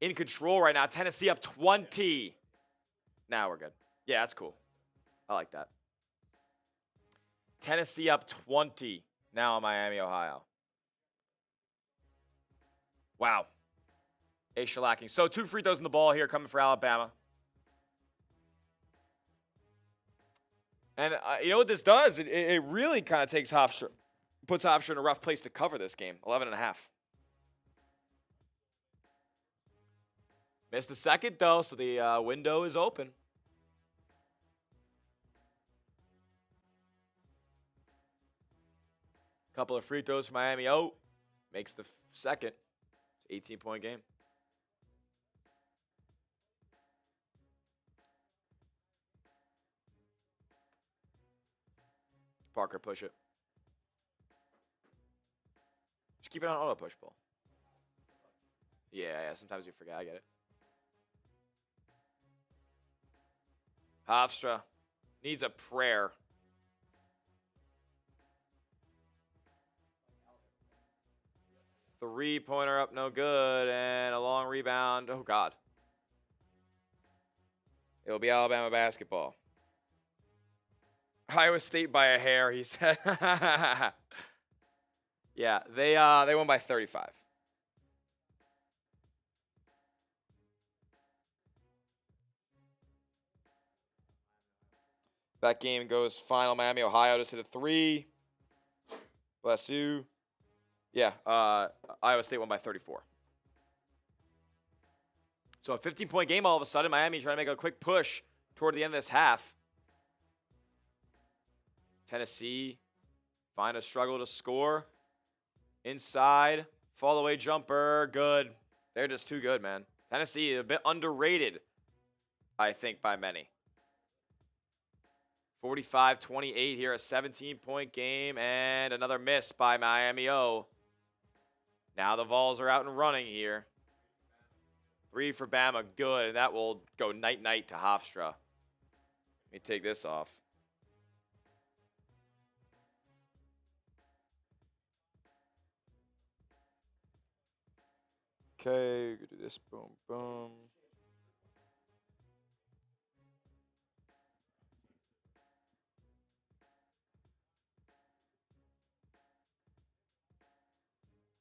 in control right now. Tennessee up 20. Now we're good. Yeah, that's cool. I like that. Tennessee up 20 now in Miami, Ohio. Wow. A shellacking. So 2 free throws in the ball here coming for Alabama. And you know what this does? It really kind of takes Hofstra, puts Hofstra in a rough place to cover this game. 11.5. Missed the second, though, so the window is open. Couple of free throws for Miami. Oh, makes the second. It's an 18-point game. Parker, push it. Just keep it on auto push ball. Yeah, sometimes you forget. I get it. Hofstra needs a prayer. Three-pointer up, no good, and a long rebound. Oh, God. It will be Alabama basketball. Iowa State by a hair, he said. Yeah, they won by 35. That game goes final. Miami, Ohio just hit a 3. Bless you. Yeah, Iowa State won by 34. So a 15-point game all of a sudden. Miami trying to make a quick push toward the end of this half. Tennessee find a struggle to score. Inside, fall away jumper, good. They're just too good, man. Tennessee a bit underrated, I think, by many. 45-28 here, a 17-point game, and another miss by Miami O. Now the Vols are out and running here. 3 for Bama, good, and that will go night-night to Hofstra. Let me take this off. Okay, go do this, boom, boom.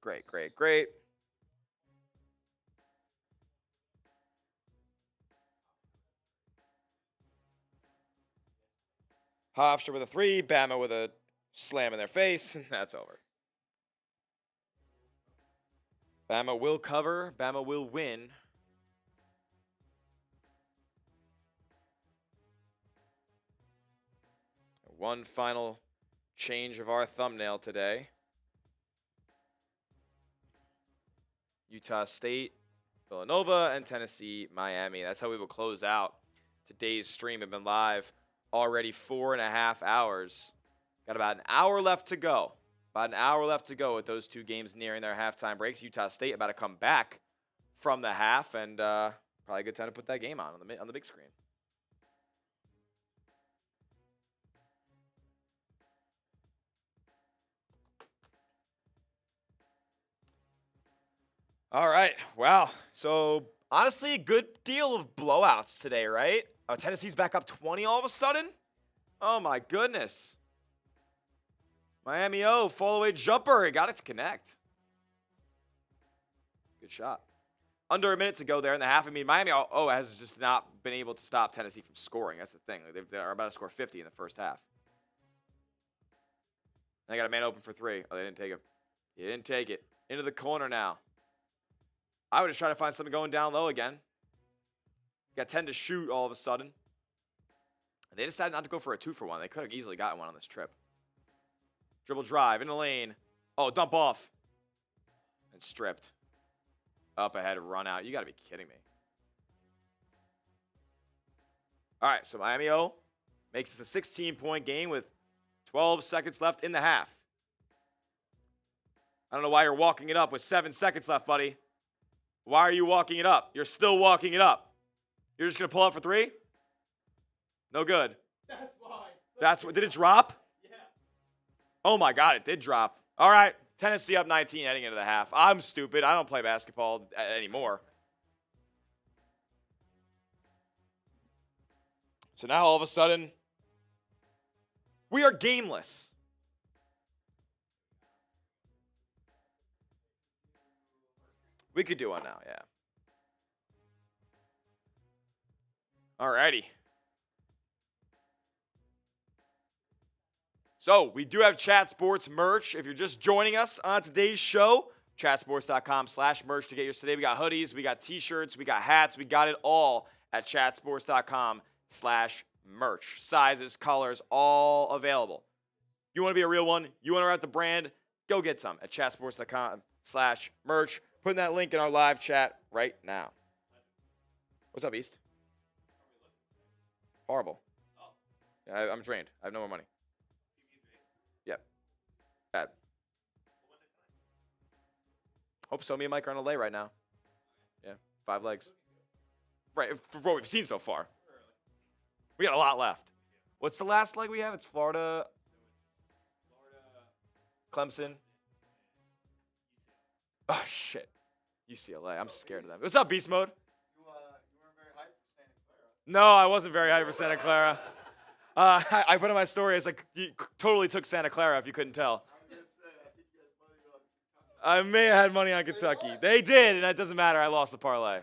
Great, great, great. Hofstra with a 3, Bama with a slam in their face, and that's over. Bama will cover, Bama will win. One final change of our thumbnail today. Utah State, Villanova, and Tennessee, Miami. That's how we will close out Today's stream have been live already 4.5 hours. Got about an hour left to go. About an hour left to go with those two games nearing their halftime breaks. Utah State about to come back from the half, and probably a good time to put that game on the big screen. All right. Wow. So honestly, a good deal of blowouts today, right? Oh, Tennessee's back up 20 all of a sudden? Oh my goodness. Miami O, fall away jumper. He got it to connect. Good shot. Under a minute to go there in the half. I mean, Miami O has just not been able to stop Tennessee from scoring. That's the thing. They're about to score 50 in the first half. They got a man open for three. Oh, they didn't take it. He didn't take it. Into the corner now. I would just try to find something going down low again. Got 10 to shoot all of a sudden. They decided not to go for a 2-for-1. They could have easily gotten one on this trip. Dribble drive in the lane. Oh, dump off. And stripped. Up ahead, run out. You got to be kidding me. All right, so Miami O makes it a 16-point game with 12 seconds left in the half. I don't know why you're walking it up with 7 seconds left, buddy. Why are you walking it up? You're still walking it up. You're just going to pull up for three? No good. That's why. That's what. Did it drop? Yeah. Oh, my God, it did drop. All right, Tennessee up 19 heading into the half. I'm stupid. I don't play basketball anymore. So now all of a sudden, we are gameless. We could do one now, yeah. Alrighty. So, we do have Chat Sports merch. If you're just joining us on today's show, chatsports.com/merch to get yours today. We got hoodies, we got t-shirts, we got hats. We got it all at chatsports.com/merch. Sizes, colors, all available. You want to be a real one? You want to rep the brand? Go get some at chatsports.com/merch. Putting that link in our live chat right now. What's up, East? Horrible. Yeah, I'm drained. I have no more money. Yep. Bad. Hope so. Me and Mike are on a lay right now. Yeah, 5 legs. Right, for what we've seen so far. We got a lot left. What's the last leg we have? It's Florida, Clemson. Oh, shit. UCLA. I'm scared of them. What's up, Beast Mode? You weren't very hyped for Santa Clara. No, I wasn't very hyped for Santa Clara. I put in my story, it's like, you totally took Santa Clara if you couldn't tell. I'm gonna say, I think you guys money on I may have had money on Kentucky. They did, and that doesn't matter. I lost the parlay.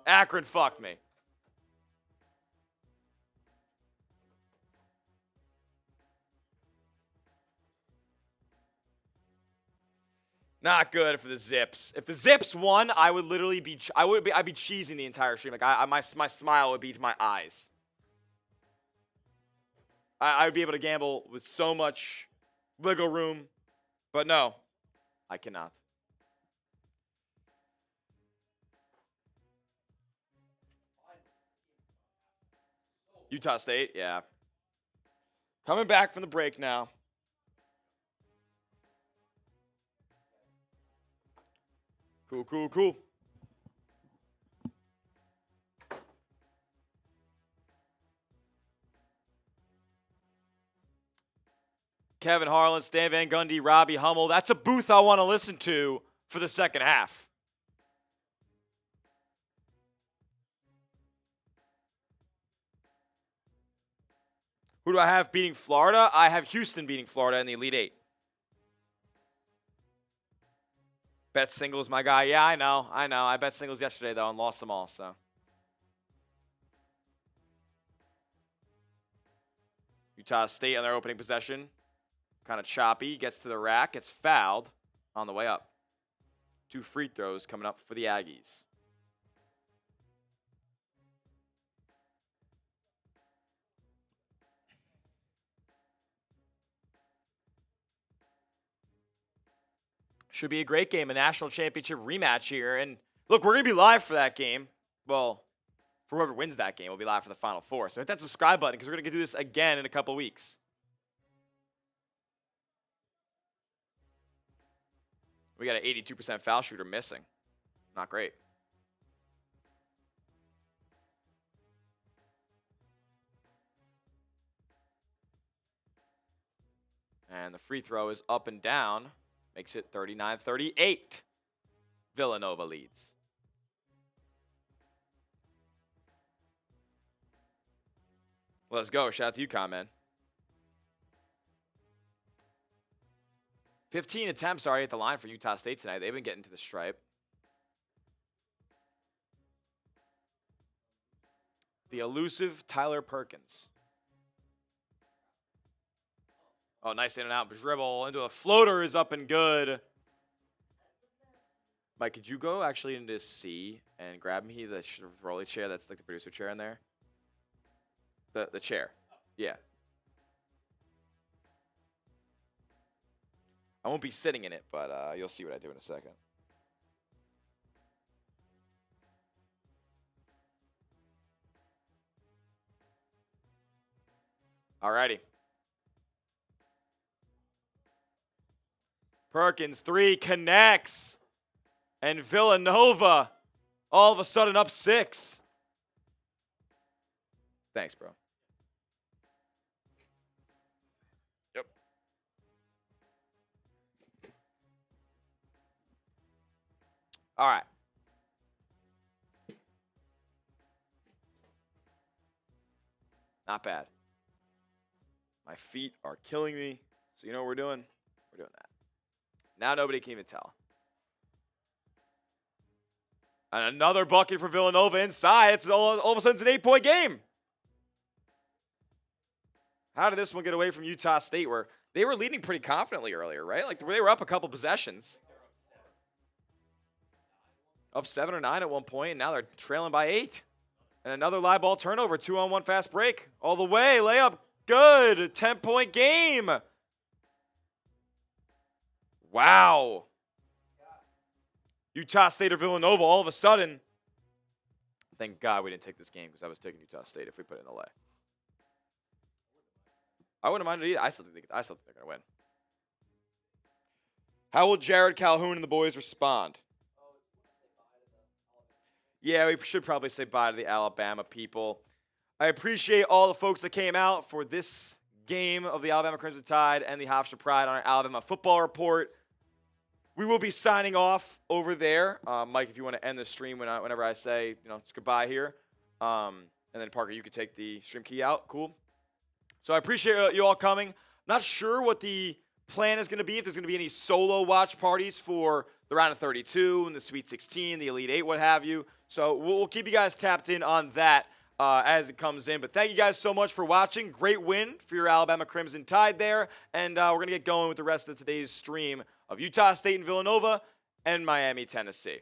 Akron fucked me. Not good for the Zips. If the Zips won, I would literally be, I'd be cheesing the entire stream. Like my smile would be to my eyes. I would be able to gamble with so much wiggle room, but no, I cannot. Utah State, yeah. Coming back from the break now. Cool, cool, cool. Kevin Harlan, Stan Van Gundy, Robbie Hummel. That's a booth I want to listen to for the second half. Who do I have beating Florida? I have Houston beating Florida in the Elite Eight. Bet singles, my guy. Yeah, I know. I bet singles yesterday, though, and lost them all, so. Utah State on their opening possession. Kind of choppy. Gets to the rack. Gets fouled on the way up. 2 free throws coming up for the Aggies. Should be a great game, a national championship rematch here. And look, we're going to be live for that game. Well, for whoever wins that game will be live for the Final Four. So hit that subscribe button because we're going to do this again in a couple weeks. We got an 82% foul shooter missing. Not great. And the free throw is up and down. Makes it 39-38. Villanova leads. Let's go. Shout out to UConn, man. 15 attempts already at the line for Utah State tonight. They've been getting to the stripe. The elusive Tyler Perkins. Oh, nice in and out dribble into a floater is up and good. Mike, could you go actually into C and grab me the rolly chair that's like the producer chair in there? The chair. Yeah. I won't be sitting in it, but you'll see what I do in a second. Alrighty. Perkins, 3, connects. And Villanova, all of a sudden up 6. Thanks, bro. Yep. All right. Not bad. My feet are killing me. So you know what we're doing? We're doing that. Now nobody can even tell. And another bucket for Villanova inside. It's all of a sudden it's an 8-point game. How did this one get away from Utah State where they were leading pretty confidently earlier, right? Like they were up a couple possessions. Up 7 or 9 at one point, and now they're trailing by 8. And another live ball turnover, 2-on-1 fast break. All the way, layup, good. 10-point game. Wow. Utah State or Villanova, all of a sudden. Thank God we didn't take this game because I was taking Utah State if we put it in LA. I wouldn't mind it either. I still think they're going to win. How will Jared Calhoun and the boys respond? Yeah, we should probably say bye to the Alabama people. I appreciate all the folks that came out for this game of the Alabama Crimson Tide and the Hofstra Pride on our Alabama football report. We will be signing off over there. Mike, if you want to end the stream whenever I say, it's goodbye here. And then, Parker, you could take the stream key out. Cool. So I appreciate you all coming. Not sure what the plan is going to be, if there's going to be any solo watch parties for the round of 32 and the Sweet 16, the Elite 8, what have you. So we'll keep you guys tapped in on that as it comes in. But thank you guys so much for watching. Great win for your Alabama Crimson Tide there. And we're going to get going with the rest of today's stream of Utah State and Villanova and Miami, Tennessee.